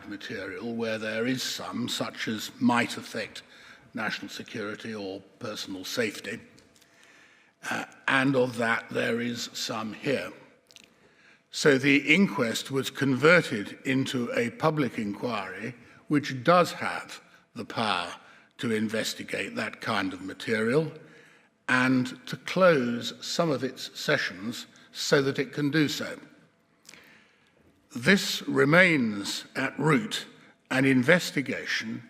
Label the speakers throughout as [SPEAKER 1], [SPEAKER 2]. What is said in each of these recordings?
[SPEAKER 1] material where there is some, such as might affect national security or personal safety, and of that there is some here. So the inquest was converted into a public inquiry which does have the power to investigate that kind of material and to close some of its sessions so that it can do so. This remains at root an investigation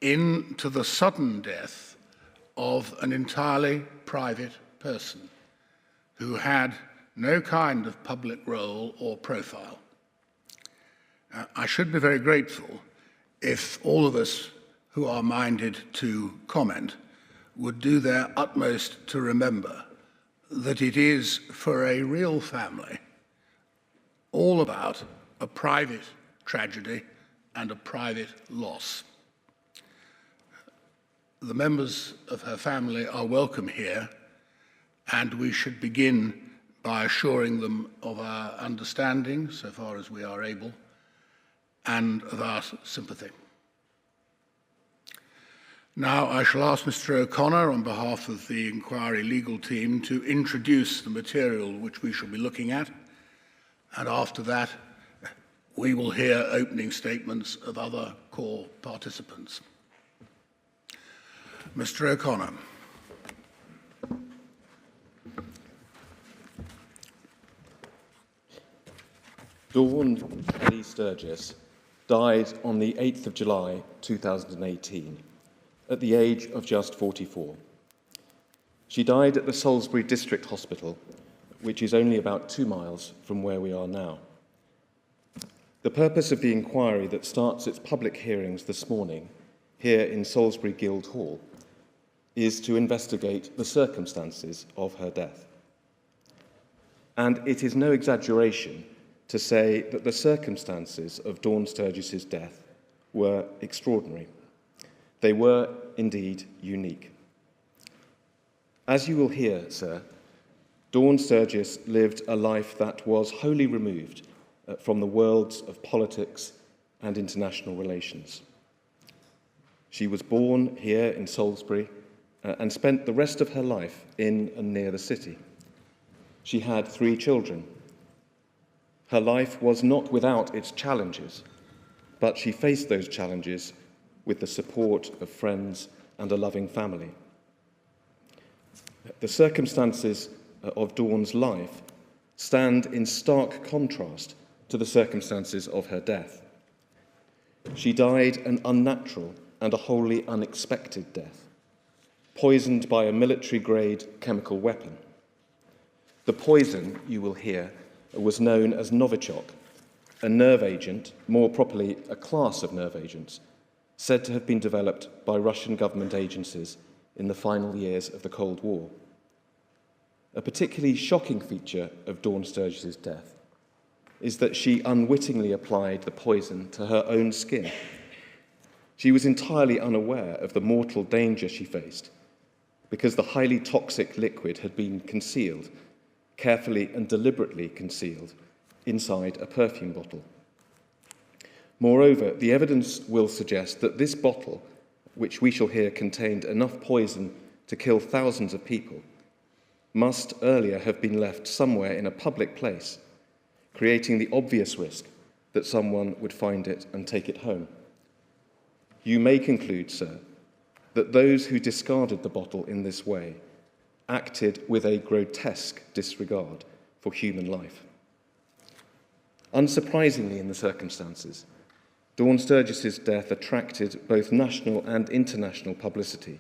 [SPEAKER 1] into the sudden death of an entirely private person who had no kind of public role or profile. I should be very grateful if all of us who are minded to comment would do their utmost to remember that it is for a real family all about a private tragedy and a private loss. The members of her family are welcome here, and we should begin by assuring them of our understanding, so far as we are able, and of our sympathy. Now I shall ask Mr. O'Connor, on behalf of the inquiry legal team, to introduce the material which we shall be looking at, and after that we will hear opening statements of other core participants. Mr. O'Connor.
[SPEAKER 2] Dawn Lee Sturgess died on the 8th of July 2018 at the age of just 44. She died at the Salisbury District Hospital, which is only about 2 miles from where we are now. The purpose of the inquiry that starts its public hearings this morning here in Salisbury Guildhall is to investigate the circumstances of her death. And it is no exaggeration to say that the circumstances of Dawn Sturgess's death were extraordinary. They were indeed unique. As you will hear, sir, Dawn Sturgess lived a life that was wholly removed from the worlds of politics and international relations. She was born here in Salisbury and spent the rest of her life in and near the city. She had 3 children. Her life was not without its challenges, but she faced those challenges with the support of friends and a loving family. The circumstances of Dawn's life stand in stark contrast to the circumstances of her death. She died an unnatural and a wholly unexpected death, poisoned by a military-grade chemical weapon. The poison, you will hear, was known as Novichok, a nerve agent, more properly a class of nerve agents, said to have been developed by Russian government agencies in the final years of the Cold War. A particularly shocking feature of Dawn Sturgess's death is that she unwittingly applied the poison to her own skin. She was entirely unaware of the mortal danger she faced because the highly toxic liquid had been concealed, carefully and deliberately concealed, inside a perfume bottle. Moreover, the evidence will suggest that this bottle, which we shall hear contained enough poison to kill thousands of people, must earlier have been left somewhere in a public place, creating the obvious risk that someone would find it and take it home. You may conclude, sir, that those who discarded the bottle in this way acted with a grotesque disregard for human life. Unsurprisingly in the circumstances, Dawn Sturgess's death attracted both national and international publicity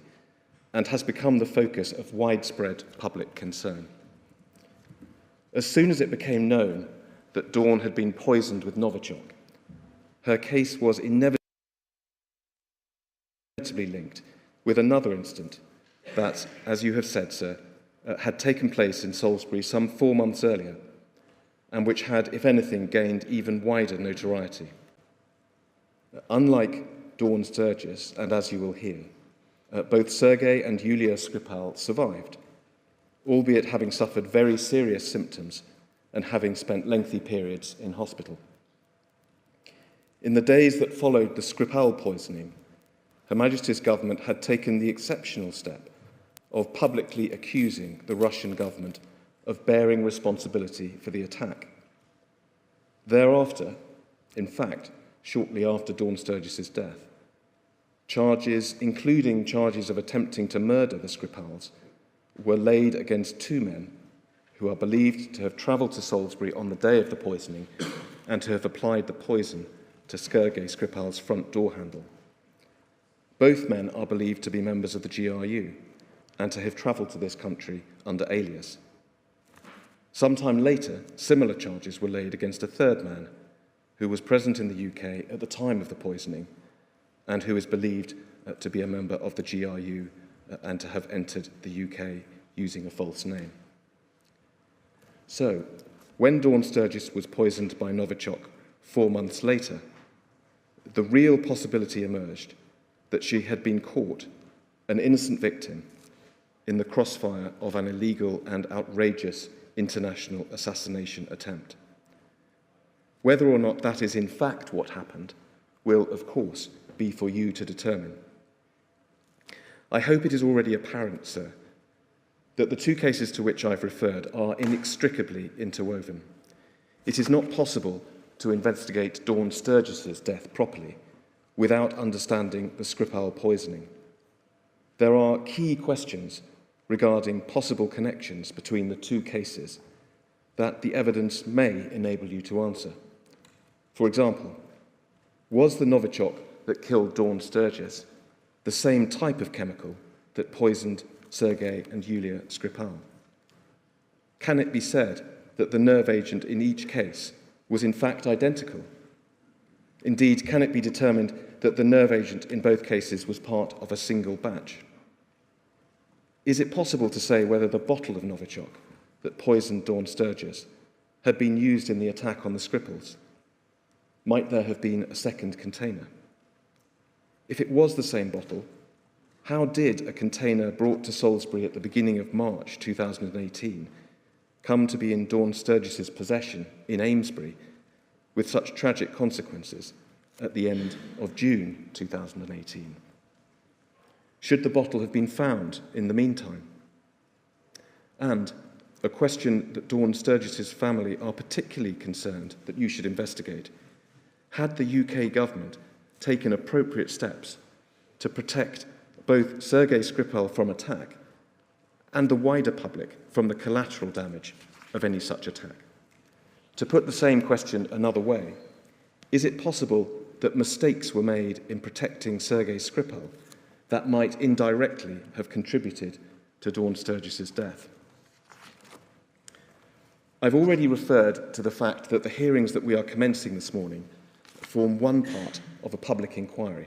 [SPEAKER 2] and has become the focus of widespread public concern. As soon as it became known that Dawn had been poisoned with Novichok, her case was inevitably linked with another incident that, as you have said, sir, had taken place in Salisbury some 4 months earlier, and which had, if anything, gained even wider notoriety. Unlike Dawn Sturgess, and as you will hear, both Sergey and Yulia Skripal survived, albeit having suffered very serious symptoms and having spent lengthy periods in hospital. In the days that followed the Skripal poisoning, Her Majesty's government had taken the exceptional step of publicly accusing the Russian government of bearing responsibility for the attack. Thereafter, in fact, shortly after Dawn Sturgess's death, charges, including charges of attempting to murder the Skripals, were laid against two men who are believed to have travelled to Salisbury on the day of the poisoning and to have applied the poison to Sergey Skripal's front door handle. Both men are believed to be members of the GRU and to have travelled to this country under alias. Sometime later, similar charges were laid against a third man who was present in the UK at the time of the poisoning and who is believed to be a member of the GRU and to have entered the UK using a false name. So, when Dawn Sturgess was poisoned by Novichok 4 months later, the real possibility emerged that she had been caught, an innocent victim, in the crossfire of an illegal and outrageous international assassination attempt. Whether or not that is in fact what happened will, of course, be for you to determine. I hope it is already apparent, sir, that the two cases to which I've referred are inextricably interwoven. It is not possible to investigate Dawn Sturgess's death properly without understanding the Skripal poisoning. There are key questions regarding possible connections between the two cases that the evidence may enable you to answer. For example, was the Novichok that killed Dawn Sturgess the same type of chemical that poisoned Sergey and Yulia Skripal? Can it be said that the nerve agent in each case was in fact identical? Indeed, can it be determined that the nerve agent in both cases was part of a single batch? Is it possible to say whether the bottle of Novichok that poisoned Dawn Sturgess had been used in the attack on the Skripals? Might there have been a second container? If it was the same bottle, how did a container brought to Salisbury at the beginning of March 2018 come to be in Dawn Sturgess's possession in Amesbury with such tragic consequences at the end of June 2018? Should the bottle have been found in the meantime? And a question that Dawn Sturgess's family are particularly concerned that you should investigate: had the UK government taken appropriate steps to protect both Sergey Skripal from attack and the wider public from the collateral damage of any such attack? To put the same question another way, is it possible that mistakes were made in protecting Sergey Skripal that might indirectly have contributed to Dawn Sturgess's death? I've already referred to the fact that the hearings that we are commencing this morning form one part of a public inquiry.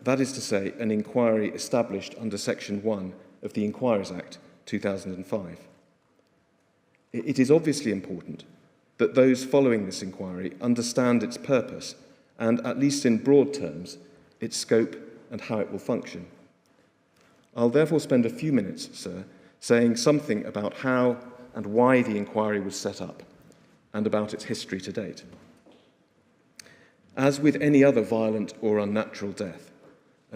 [SPEAKER 2] That is to say, an inquiry established under Section 1 of the Inquiries Act 2005. It is obviously important that those following this inquiry understand its purpose and, at least in broad terms, its scope and how it will function. I'll therefore spend a few minutes, sir, saying something about how and why the inquiry was set up and about its history to date. As with any other violent or unnatural death,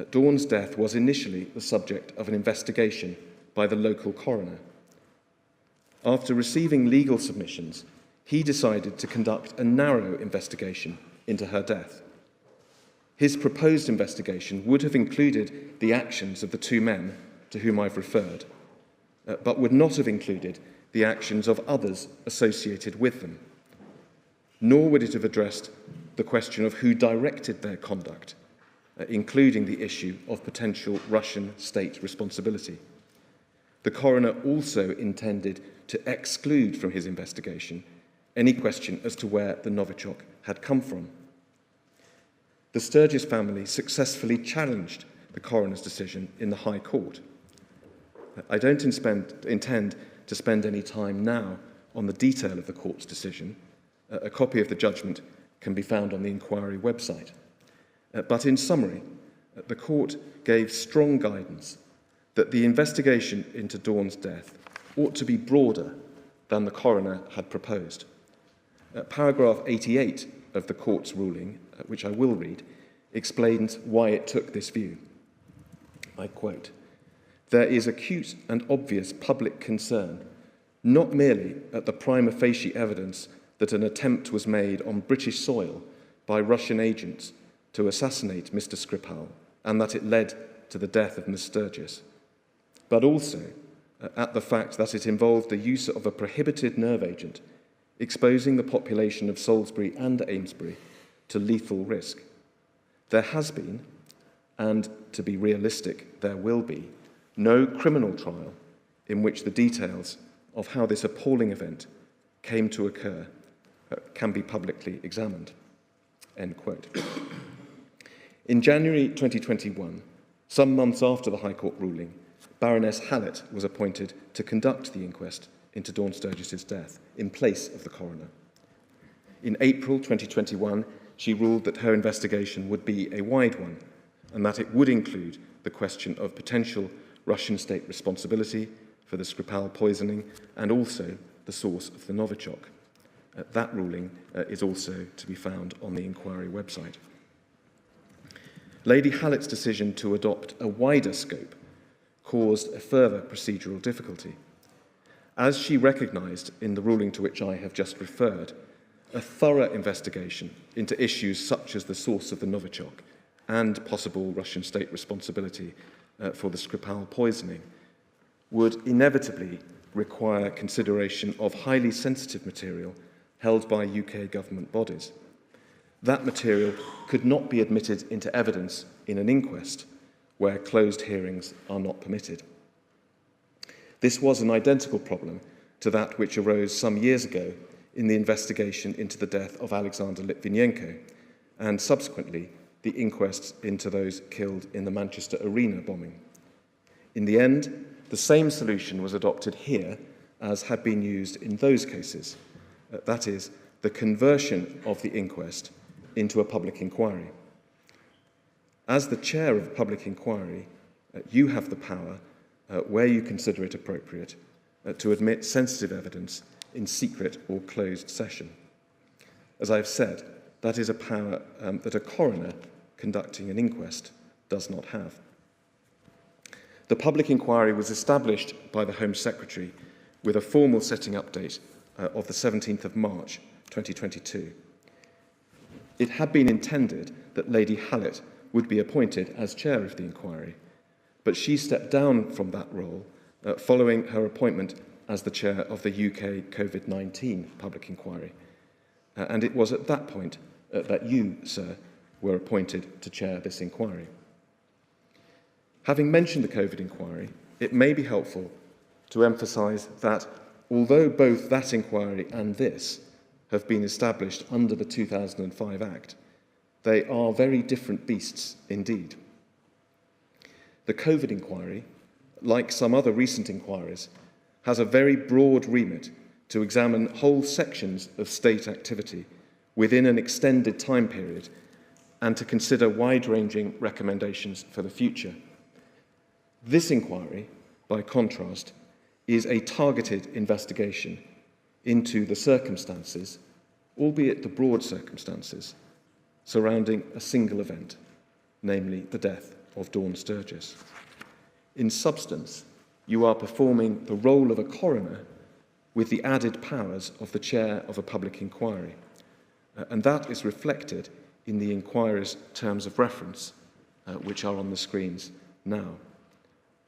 [SPEAKER 2] Dawn's death was initially the subject of an investigation by the local coroner. After receiving legal submissions, he decided to conduct a narrow investigation into her death. His proposed investigation would have included the actions of the two men to whom I've referred, but would not have included the actions of others associated with them, nor would it have addressed the question of who directed their conduct, including the issue of potential Russian state responsibility. The coroner also intended to exclude from his investigation any question as to where the Novichok had come from. The Sturgess family successfully challenged the coroner's decision in the High Court. I don't intend to spend any time now on the detail of the court's decision. A copy of the judgment can be found on the inquiry website. But in summary, the court gave strong guidance that the investigation into Dawn's death ought to be broader than the coroner had proposed. Paragraph 88 of the court's ruling which I will read, explains why it took this view. I quote, "There is acute and obvious public concern, not merely at the prima facie evidence that an attempt was made on British soil by Russian agents to assassinate Mr. Skripal and that it led to the death of Ms. Sturgess, but also at the fact that it involved the use of a prohibited nerve agent, exposing the population of Salisbury and Amesbury to lethal risk. There has been, and to be realistic, there will be, no criminal trial in which the details of how this appalling event came to occur can be publicly examined." End quote. In January 2021, some months after the High Court ruling, Baroness Hallett was appointed to conduct the inquest into Dawn Sturgess's death in place of the coroner. In April 2021, she ruled that her investigation would be a wide one and that it would include the question of potential Russian state responsibility for the Skripal poisoning and also the source of the Novichok. That ruling is also to be found on the inquiry website. Lady Hallett's decision to adopt a wider scope caused a further procedural difficulty. As she recognised in the ruling to which I have just referred, a thorough investigation into issues such as the source of the Novichok and possible Russian state responsibility for the Skripal poisoning would inevitably require consideration of highly sensitive material held by UK government bodies. That material could not be admitted into evidence in an inquest where closed hearings are not permitted. This was an identical problem to that which arose some years ago in the investigation into the death of Alexander Litvinenko and subsequently the inquests into those killed in the Manchester Arena bombing. In the end, the same solution was adopted here as had been used in those cases. That is, the conversion of the inquest into a public inquiry. As the chair of a public inquiry, you have the power, where you consider it appropriate, to admit sensitive evidence in secret or closed session. As I've said, that is a power that a coroner conducting an inquest does not have. The public inquiry was established by the Home Secretary with a formal setting update of the 17th of March 2022. It had been intended that Lady Hallett would be appointed as chair of the inquiry, but she stepped down from that role following her appointment as the chair of the UK COVID-19 public inquiry. And it was at that point that you, sir, were appointed to chair this inquiry. Having mentioned the COVID inquiry, it may be helpful to emphasise that although both that inquiry and this have been established under the 2005 Act, they are very different beasts indeed. The COVID inquiry, like some other recent inquiries, has a very broad remit to examine whole sections of state activity within an extended time period and to consider wide-ranging recommendations for the future. This inquiry, by contrast, is a targeted investigation into the circumstances, albeit the broad circumstances, surrounding a single event, namely the death of Dawn Sturgess. In substance, you are performing the role of a coroner with the added powers of the chair of a public inquiry, and that is reflected in the inquirer's terms of reference, which are on the screens now.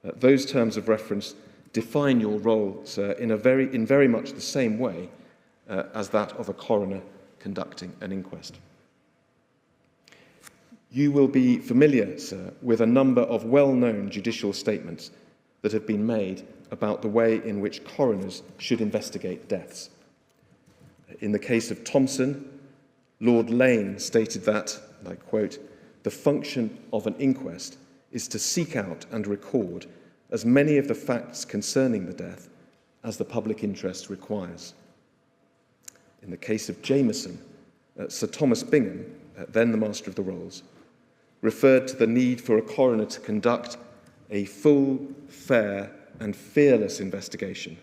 [SPEAKER 2] Those terms of reference define your role, sir, in very much the same way as that of a coroner conducting an inquest. You will be familiar, sir, with a number of well-known judicial statements that have been made about the way in which coroners should investigate deaths. In the case of Thompson, Lord Lane stated that, and I quote, "The function of an inquest is to seek out and record as many of the facts concerning the death as the public interest requires." In the case of Jameson, Sir Thomas Bingham, then the Master of the Rolls, referred to the need for a coroner to conduct a full, fair and fearless investigation,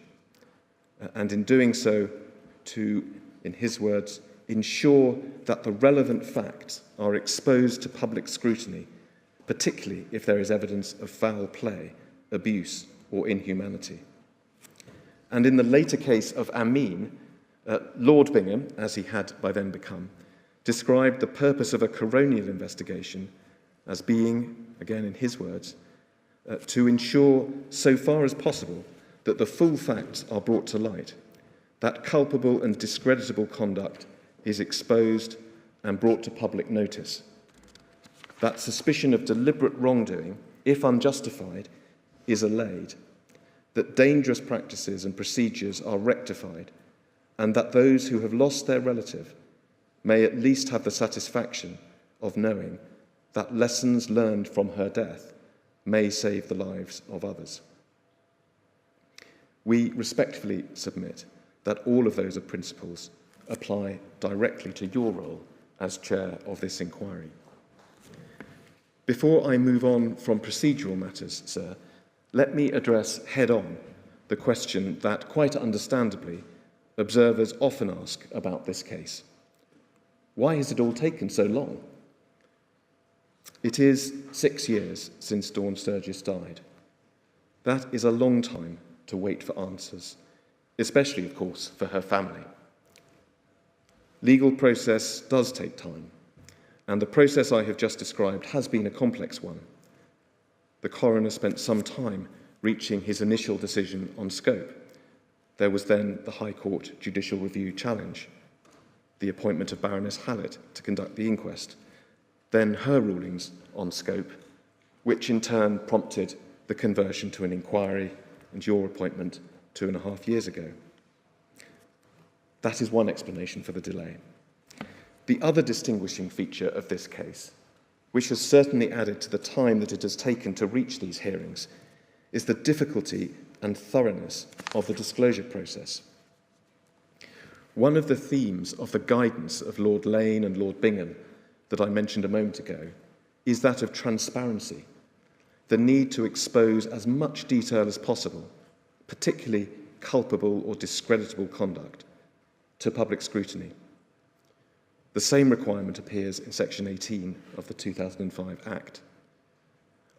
[SPEAKER 2] and in doing so to, in his words, ensure that the relevant facts are exposed to public scrutiny, particularly if there is evidence of foul play, abuse, or inhumanity. And in the later case of Amin, Lord Bingham, as he had by then become, described the purpose of a coronial investigation as being, again in his words, to ensure, so far as possible, that the full facts are brought to light, that culpable and discreditable conduct is exposed and brought to public notice, that suspicion of deliberate wrongdoing, if unjustified, is allayed, that dangerous practices and procedures are rectified, and that those who have lost their relative may at least have the satisfaction of knowing that lessons learned from her death may save the lives of others. We respectfully submit that all of those principles apply directly to your role as chair of this inquiry. Before I move on from procedural matters, sir, let me address head-on the question that, quite understandably, observers often ask about this case. Why has it all taken so long? It is 6 years since Dawn Sturgess died. That is a long time to wait for answers, especially, of course, for her family. Legal process does take time, and the process I have just described has been a complex one. The coroner spent some time reaching his initial decision on scope. There was then the High Court Judicial Review challenge, the appointment of Baroness Hallett to conduct the inquest, then her rulings on scope, which in turn prompted the conversion to an inquiry and your appointment 2.5 years ago. That is one explanation for the delay. The other distinguishing feature of this case, which has certainly added to the time that it has taken to reach these hearings, is the difficulty and thoroughness of the disclosure process. One of the themes of the guidance of Lord Lane and Lord Bingham that I mentioned a moment ago is that of transparency, the need to expose as much detail as possible, particularly culpable or discreditable conduct, to public scrutiny. The same requirement appears in Section 18 of the 2005 Act.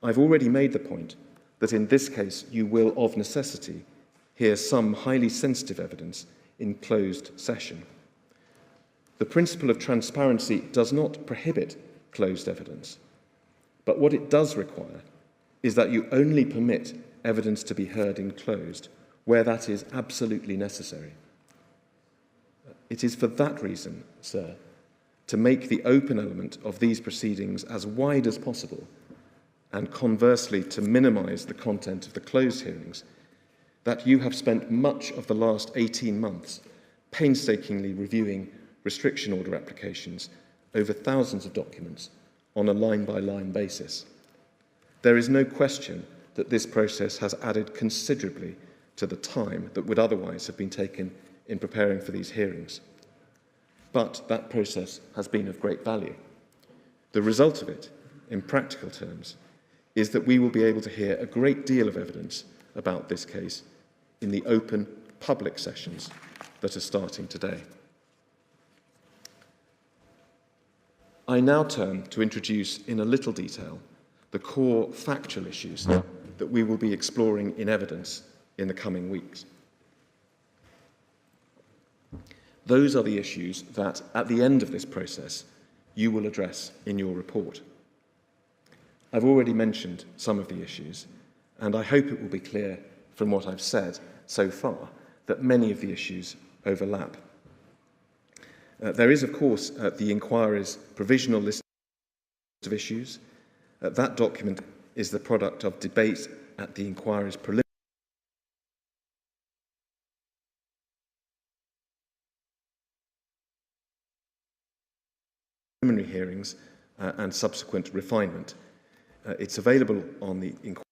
[SPEAKER 2] I've already made the point that in this case you will, of necessity, hear some highly sensitive evidence in closed session. The principle of transparency does not prohibit closed evidence, but what it does require is that you only permit evidence to be heard in closed where that is absolutely necessary. It is for that reason, sir, to make the open element of these proceedings as wide as possible, and conversely to minimise the content of the closed hearings, that you have spent much of the last 18 months painstakingly reviewing restriction order applications over thousands of documents on a line-by-line basis. There is no question that this process has added considerably to the time that would otherwise have been taken in preparing for these hearings. But that process has been of great value. The result of it, in practical terms, is that we will be able to hear a great deal of evidence about this case in the open, public sessions that are starting today. I now turn to introduce in a little detail the core factual issues that we will be exploring in evidence in the coming weeks. Those are the issues that, at the end of this process, you will address in your report. I've already mentioned some of the issues, and I hope it will be clear from what I've said so far that many of the issues overlap. There is, of course, the inquiry's provisional list of issues. That document is the product of debate at the inquiry's preliminary hearings and subsequent refinement. It's available on the inquiry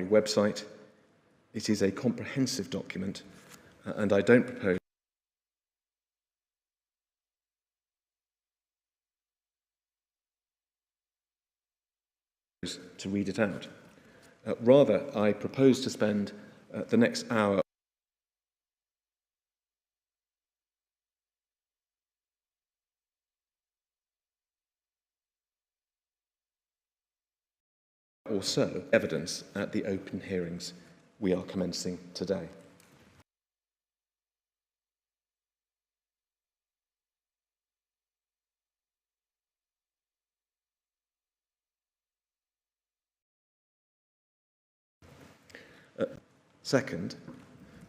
[SPEAKER 2] website. It is a comprehensive document, and I don't propose to read it out. Rather, I propose to spend the next hour or so evidence at the open hearings we are commencing today. Second,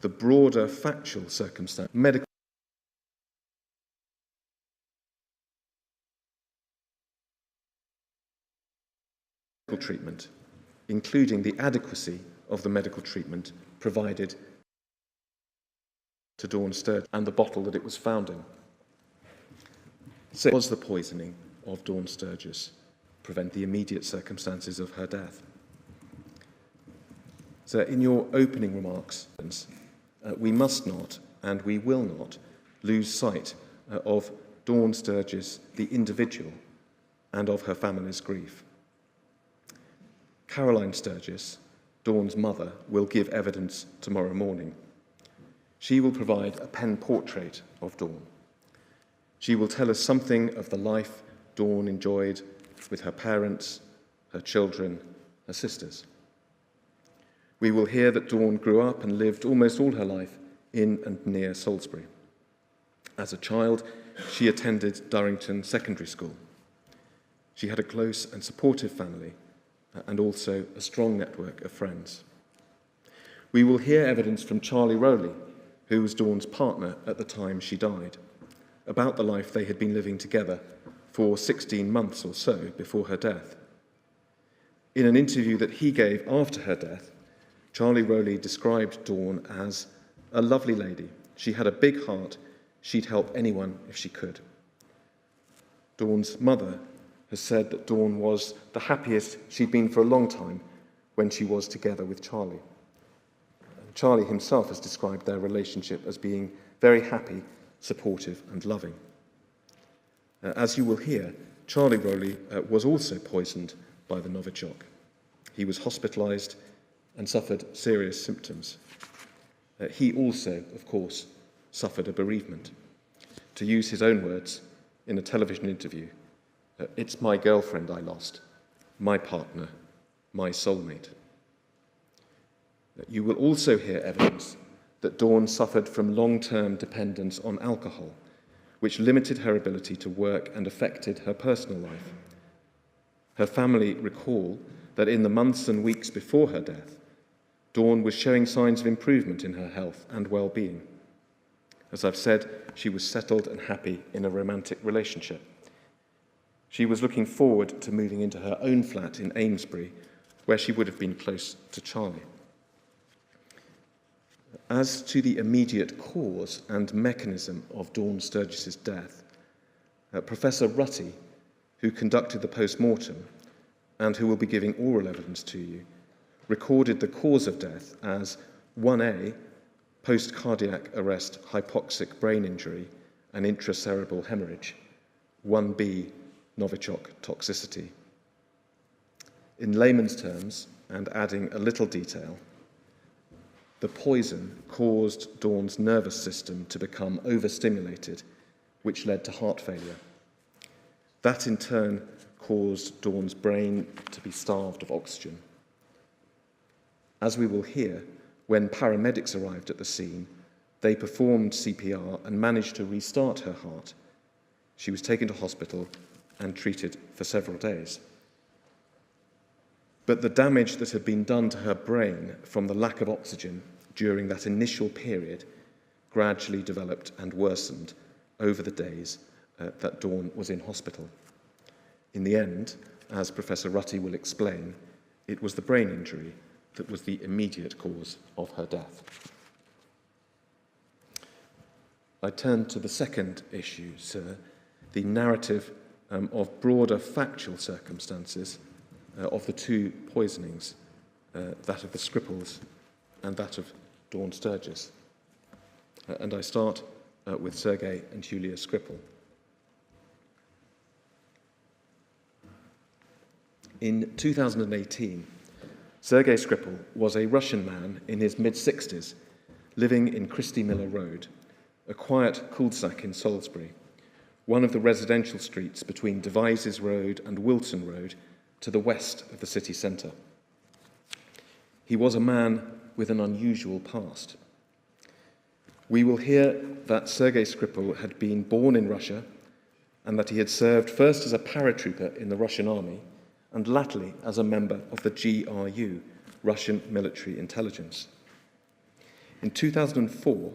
[SPEAKER 2] the broader factual circumstance, medical treatment, including the adequacy of the medical treatment provided to Dawn Sturgess and the bottle that it was found in. So, was the poisoning of Dawn Sturgess prevent the immediate circumstances of her death? So, in your opening remarks, we must not and we will not lose sight of Dawn Sturgess, the individual, and of her family's grief. Caroline Sturgess, Dawn's mother, will give evidence tomorrow morning. She will provide a pen portrait of Dawn. She will tell us something of the life Dawn enjoyed with her parents, her children, her sisters. We will hear that Dawn grew up and lived almost all her life in and near Salisbury. As a child, she attended Durrington Secondary School. She had a close and supportive family and also a strong network of friends. We will hear evidence from Charlie Rowley, who was Dawn's partner at the time she died, about the life they had been living together for 16 months or so before her death. In an interview that he gave after her death, Charlie Rowley described Dawn as a lovely lady. She had a big heart. She'd help anyone if she could. Dawn's mother has said that Dawn was the happiest she'd been for a long time when she was together with Charlie. Charlie himself has described their relationship as being very happy, supportive and loving. As you will hear, Charlie Rowley was also poisoned by the Novichok. He was hospitalised and suffered serious symptoms. He also, of course, suffered a bereavement. To use his own words in a television interview, "It's my girlfriend I lost, my partner, my soulmate." You will also hear evidence that Dawn suffered from long-term dependence on alcohol, which limited her ability to work and affected her personal life. Her family recall that in the months and weeks before her death, Dawn was showing signs of improvement in her health and well-being. As I've said, she was settled and happy in a romantic relationship. She was looking forward to moving into her own flat in Amesbury, where she would have been close to Charlie. As to the immediate cause and mechanism of Dawn Sturgess's death, Professor Rutty, who conducted the post-mortem and who will be giving oral evidence to you, recorded the cause of death as 1A, post-cardiac arrest, hypoxic brain injury and intracerebral hemorrhage, 1B, Novichok toxicity. In layman's terms, and adding a little detail, the poison caused Dawn's nervous system to become overstimulated, which led to heart failure. That in turn caused Dawn's brain to be starved of oxygen. As we will hear, when paramedics arrived at the scene, they performed CPR and managed to restart her heart. She was taken to hospital and treated for several days. But the damage that had been done to her brain from the lack of oxygen during that initial period gradually developed and worsened over the days that Dawn was in hospital. In the end, as Professor Rutty will explain, it was the brain injury that was the immediate cause of her death. I turn to the second issue, sir, the narrative of broader factual circumstances of the two poisonings, that of the Skripals and that of Dawn Sturgess. And I start with Sergey and Julia Skripal. In 2018, Sergey Skripal was a Russian man in his mid-60s, living in Christie Miller Road, a quiet cul-de-sac in Salisbury, one of the residential streets between Devizes Road and Wilton Road to the west of the city centre. He was a man with an unusual past. We will hear that Sergey Skripal had been born in Russia and that he had served first as a paratrooper in the Russian army and latterly as a member of the GRU, Russian Military Intelligence. In 2004,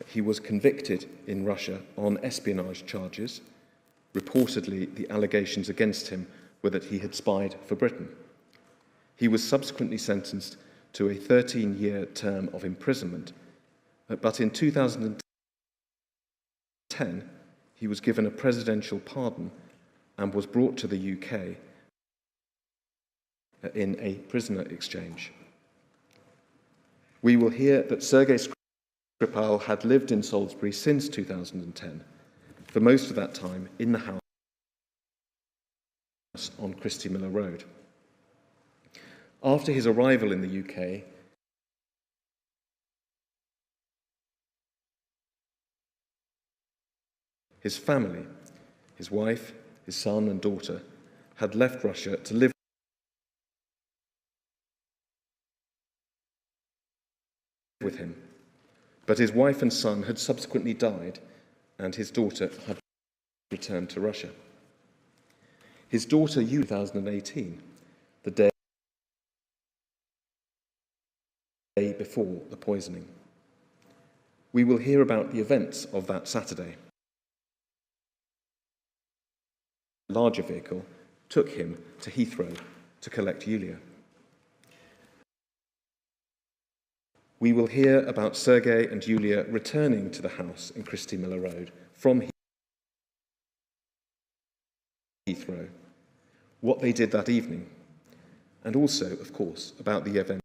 [SPEAKER 2] he was convicted in Russia on espionage charges. Reportedly, the allegations against him were that he had spied for Britain. He was subsequently sentenced to a 13-year term of imprisonment, but in 2010, he was given a presidential pardon and was brought to the UK in a prisoner exchange. We will hear that Sergey Skripal had lived in Salisbury since 2010, for most of that time in the house on Christie Miller Road. After his arrival in the UK, his family, his wife, his son and daughter, had left Russia to live with him. But his wife and son had subsequently died, and his daughter had returned to Russia. His daughter, 2018, the day before the poisoning. We will hear about the events of that Saturday. A larger vehicle took him to Heathrow to collect Yulia. We will hear about Sergey and Yulia returning to the house in Christie Miller Road from Heathrow, what they did that evening, and also, of course, about the events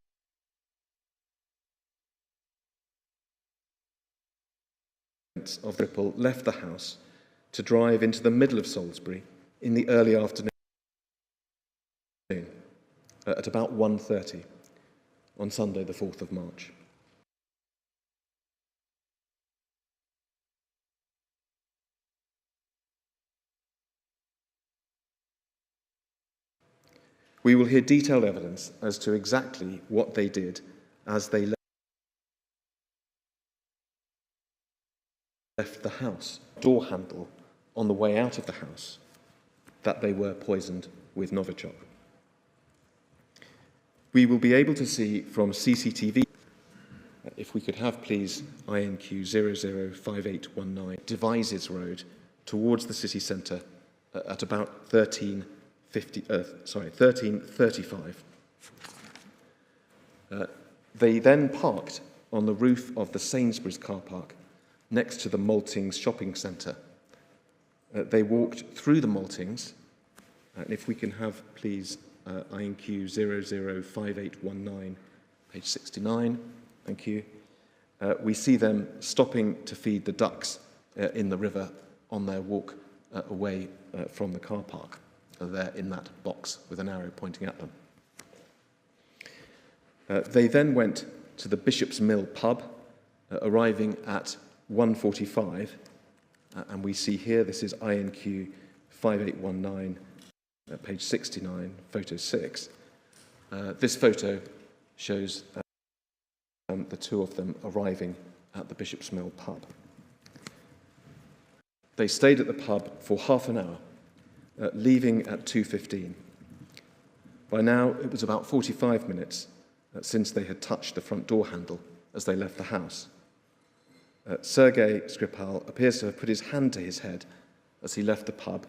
[SPEAKER 2] of Skripal left the house to drive into the middle of Salisbury in the early afternoon at about 1:30 on Sunday, the 4th of March. We will hear detailed evidence as to exactly what they did as they left the house, door handle on the way out of the house, that they were poisoned with Novichok. We will be able to see from CCTV, if we could have please INQ 005819, Devizes Road towards the city centre at about 13:35. They then parked on the roof of the Sainsbury's car park next to the Maltings shopping centre. They walked through the Maltings, and if we can have please INQ 005819, page 69, thank you. We see them stopping to feed the ducks in the river on their walk away from the car park. There in that box with an arrow pointing at them. They then went to the Bishop's Mill pub, arriving at 1:45, and we see here, this is INQ 5819, page 69, photo 6. This photo shows the two of them arriving at the Bishop's Mill pub. They stayed at the pub for half an hour, leaving at 2:15. By now, it was about 45 minutes since they had touched the front door handle as they left the house. Sergey Skripal appears to have put his hand to his head as he left the pub.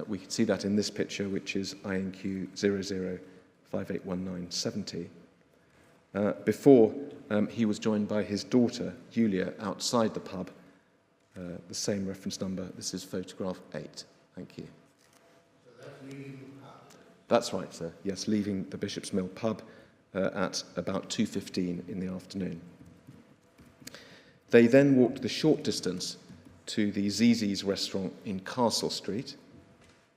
[SPEAKER 2] We can see that in this picture, which is INQ 00581970. Before he was joined by his daughter, Yulia, outside the pub. The same reference number. This is photograph 8. Thank you. That's right, sir. Yes, leaving the Bishop's Mill pub at about 2:15 in the afternoon. They then walked the short distance to the Zizi's restaurant in Castle Street,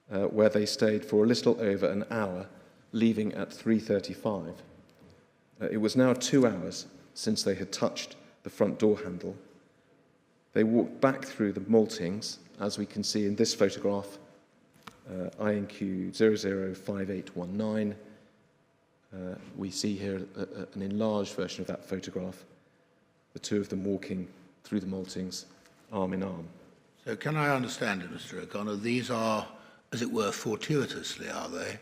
[SPEAKER 2] where they stayed for a little over an hour leaving at 3:35. It was now 2 hours since they had touched the front door handle. They walked back through the maltings, as we can see in this photograph, INQ 005819. We see here an enlarged version of that photograph, the two of them walking through the maltings, arm in arm.
[SPEAKER 1] So can I understand it, Mr. O'Connor? These are, as it were, fortuitously, are they,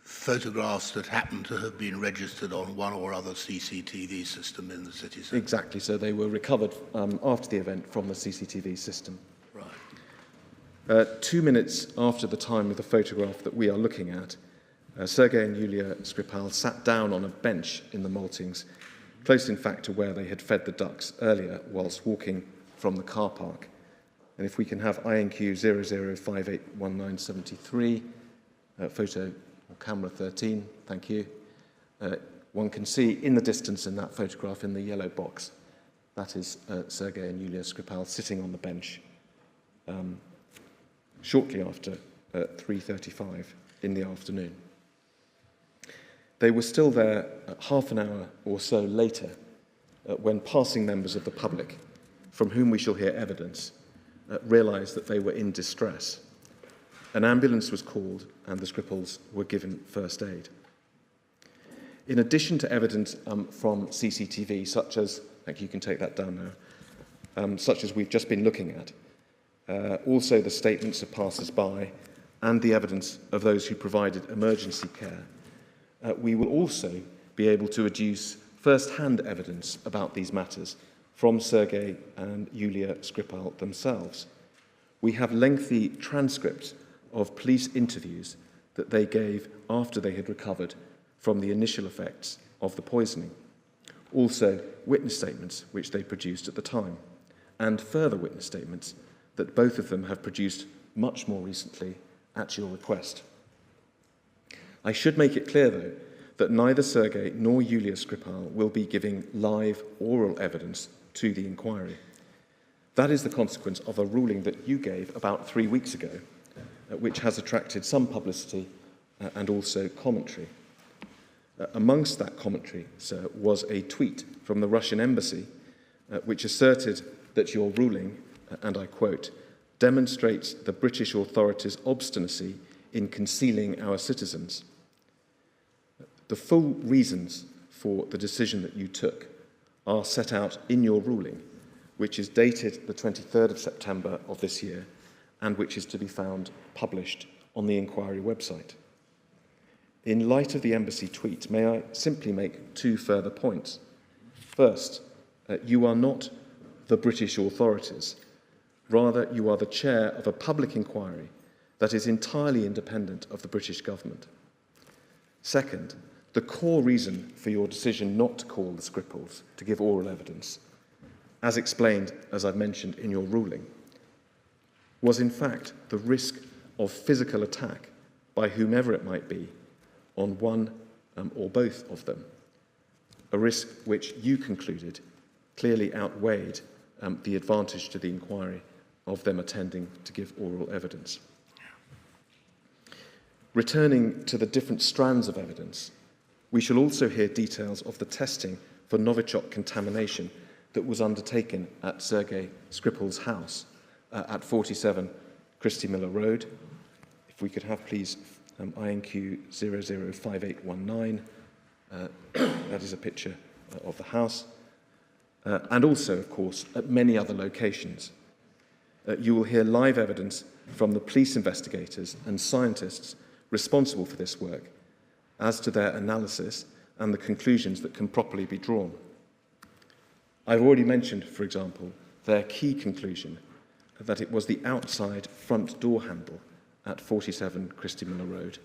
[SPEAKER 1] photographs that happen to have been registered on one or other CCTV system in the city centre?
[SPEAKER 2] Exactly, so they were recovered after the event from the CCTV system.
[SPEAKER 1] Right.
[SPEAKER 2] 2 minutes after the time of the photograph that we are looking at, Sergey and Yulia Skripal sat down on a bench in the maltings, close in fact to where they had fed the ducks earlier whilst walking from the car park. And if we can have INQ 00581973, photo or camera 13, thank you. One can see in the distance in that photograph in the yellow box, that is Sergey and Yulia Skripal sitting on the bench shortly after 3:35 in the afternoon. They were still there half an hour or so later when passing members of the public, from whom we shall hear evidence, realised that they were in distress. An ambulance was called and the Skripals were given first aid. In addition to evidence from CCTV, such as, thank you, you can take that down now, such as we've just been looking at, also the statements of passers-by and the evidence of those who provided emergency care, we will also be able to adduce first-hand evidence about these matters from Sergey and Yulia Skripal themselves. We have lengthy transcripts of police interviews that they gave after they had recovered from the initial effects of the poisoning. Also, witness statements which they produced at the time, and further witness statements that both of them have produced much more recently at your request. I should make it clear, though, that neither Sergey nor Yulia Skripal will be giving live oral evidence to the inquiry. That is the consequence of a ruling that you gave about 3 weeks ago, which has attracted some publicity and also commentary. Amongst that commentary, sir, was a tweet from the Russian embassy which asserted that your ruling, and I quote, demonstrates the British authorities' obstinacy in concealing our citizens. The full reasons for the decision that you took are set out in your ruling, which is dated the 23rd of September of this year and which is to be found published on the inquiry website. In light of the embassy tweet, may I simply make 2 further points? First, you are not the British authorities. Rather, you are the chair of a public inquiry that is entirely independent of the British government. Second, the core reason for your decision not to call the Skripals to give oral evidence, as explained, as I've mentioned, in your ruling, was in fact the risk of physical attack by whomever it might be on one or both of them, a risk which you concluded clearly outweighed the advantage to the inquiry of them attending to give oral evidence. Returning to the different strands of evidence, we shall also hear details of the testing for Novichok contamination that was undertaken at Sergey Skripal's house at 47 Christie Miller Road. If we could have, please, INQ 005819. That is a picture of the house. And also, of course, at many other locations. You will hear live evidence from the police investigators and scientists responsible for this work as to their analysis and the conclusions that can properly be drawn. I've already mentioned, for example, their key conclusion that it was the outside front door handle at 47 Christie Miller Road.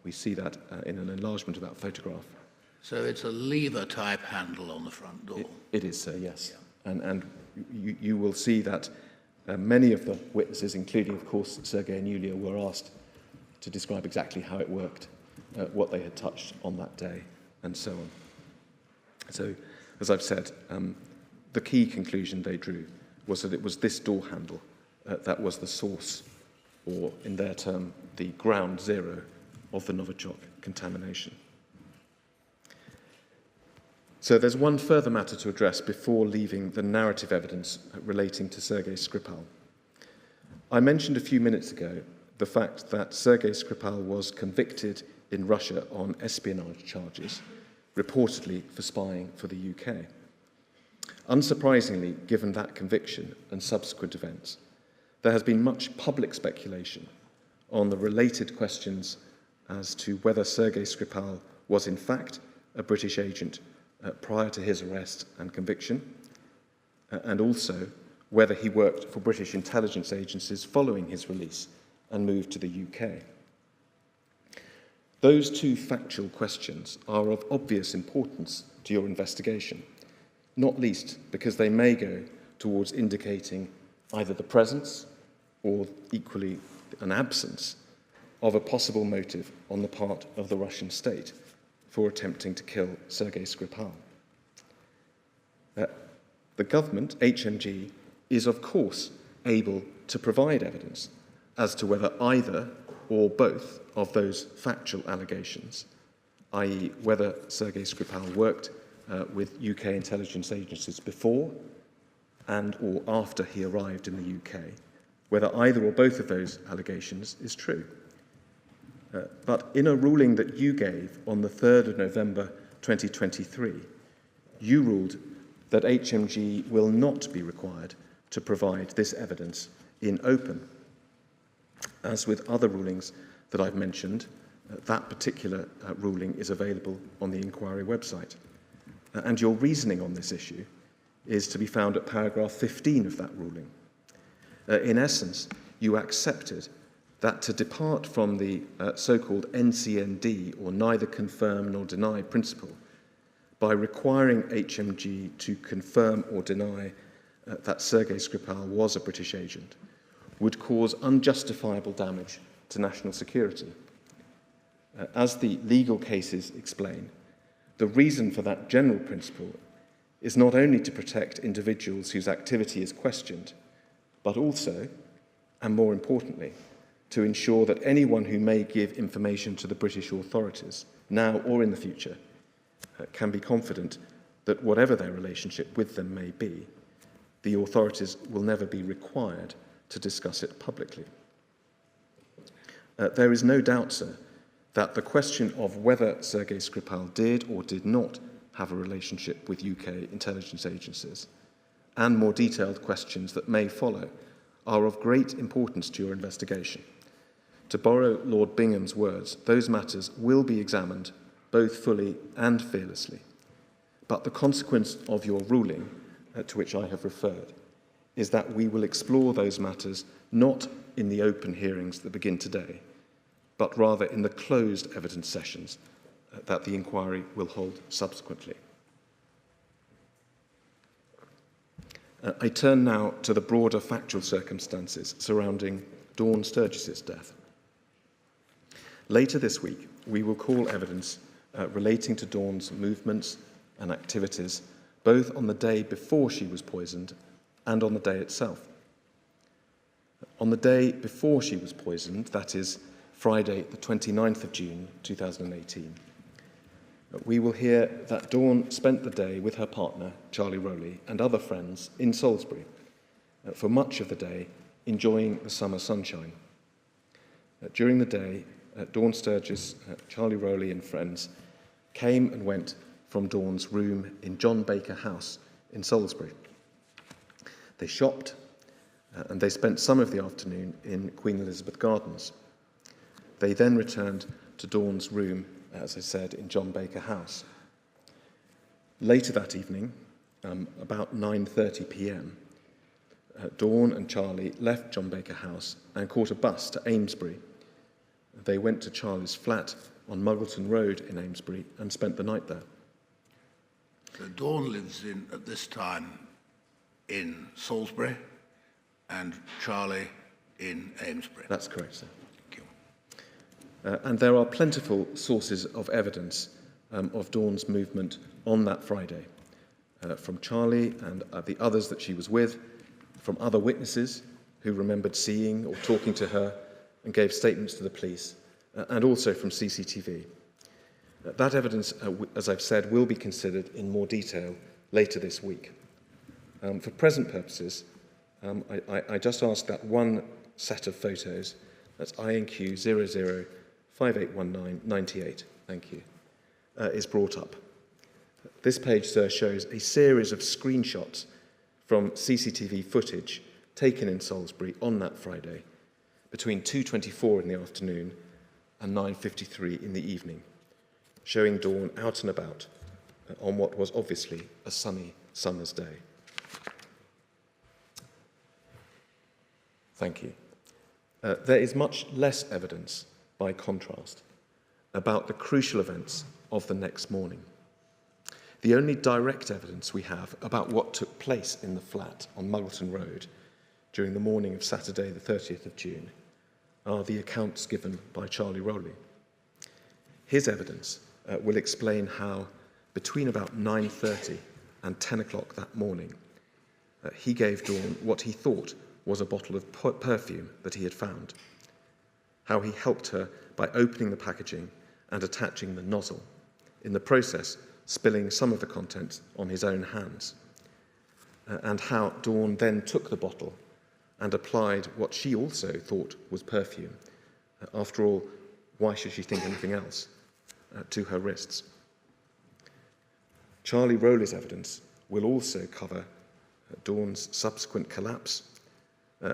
[SPEAKER 2] We see that in an enlargement of that photograph.
[SPEAKER 1] So it's a lever-type handle on the front door?
[SPEAKER 2] It is, sir, yes. Yeah. And you will see that many of the witnesses, including, of course, Sergey and Yulia, were asked to describe exactly how it worked, what they had touched on that day, and so on. So, as I've said, the key conclusion they drew was that it was this door handle that was the source, or in their term, the ground zero of the Novichok contamination. So there's one further matter to address before leaving the narrative evidence relating to Sergey Skripal. I mentioned a few minutes ago the fact that Sergey Skripal was convicted in Russia on espionage charges, reportedly for spying for the UK. Unsurprisingly, given that conviction and subsequent events, there has been much public speculation on the related questions as to whether Sergey Skripal was in fact a British agent prior to his arrest and conviction, and also whether he worked for British intelligence agencies following his release and moved to the UK. Those two factual questions are of obvious importance to your investigation, not least because they may go towards indicating either the presence or equally an absence of a possible motive on the part of the Russian state for attempting to kill Sergey Skripal. The government, HMG, is of course able to provide evidence as to whether either or both of those factual allegations, i.e. whether Sergey Skripal worked with UK intelligence agencies before and or after he arrived in the UK, whether either or both of those allegations is true. But in a ruling that you gave on the 3rd of November 2023, you ruled that HMG will not be required to provide this evidence in open. As with other rulings that I've mentioned, that particular ruling is available on the inquiry website. And your reasoning on this issue is to be found at paragraph 15 of that ruling. In essence, you accepted that to depart from the so-called NCND, or neither confirm nor deny principle, by requiring HMG to confirm or deny that Sergey Skripal was a British agent, would cause unjustifiable damage to national security. As the legal cases explain, the reason for that general principle is not only to protect individuals whose activity is questioned, but also, and more importantly, to ensure that anyone who may give information to the British authorities, now or in the future, can be confident that whatever their relationship with them may be, the authorities will never be required to discuss it publicly. There is no doubt, sir, that the question of whether Sergey Skripal did or did not have a relationship with UK intelligence agencies, and more detailed questions that may follow, are of great importance to your investigation. To borrow Lord Bingham's words, those matters will be examined both fully and fearlessly. But the consequence of your ruling, to which I have referred, is that we will explore those matters not in the open hearings that begin today, but rather in the closed evidence sessions that the inquiry will hold subsequently. I turn now to the broader factual circumstances surrounding Dawn Sturgess's death. Later this week, we will call evidence relating to Dawn's movements and activities, both on the day before she was poisoned and on the day itself. On the day before she was poisoned, that is Friday, the 29th of June, 2018, we will hear that Dawn spent the day with her partner, Charlie Rowley, and other friends in Salisbury, for much of the day enjoying the summer sunshine. During the day, Dawn Sturgess, Charlie Rowley and friends came and went from Dawn's room in John Baker House in Salisbury. They shopped and they spent some of the afternoon in Queen Elizabeth Gardens. They then returned to Dawn's room, as I said, in John Baker House. Later that evening, about 9:30 p.m, Dawn and Charlie left John Baker House and caught a bus to Amesbury. They went to Charlie's flat on Muggleton Road in Amesbury and spent the night there.
[SPEAKER 1] So Dawn lives at this time in Salisbury and Charlie in Amesbury.
[SPEAKER 2] That's correct, sir.
[SPEAKER 1] Thank you.
[SPEAKER 2] And there are plentiful sources of evidence of Dawn's movement on that Friday, from Charlie and the others that she was with, from other witnesses who remembered seeing or talking to her and gave statements to the police, and also from CCTV. That evidence, as I've said, will be considered in more detail later this week. For present purposes, I just ask that one set of photos, that's INQ 00581998, thank you, is brought up. This page, sir, shows a series of screenshots from CCTV footage taken in Salisbury on that Friday between 2:24 in the afternoon and 9:53 in the evening, showing Dawn out and about on what was obviously a sunny summer's day. Thank you. There is much less evidence, by contrast, about the crucial events of the next morning. The only direct evidence we have about what took place in the flat on Muggleton Road during the morning of Saturday, the 30th of June, are the accounts given by Charlie Rowley. His evidence will explain how, between about 9:30 and 10 o'clock that morning, he gave Dawn what he thought was a bottle of perfume that he had found, how he helped her by opening the packaging and attaching the nozzle, in the process spilling some of the contents on his own hands, and how Dawn then took the bottle and applied what she also thought was perfume. After all, why should she think anything else? To her wrists. Charlie Rowley's evidence will also cover Dawn's subsequent collapse,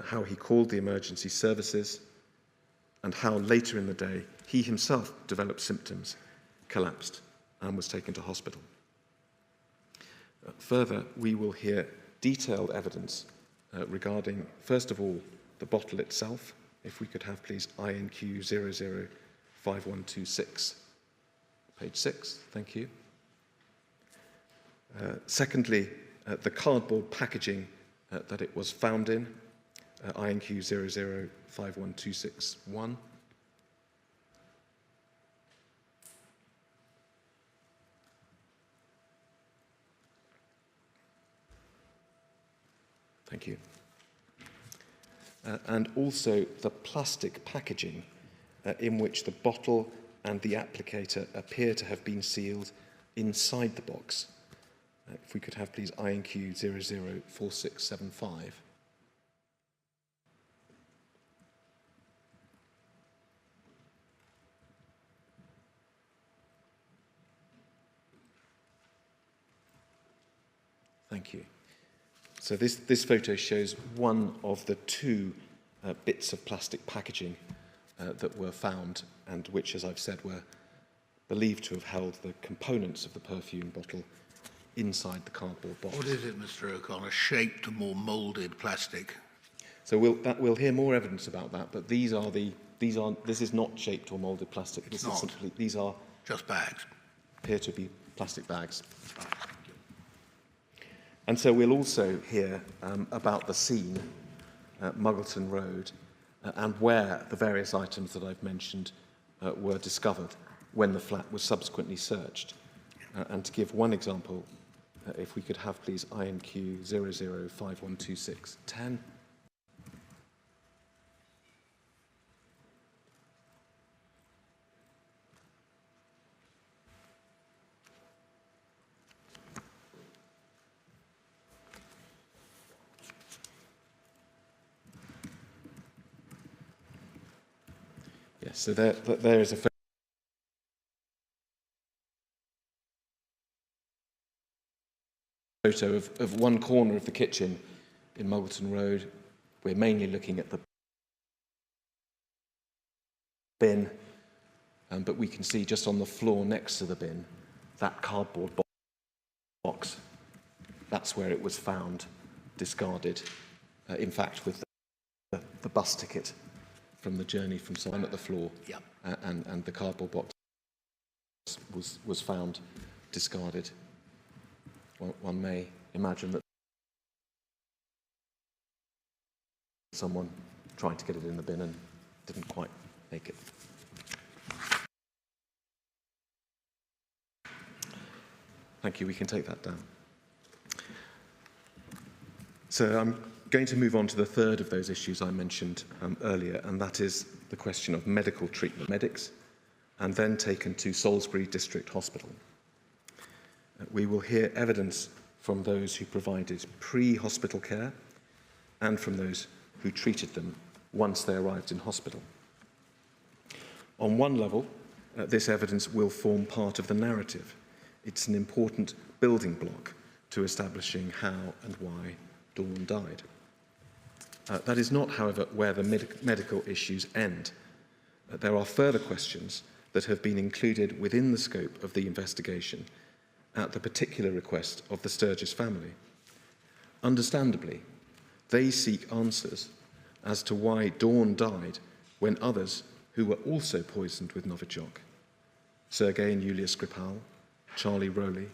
[SPEAKER 2] how he called the emergency services, and how later in the day he himself developed symptoms, collapsed, and was taken to hospital. Further, we will hear detailed evidence regarding, first of all, the bottle itself. If we could have, please, INQ 005126, page 6, thank you. Secondly, the cardboard packaging that it was found in, INQ 0051261. Thank you. And also the plastic packaging in which the bottle and the applicator appear to have been sealed inside the box. If we could have, please, INQ 004675. Thank you. So this photo shows one of the two bits of plastic packaging that were found and which, as I've said, were believed to have held the components of the perfume bottle inside the cardboard box.
[SPEAKER 1] What is it, Mr. O'Connor? Shaped or moulded plastic?
[SPEAKER 2] So we'll hear more evidence about that, but this is not shaped or moulded plastic.
[SPEAKER 1] It's not.
[SPEAKER 2] These are
[SPEAKER 1] just bags.
[SPEAKER 2] Appear to be plastic bags. And so we'll also hear about the scene at Muggleton Road and where the various items that I've mentioned were discovered when the flat was subsequently searched. And to give one example, if we could have, please, INQ 00512610. Yes, so there is a photo of one corner of the kitchen in Muggleton Road. We're mainly looking at the bin, but we can see just on the floor next to the bin, that cardboard box. That's where it was found, discarded, in fact, with the bus ticket from the journey from Simon at the floor,
[SPEAKER 1] yeah.
[SPEAKER 2] And the cardboard box was found discarded. One may imagine that someone tried to get it in the bin and didn't quite make it. Thank you, we can take that down. So I'm going to move on to the third of those issues I mentioned earlier, and that is the question of medical treatment medics, and then taken to Salisbury District Hospital. We will hear evidence from those who provided pre-hospital care and from those who treated them once they arrived in hospital. On one level, this evidence will form part of the narrative. It's an important building block to establishing how and why Dawn died. That is not, however, where the medical issues end. There are further questions that have been included within the scope of the investigation at the particular request of the Sturgess family. Understandably, they seek answers as to why Dawn died when others who were also poisoned with Novichok, Sergey and Yulia Skripal, Charlie Rowley,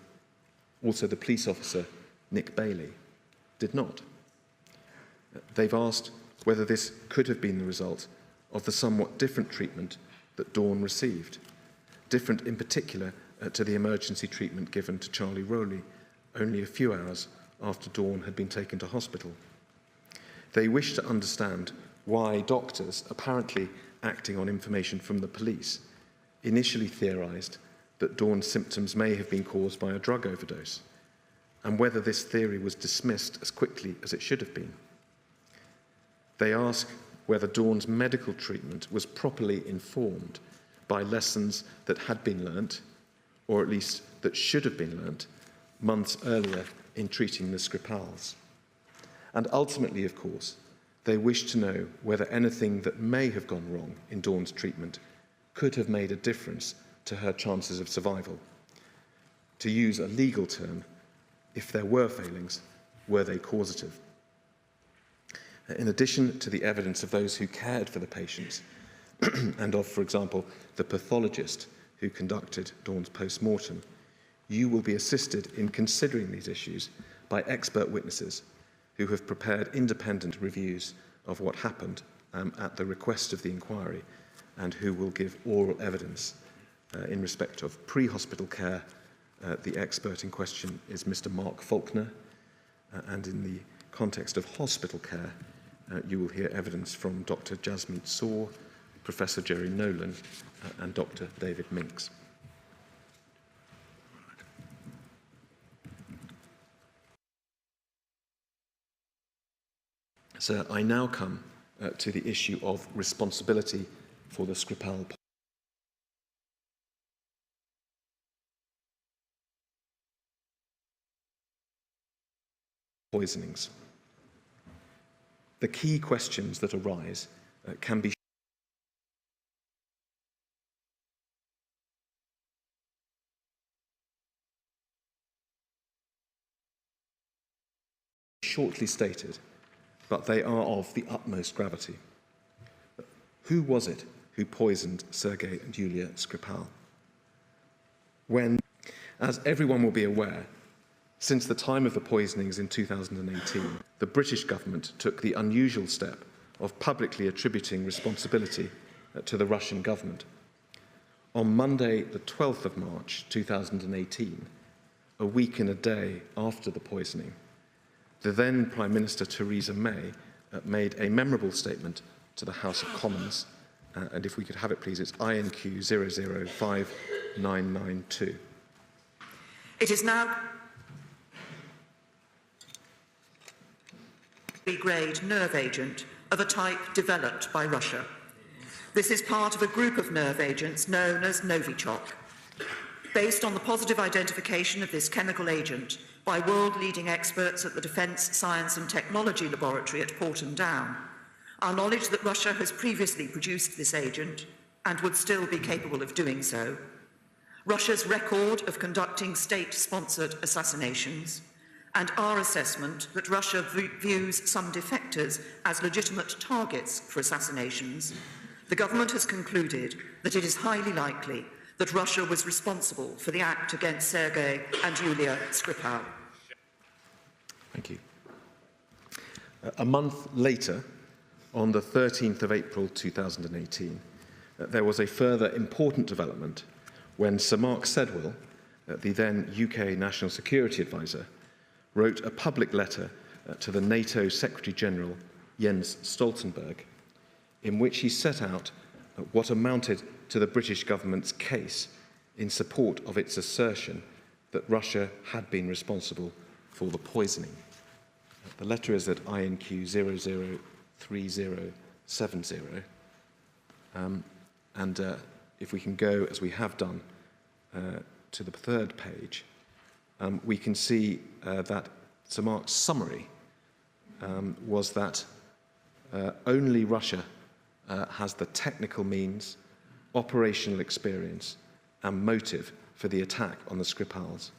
[SPEAKER 2] also the police officer Nick Bailey, did not. They've asked whether this could have been the result of the somewhat different treatment that Dawn received, different in particular to the emergency treatment given to Charlie Rowley only a few hours after Dawn had been taken to hospital. They wish to understand why doctors, apparently acting on information from the police, initially theorised that Dawn's symptoms may have been caused by a drug overdose, and whether this theory was dismissed as quickly as it should have been. They ask whether Dawn's medical treatment was properly informed by lessons that had been learnt, or at least that should have been learnt, months earlier in treating the Skripals. And ultimately, of course, they wish to know whether anything that may have gone wrong in Dawn's treatment could have made a difference to her chances of survival. To use a legal term, if there were failings, were they causative? In addition to the evidence of those who cared for the patients and of, for example, the pathologist who conducted Dawn's post-mortem, you will be assisted in considering these issues by expert witnesses who have prepared independent reviews of what happened at the request of the inquiry, and who will give oral evidence in respect of pre-hospital care. The expert in question is Mr. Mark Faulkner, and in the context of hospital care, you will hear evidence from Dr. Jasmeet Saur, Professor Jerry Nolan, and Dr. David Minks. So I now come to the issue of responsibility for the Skripal poisonings. The key questions that arise can be shortly stated, but they are of the utmost gravity. Who was it who poisoned Sergey and Yulia Skripal? When, as everyone will be aware, since the time of the poisonings in 2018, the British government took the unusual step of publicly attributing responsibility to the Russian government. On Monday, the 12th of March 2018, a week and a day after the poisoning, the then Prime Minister Theresa May made a memorable statement to the House of Commons, and if we could have it please, it's INQ 005992.
[SPEAKER 3] It is now B-grade nerve agent of a type developed by Russia. This is part of a group of nerve agents known as Novichok. Based on the positive identification of this chemical agent by world-leading experts at the Defence Science and Technology Laboratory at Porton Down, our knowledge that Russia has previously produced this agent and would still be capable of doing so, Russia's record of conducting state-sponsored assassinations, and our assessment that Russia views some defectors as legitimate targets for assassinations, the government has concluded that it is highly likely that Russia was responsible for the act against Sergey and Yulia Skripal.
[SPEAKER 2] Thank you. A month later, on the 13th of April 2018, there was a further important development when Sir Mark Sedwill, the then UK National Security Advisor, wrote a public letter to the NATO Secretary-General Jens Stoltenberg, in which he set out what amounted to the British government's case in support of its assertion that Russia had been responsible for the poisoning. The letter is at INQ 003070. If we can go, as we have done, to the third page, we can see that Sir Mark's summary was that only Russia has the technical means, operational experience and motive for the attack on the Skripals,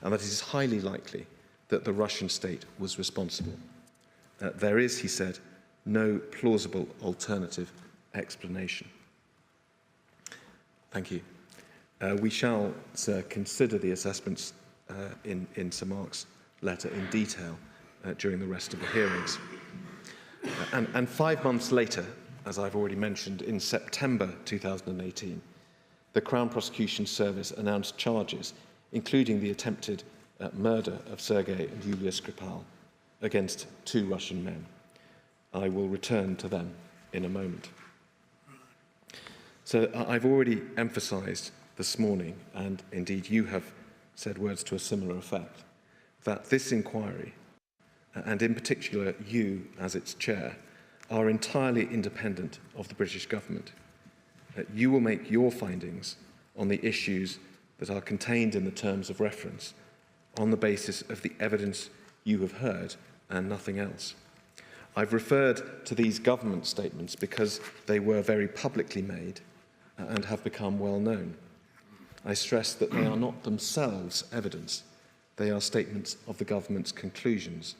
[SPEAKER 2] and that it is highly likely that the Russian state was responsible. There is, he said, no plausible alternative explanation. Thank you. We shall, sir, consider the assessments in Sir Mark's letter in detail during the rest of the hearings. And 5 months later, as I've already mentioned, in September 2018, the Crown Prosecution Service announced charges, including the attempted murder of Sergey and Yulia Skripal, against 2 Russian men. I will return to them in a moment. So I've already emphasised this morning, and indeed you have said words to a similar effect, that this inquiry, and in particular you as its chair, are entirely independent of the British government. You will make your findings on the issues that are contained in the terms of reference on the basis of the evidence you have heard and nothing else. I've referred to these government statements because they were very publicly made and have become well known. I stress that they are not themselves evidence. They are statements of the government's conclusions.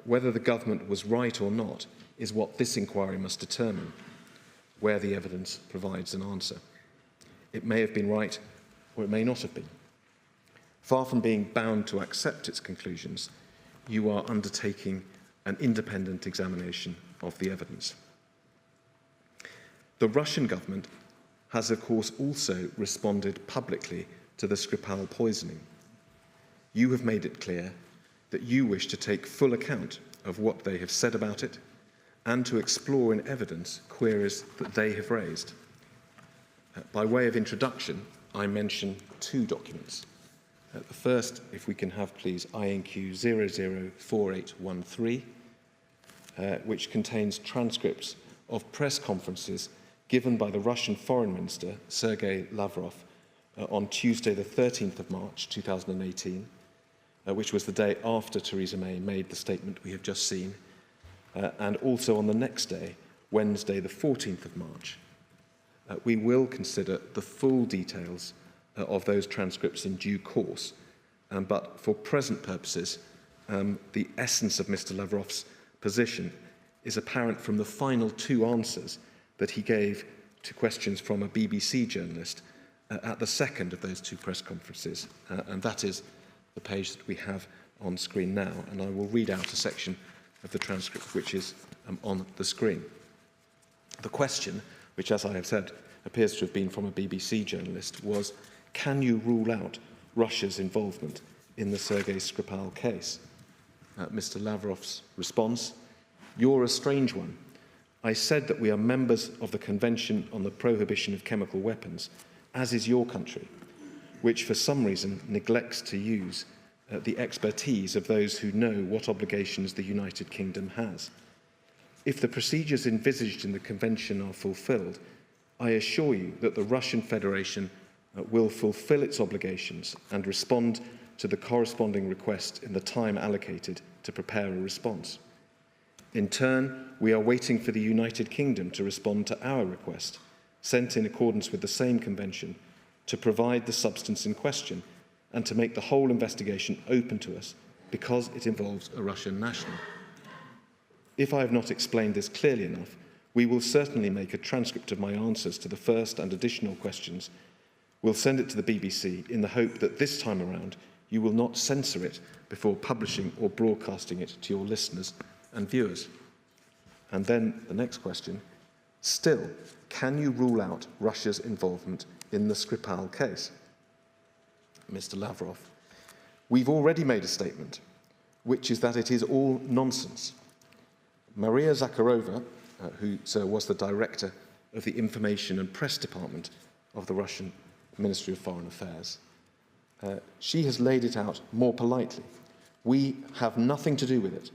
[SPEAKER 2] Whether the government was right or not is what this inquiry must determine, where the evidence provides an answer. It may have been right, or it may not have been. Far from being bound to accept its conclusions, you are undertaking an independent examination of the evidence. The Russian government has, of course, also responded publicly to the Skripal poisoning. You have made it clear that you wish to take full account of what they have said about it and to explore in evidence queries that they have raised. By way of introduction, I mention 2 documents. The first, if we can have please, INQ 004813, which contains transcripts of press conferences given by the Russian Foreign Minister, Sergey Lavrov, on Tuesday the 13th of March 2018, which was the day after Theresa May made the statement we have just seen, and also on the next day, Wednesday the 14th of March. We will consider the full details of those transcripts in due course, but for present purposes, the essence of Mr. Lavrov's position is apparent from the final 2 answers that he gave to questions from a BBC journalist at the second of those 2 press conferences, and that is the page that we have on screen now, and I will read out a section of the transcript which is on the screen. The question, which as I have said appears to have been from a BBC journalist, was, can you rule out Russia's involvement in the Sergey Skripal case? Mr. Lavrov's response, you're a strange one. I said that we are members of the Convention on the Prohibition of Chemical Weapons, as is your country, which for some reason neglects to use the expertise of those who know what obligations the United Kingdom has. If the procedures envisaged in the Convention are fulfilled, I assure you that the Russian Federation will fulfill its obligations and respond to the corresponding request in the time allocated to prepare a response. In turn, we are waiting for the United Kingdom to respond to our request, sent in accordance with the same convention, to provide the substance in question and to make the whole investigation open to us because it involves a Russian national. If I have not explained this clearly enough, we will certainly make a transcript of my answers to the first and additional questions. We'll send it to the BBC in the hope that this time around you will not censor it before publishing or broadcasting it to your listeners and viewers. And then the next question, still, can you rule out Russia's involvement in the Skripal case? Mr. Lavrov, we've already made a statement, which is that it is all nonsense. Maria Zakharova, who, sir, was the director of the Information and Press Department of the Russian Ministry of Foreign Affairs. She has laid it out more politely. We have nothing to do with it.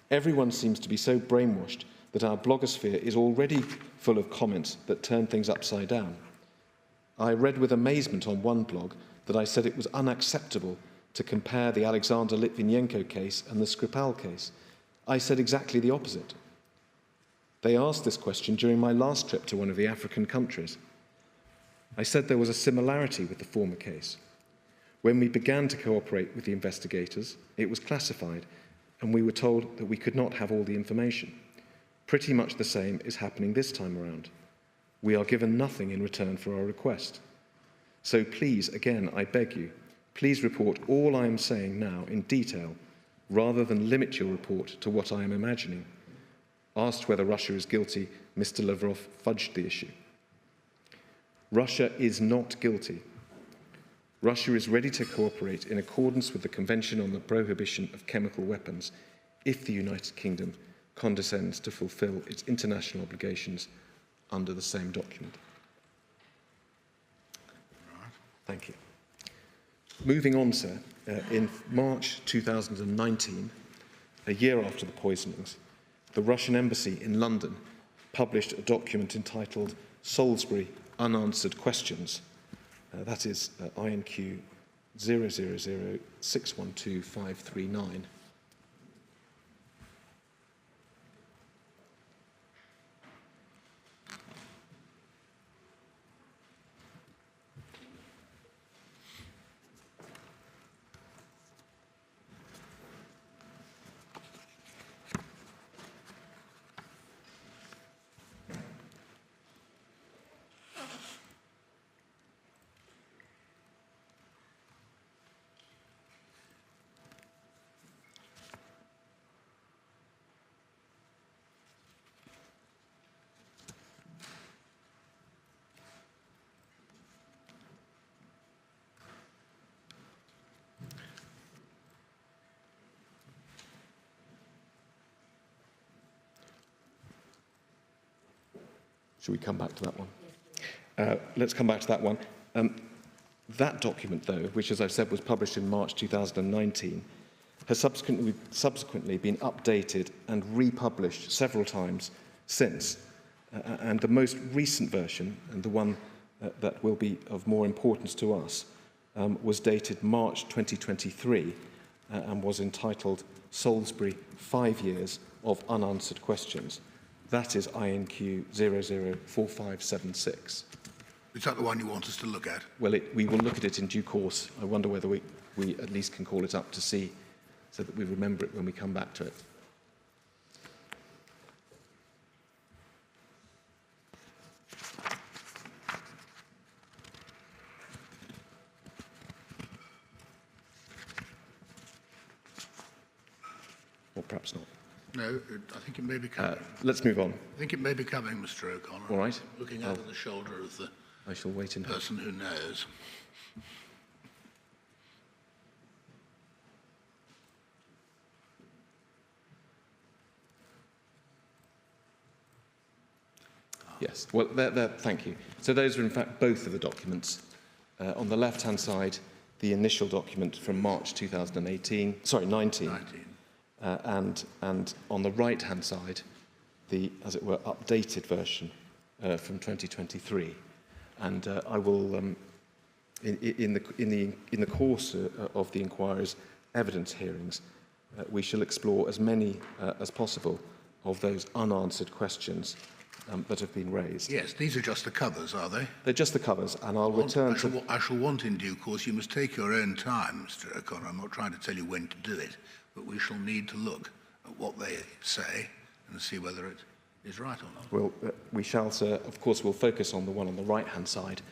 [SPEAKER 2] Everyone seems to be so brainwashed that our blogosphere is already full of comments that turn things upside down. I read with amazement on one blog that I said it was unacceptable to compare the Alexander Litvinenko case and the Skripal case. I said exactly the opposite. They asked this question during my last trip to one of the African countries. I said there was a similarity with the former case. When we began to cooperate with the investigators, it was classified, and we were told that we could not have all the information. Pretty much the same is happening this time around. We are given nothing in return for our request. So please, again, I beg you, please report all I am saying now in detail, rather than limit your report to what I am imagining. Asked whether Russia is guilty, Mr. Lavrov fudged the issue. Russia is not guilty. Russia is ready to cooperate in accordance with the Convention on the Prohibition of Chemical Weapons if the United Kingdom condescends to fulfil its international obligations under the same document. Thank you. Moving on, sir, in March 2019, a year after the poisonings, the Russian embassy in London published a document entitled Salisbury Unanswered Questions. That is INQ 000612539. Should we come back to that one? Let's come back to that one. That document, though, which, as I've said, was published in March 2019, has subsequently been updated and republished several times since. And the most recent version, and the one that will be of more importance to us, was dated March 2023 and was entitled Salisbury 5 Years of Unanswered Questions. That is INQ 004576.
[SPEAKER 1] Is that the one you want us to look at?
[SPEAKER 2] Well, we will look at it in due course. I wonder whether we at least can call it up to see, so that we remember it when we come back to it. Or perhaps not.
[SPEAKER 1] No, I think it may be coming.
[SPEAKER 2] Let's move on.
[SPEAKER 1] I think it may be coming, Mr. O'Connor.
[SPEAKER 2] All right.
[SPEAKER 1] Looking over the shoulder of the
[SPEAKER 2] I shall wait in
[SPEAKER 1] person who knows.
[SPEAKER 2] Yes, well, thank you. So those are in fact both of the documents. On the left-hand side, the initial document from March 19. And on the right-hand side, the, as it were, updated version from 2023. And I will, in the course of the inquiry's evidence hearings, we shall explore as many as possible of those unanswered questions that have been raised.
[SPEAKER 1] Yes, these are just the covers, are they?
[SPEAKER 2] They're just the covers, and I'll return to...
[SPEAKER 1] I shall want in due course, you must take your own time, Mr. O'Connor. I'm not trying to tell you when to do it, but we shall need to look at what they say and see whether it is right or not.
[SPEAKER 2] Well, we shall, sir. Of course, we'll focus on the one on the right-hand side,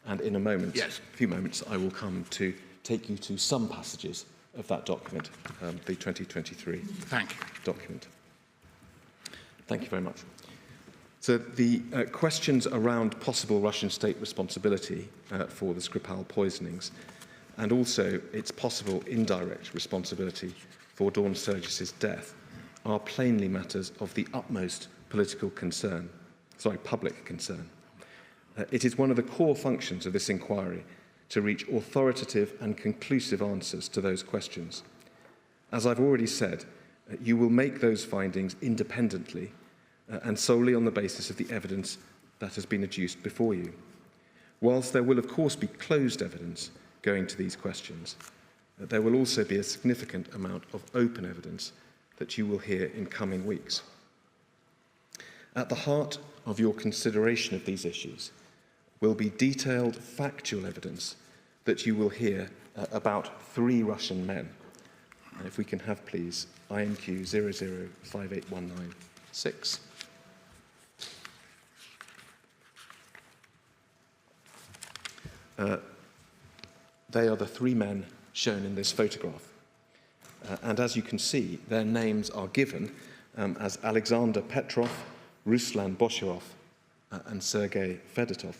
[SPEAKER 2] and in a moment,
[SPEAKER 1] yes,
[SPEAKER 2] a few moments, I will come to take you to some passages of that document, the 2023 document. Thank you very much. So the questions around possible Russian state responsibility for the Skripal poisonings, and also its possible indirect responsibility for Dawn Sturgess's death, are plainly matters of the utmost political concern. public concern. It is one of the core functions of this inquiry to reach authoritative and conclusive answers to those questions. As I've already said, you will make those findings independently and solely on the basis of the evidence that has been adduced before you. Whilst there will of course be closed evidence going to these questions, there will also be a significant amount of open evidence that you will hear in coming weeks. At the heart of your consideration of these issues will be detailed factual evidence that you will hear about 3 Russian men. If we can have, please, INQ 0058196. They are the 3 men shown in this photograph. And as you can see, their names are given as Alexander Petrov, Ruslan Boshirov, and Sergey Fedotov.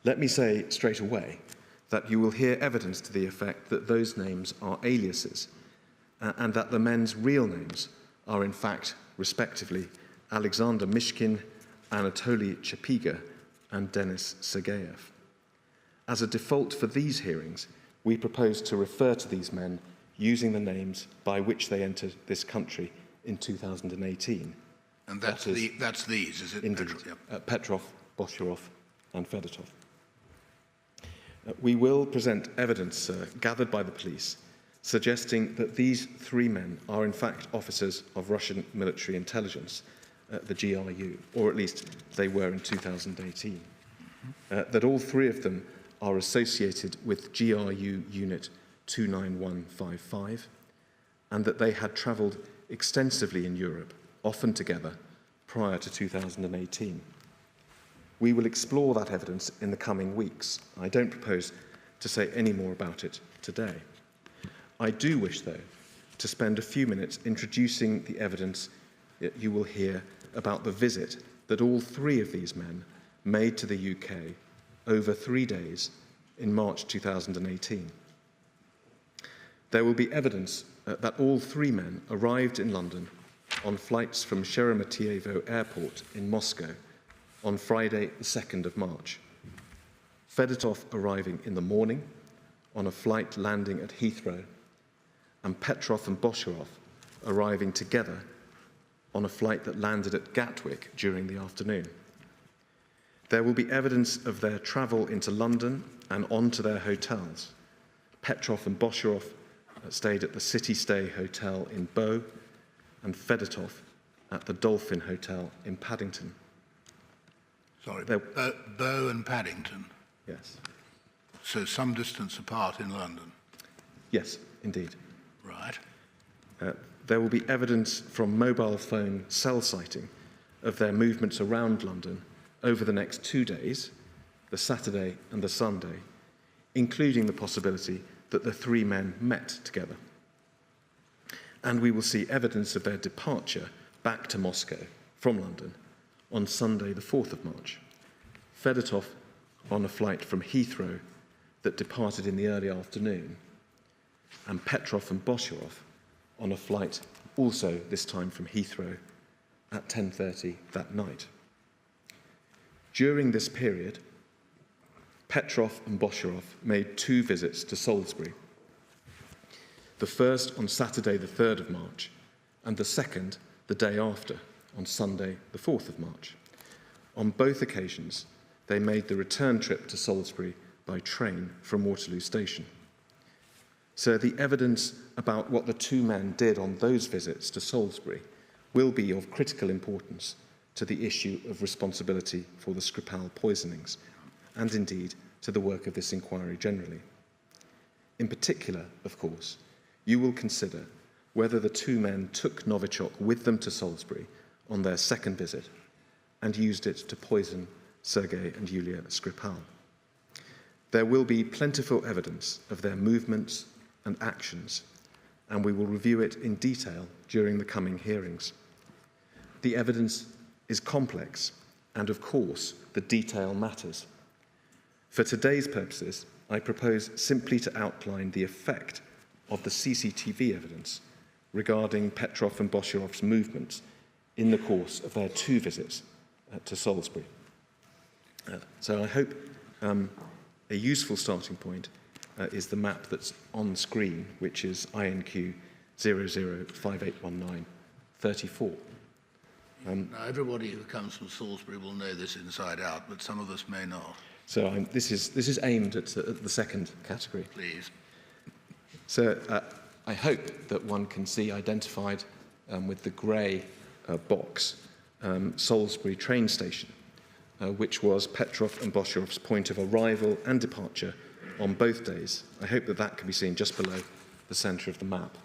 [SPEAKER 2] Let me say straight away that you will hear evidence to the effect that those names are aliases, and that the men's real names are in fact, respectively, Alexander Mishkin, Anatoly Chepiga, and Denis Sergeyev. As a default for these hearings, we propose to refer to these men using the names by which they entered this country in 2018.
[SPEAKER 1] And that's these, is it?
[SPEAKER 2] Indeed.
[SPEAKER 1] Petrov, yep.
[SPEAKER 2] Petrov, Boshirov, and Fedotov. We will present evidence gathered by the police suggesting that these 3 men are in fact officers of Russian military intelligence, the GRU, or at least they were in 2018. That all 3 of them are associated with GRU Unit 29155, and that they had travelled extensively in Europe, often together, prior to 2018. We will explore that evidence in the coming weeks. I don't propose to say any more about it today. I do wish, though, to spend a few minutes introducing the evidence that you will hear about the visit that all 3 of these men made to the UK over 3 days in March 2018. There will be evidence that all 3 men arrived in London on flights from Sheremetyevo Airport in Moscow on Friday, the 2nd of March. Fedotov arriving in the morning on a flight landing at Heathrow, and Petrov and Boshirov arriving together on a flight that landed at Gatwick during the afternoon. There will be evidence of their travel into London and on to their hotels. Petrov and Boshirov stayed at the City Stay Hotel in Bow, and Fedotov at the Dolphin Hotel in Paddington.
[SPEAKER 1] Sorry, Bow and Paddington.
[SPEAKER 2] Yes.
[SPEAKER 1] So some distance apart in London.
[SPEAKER 2] Yes, indeed.
[SPEAKER 1] Right.
[SPEAKER 2] There will be evidence from mobile phone cell sighting of their movements around London over the next 2 days, the Saturday and the Sunday, including the possibility that the 3 men met together. And we will see evidence of their departure back to Moscow from London on Sunday, the 4th of March. Fedotov on a flight from Heathrow that departed in the early afternoon, and Petrov and Boshirov on a flight also this time from Heathrow at 10:30 that night. During this period, Petrov and Boshirov made 2 visits to Salisbury. The first on Saturday, the 3rd of March, and the second the day after, on Sunday, the 4th of March. On both occasions, they made the return trip to Salisbury by train from Waterloo Station. So the evidence about what the 2 men did on those visits to Salisbury will be of critical importance to the issue of responsibility for the Skripal poisonings, and indeed to the work of this inquiry generally. In particular, of course, you will consider whether the 2 men took Novichok with them to Salisbury on their second visit and used it to poison Sergey and Yulia Skripal. There will be plentiful evidence of their movements and actions, and we will review it in detail during the coming hearings. The evidence is complex, and of course, the detail matters. For today's purposes, I propose simply to outline the effect of the CCTV evidence regarding Petrov and Boshirov's movements in the course of their 2 visits to Salisbury. So I hope a useful starting point is the map that's on screen, which is INQ 00581934.
[SPEAKER 1] Now, everybody who comes from Salisbury will know this inside out, but some of us may not.
[SPEAKER 2] So this is aimed at the second category.
[SPEAKER 1] Please.
[SPEAKER 2] So I hope that one can see identified with the grey box Salisbury train station, which was Petrov and Boshorov's point of arrival and departure on both days. I hope that that can be seen just below the centre of the map.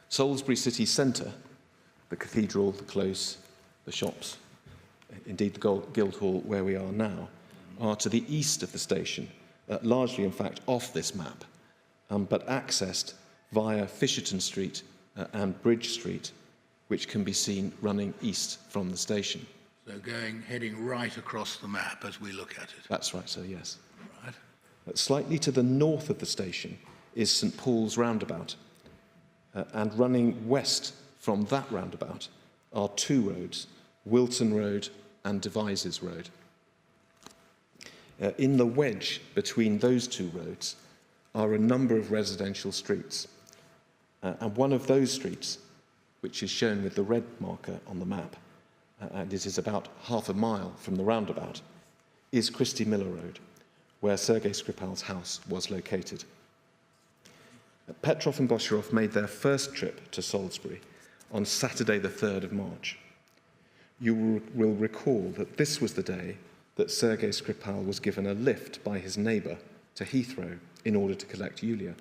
[SPEAKER 2] Salisbury city centre, the cathedral, the close, the shops, indeed the Guildhall where we are now, are to the east of the station, largely in fact off this map, but accessed via Fisherton Street and Bridge Street, which can be seen running east from the station.
[SPEAKER 1] So heading right across the map as we look at it.
[SPEAKER 2] That's right, sir, yes.
[SPEAKER 1] Right.
[SPEAKER 2] Slightly to the north of the station is St Paul's roundabout, and running west from that roundabout are two roads, Wilton Road and Devizes Road. In the wedge between those two roads are a number of residential streets, and one of those streets, which is shown with the red marker on the map, and it is about half a mile from the roundabout, is Christie Miller Road, where Sergey Skripal's house was located. Petrov and Bosherov made their first trip to Salisbury on Saturday the 3rd of March. You will recall that this was the day that Sergey Skripal was given a lift by his neighbour to Heathrow in order to collect Yulia,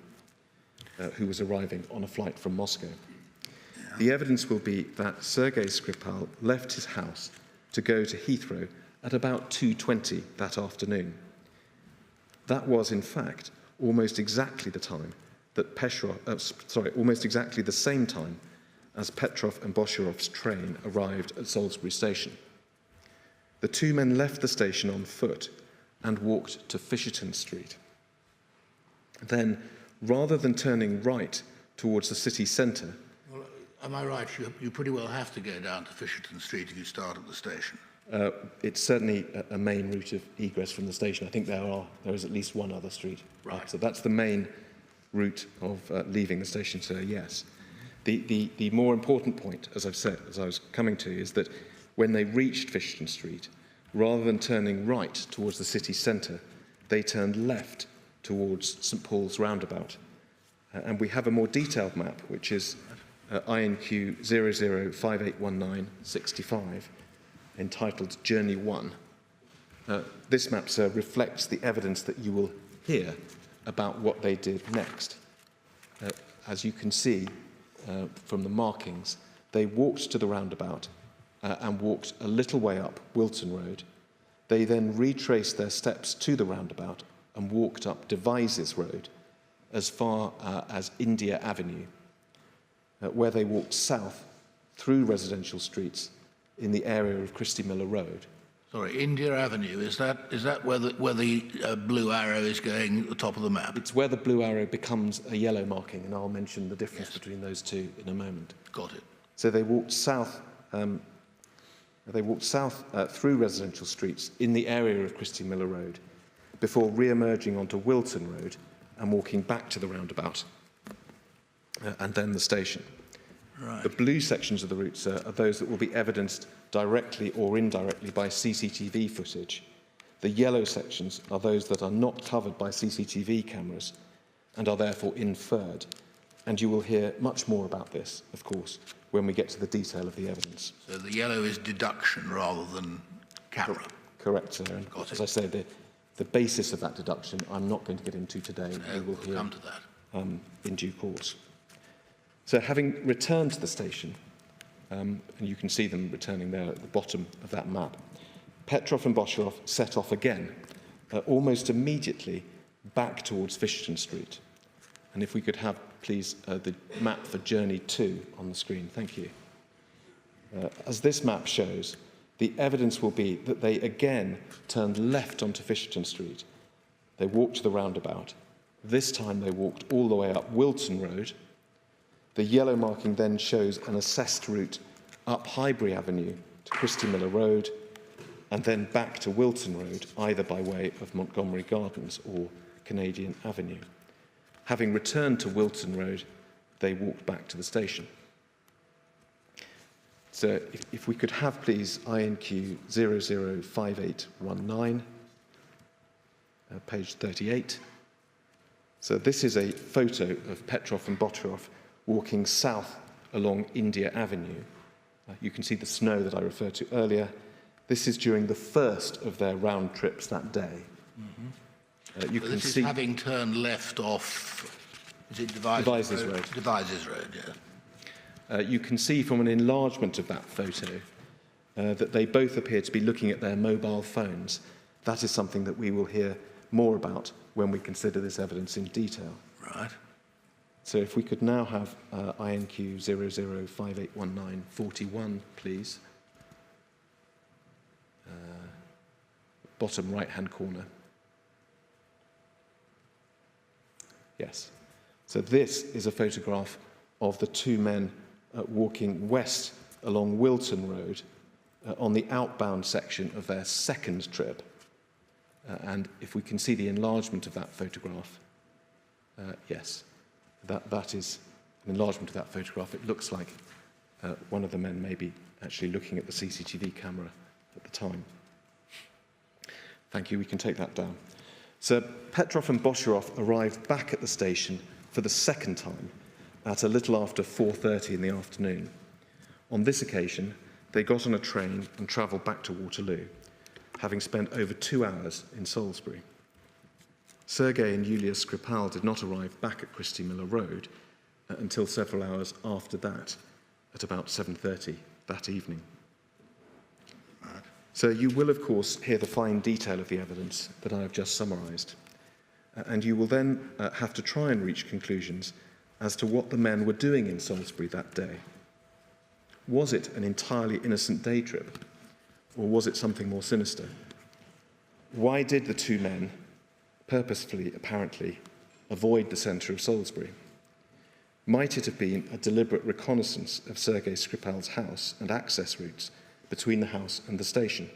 [SPEAKER 2] who was arriving on a flight from Moscow. The evidence will be that Sergey Skripal left his house to go to Heathrow at about 2:20 that afternoon. That was, in fact, almost exactly the time that almost exactly the same time as Petrov and Bosherov's train arrived at Salisbury station. The two men left the station on foot and walked to Fisherton Street. Then, rather than turning right towards the city centre...
[SPEAKER 1] Well, am I right? You pretty well have to go down to Fisherton Street if you start at the station.
[SPEAKER 2] It's certainly a main route of egress from the station. I think there is at least one other street.
[SPEAKER 1] Right.
[SPEAKER 2] So that's the main route of leaving the station, so yes. The more important point, as I've said, as I was coming to, is that when they reached Fisherton Street, rather than turning right towards the city centre, they turned left towards St Paul's roundabout. And we have a more detailed map, which is INQ 00581965, entitled Journey 1. This map, sir, reflects the evidence that you will hear about what they did next. As you can see from the markings, they walked to the roundabout and walked a little way up Wilton Road. They then retraced their steps to the roundabout and walked up Devizes Road as far as India Avenue, where they walked south through residential streets in the area of Christie Miller Road.
[SPEAKER 1] Sorry, India Avenue, is that where the blue arrow is going at the top of the map?
[SPEAKER 2] It's where the blue arrow becomes a yellow marking, and I'll mention the difference between those two in a moment.
[SPEAKER 1] Got it.
[SPEAKER 2] So they walked south through residential streets in the area of Christie Miller Road before re-emerging onto Wilton Road and walking back to the roundabout and then the station.
[SPEAKER 1] Right.
[SPEAKER 2] The blue sections of the route, sir, are those that will be evidenced directly or indirectly by CCTV footage. The yellow sections are those that are not covered by CCTV cameras and are therefore inferred. And you will hear much more about this, of course, when we get to the detail of the evidence.
[SPEAKER 1] So the yellow is deduction rather than camera.
[SPEAKER 2] Correct, sir. And as I say, the basis of that deduction I'm not going to get into today.
[SPEAKER 1] No, we'll come to that.
[SPEAKER 2] In due course. So having returned to the station, and you can see them returning there at the bottom of that map, Petrov and Bosherov set off again, almost immediately back towards Fisherton Street. And if we could have, please, the map for Journey 2 on the screen. Thank you. As this map shows, the evidence will be that they again turned left onto Fisherton Street. They walked to the roundabout. This time they walked all the way up Wilton Road. The yellow marking then shows an assessed route up Highbury Avenue to Christy Miller Road and then back to Wilton Road, either by way of Montgomery Gardens or Canadian Avenue. Having returned to Wilton Road, they walked back to the station. So if we could have, please, INQ 005819, page 38. So this is a photo of Petrov and Botyrov walking south along India Avenue. You can see the snow that I referred to earlier. This is during the first of their round trips that day.
[SPEAKER 1] Mm-hmm. You can see having turned left off, is it
[SPEAKER 2] Devizes Road?
[SPEAKER 1] Devizes Road, yes.
[SPEAKER 2] You can see from an enlargement of that photo that they both appear to be looking at their mobile phones. That is something that we will hear more about when we consider this evidence in detail.
[SPEAKER 1] Right.
[SPEAKER 2] So if we could now have INQ 00581941, please. Bottom right-hand corner. Yes. So this is a photograph of the two men walking west along Wilton Road on the outbound section of their second trip. And if we can see the enlargement of that photograph, yes, that is an enlargement of that photograph. It looks like one of the men may be actually looking at the CCTV camera at the time. Thank you, we can take that down. So Petrov and Botyrov arrived back at the station for the second time at a little after 4:30 in the afternoon. On this occasion, they got on a train and travelled back to Waterloo, having spent over 2 hours in Salisbury. Sergey and Yulia Skripal did not arrive back at Christy Miller Road until several hours after that, at about 7:30 that evening. So you will, of course, hear the fine detail of the evidence that I have just summarised, and you will then have to try and reach conclusions as to what the men were doing in Salisbury that day. Was it an entirely innocent day trip, or was it something more sinister? Why did the two men, purposefully apparently, avoid the centre of Salisbury? Might it have been a deliberate reconnaissance of Sergey Skripal's house and access routes between the house and the station?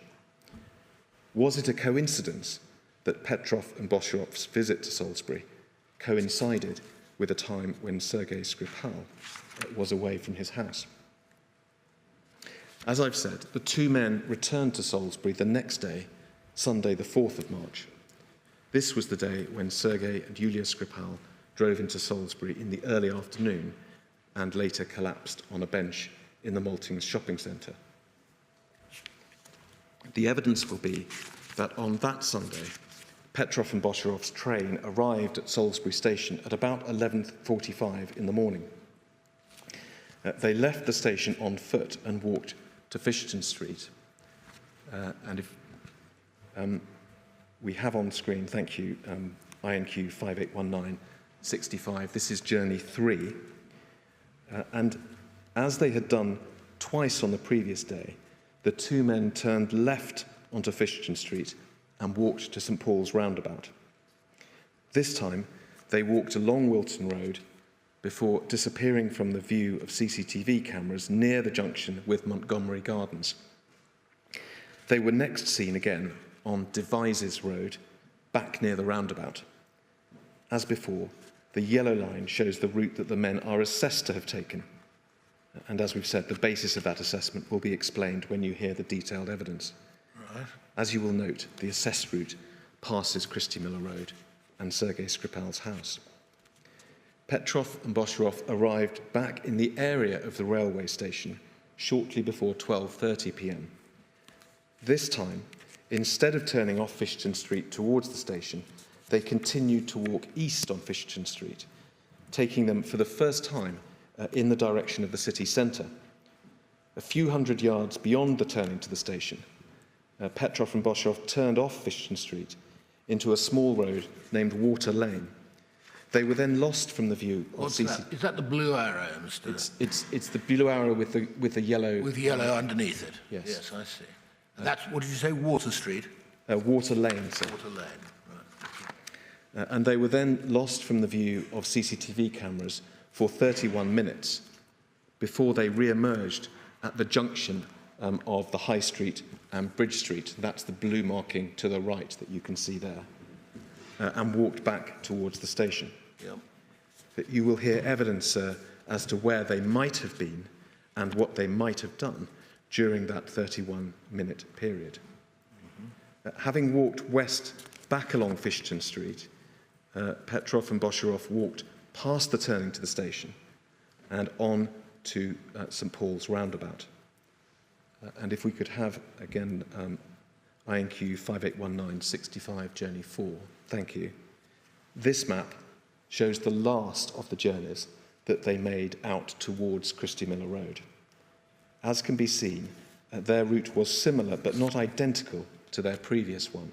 [SPEAKER 2] Was it a coincidence that Petrov and Botyrov's visit to Salisbury coincided with a time when Sergey Skripal was away from his house? As I've said, the two men returned to Salisbury the next day, Sunday the 4th of March. This was the day when Sergey and Yulia Skripal drove into Salisbury in the early afternoon and later collapsed on a bench in the Maltings shopping centre. The evidence will be that on that Sunday, Petrov and Botyrov's train arrived at Salisbury station at about 11:45 in the morning. They left the station on foot and walked to Fisherton Street. And if we have on screen, thank you, INQ 581965, this is journey 3. And as they had done twice on the previous day, the two men turned left onto Fisherton Street and walked to St Paul's roundabout. This time, they walked along Wilton Road before disappearing from the view of CCTV cameras near the junction with Montgomery Gardens. They were next seen again on Devizes Road, back near the roundabout. As before, the yellow line shows the route that the men are assessed to have taken. And as we've said, the basis of that assessment will be explained when you hear the detailed evidence.
[SPEAKER 1] Right.
[SPEAKER 2] As you will note, the assessed route passes Christy Miller Road and Sergey Skripal's house. Petrov and Botyrov arrived back in the area of the railway station shortly before 12:30 p.m. This time, instead of turning off Fisherton Street towards the station, they continued to walk east on Fisherton Street, taking them for the first time in the direction of the city centre. A few hundred yards beyond the turning to the station, Petrov and Botyrov turned off Fisherton Street into a small road named Water Lane. They were then lost from the view of
[SPEAKER 1] CCTV. Is that the blue arrow, Mr.
[SPEAKER 2] It's the blue arrow with the yellow...
[SPEAKER 1] With yellow underneath it?
[SPEAKER 2] Yes.
[SPEAKER 1] Yes, I see. That's, what did you say, Water Street?
[SPEAKER 2] Water Lane, sir.
[SPEAKER 1] Water Lane, right.
[SPEAKER 2] And they were then lost from the view of CCTV cameras for 31 minutes before they re-emerged at the junction of the High Street and Bridge Street. That's the blue marking to the right that you can see there, and walked back towards the station.
[SPEAKER 1] Yep.
[SPEAKER 2] But you will hear evidence as to where they might have been and what they might have done during that 31-minute period. Having walked west back along Fishton Street, Petrov and Bosharov walked past the turning to the station and on to St Paul's roundabout. And if we could have, again, INQ 581965, Journey 4. Thank you. This map shows the last of the journeys that they made out towards Christie Miller Road. As can be seen, their route was similar but not identical to their previous one.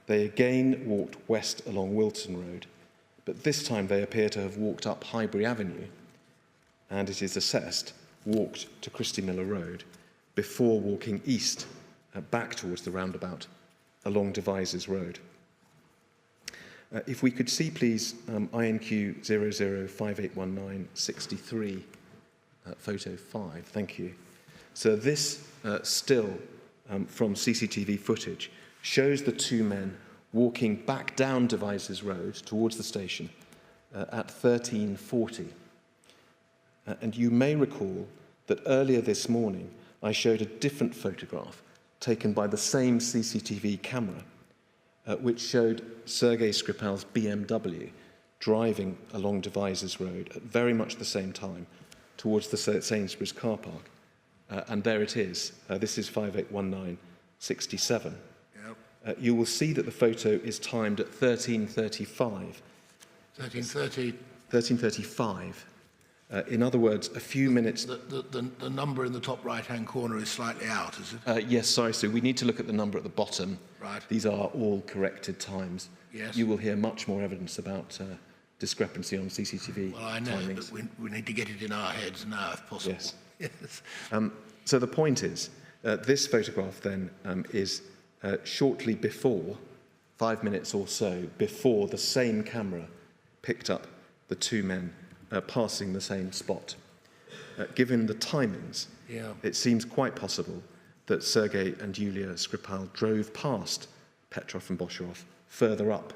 [SPEAKER 2] They again walked west along Wilton Road, but this time they appear to have walked up Highbury Avenue, and it is assessed walked to Christie Miller Road before walking east back towards the roundabout along Devizes Road. If we could see, please, INQ 00581963, photo 5. Thank you. So this still from CCTV footage shows the two men walking back down Devizes Road towards the station at 13:40. And you may recall that earlier this morning I showed a different photograph taken by the same CCTV camera, which showed Sergey Skripal's BMW driving along Devizes Road at very much the same time towards the Sainsbury's car park. And there it is. This is 581967. Yep. You will see that the photo is timed at 13:35. 13:35. In other words, a few minutes...
[SPEAKER 1] The number in the top right-hand corner is slightly out, is it?
[SPEAKER 2] Yes, sorry, so we need to look at the number at the bottom.
[SPEAKER 1] Right.
[SPEAKER 2] These are all corrected times.
[SPEAKER 1] Yes.
[SPEAKER 2] You will hear much more evidence about discrepancy on CCTV
[SPEAKER 1] Well, I know,
[SPEAKER 2] timings.
[SPEAKER 1] but we need to get it in our heads now, if possible.
[SPEAKER 2] Yes.
[SPEAKER 1] Yes.
[SPEAKER 2] So the point is, this photograph then is shortly before, 5 minutes or so, before the same camera picked up the two men passing the same spot. Given the timings, it seems quite possible that Sergey and Yulia Skripal drove past Petrov and Bosharov further up,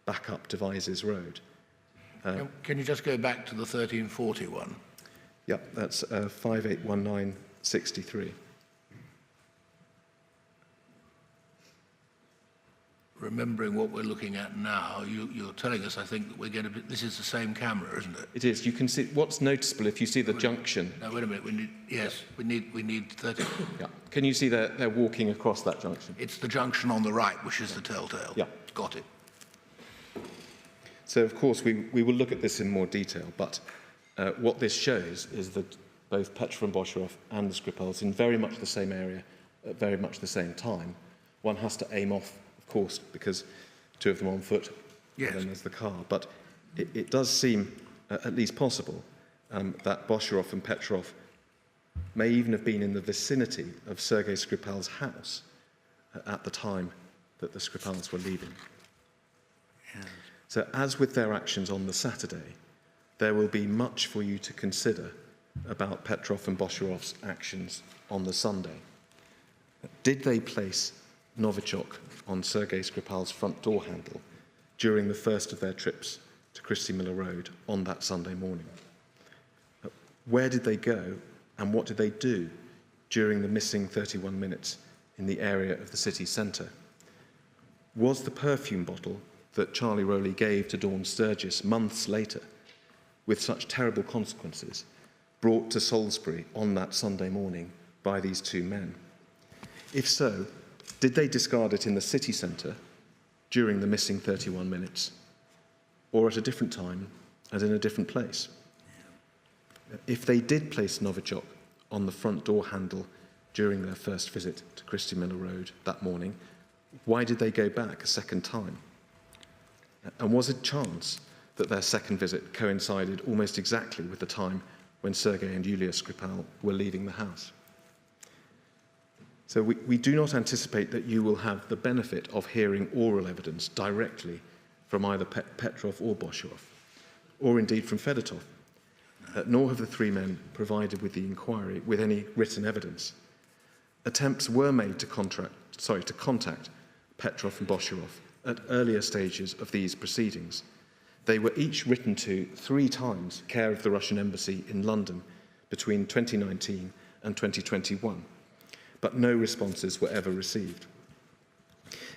[SPEAKER 2] back up Devizes Road.
[SPEAKER 1] Can you just go back to the 13:40 one?
[SPEAKER 2] Yep, that's 581963.
[SPEAKER 1] Remembering what we're looking at now, you're telling us, I think, that we're going to be... This is the same camera, isn't it?
[SPEAKER 2] It is. You can see... What's noticeable, if you see the junction...
[SPEAKER 1] No, wait a minute. We need 30...
[SPEAKER 2] Yeah. Can you see they're walking across that junction?
[SPEAKER 1] It's the junction on the right, which is the telltale.
[SPEAKER 2] Yeah.
[SPEAKER 1] Got it.
[SPEAKER 2] So, of course, we will look at this in more detail, but what this shows is that both Petrov and Bosharov and the Skripals in very much the same area at very much the same time. One has to aim off, of course, because two of them on foot,
[SPEAKER 1] yes.
[SPEAKER 2] and then there's the car. But it does seem at least possible that Bosharov and Petrov may even have been in the vicinity of Sergey Skripal's house at the time that the Skripals were leaving.
[SPEAKER 1] Yes.
[SPEAKER 2] So as with their actions on the Saturday, there will be much for you to consider about Petrov and Bosharov's actions on the Sunday. Did they place Novichok on Sergey Skripal's front door handle during the first of their trips to Christie Miller Road on that Sunday morning? Where did they go and what did they do during the missing 31 minutes in the area of the city centre? Was the perfume bottle that Charlie Rowley gave to Dawn Sturgess months later, with such terrible consequences, brought to Salisbury on that Sunday morning by these two men? If so, did they discard it in the city centre during the missing 31 minutes, or at a different time and in a different place? If they did place Novichok on the front door handle during their first visit to Christie Miller Road that morning, why did they go back a second time? And was it chance that their second visit coincided almost exactly with the time when Sergey and Yulia Skripal were leaving the house? So we do not anticipate that you will have the benefit of hearing oral evidence directly from either Petrov or Bosharov, or indeed from Fedotov, nor have the three men provided with the inquiry with any written evidence. Attempts were made to contact Petrov and Bosherov at earlier stages of these proceedings. They were each written to 3 times, care of the Russian embassy in London, between 2019 and 2021, but no responses were ever received.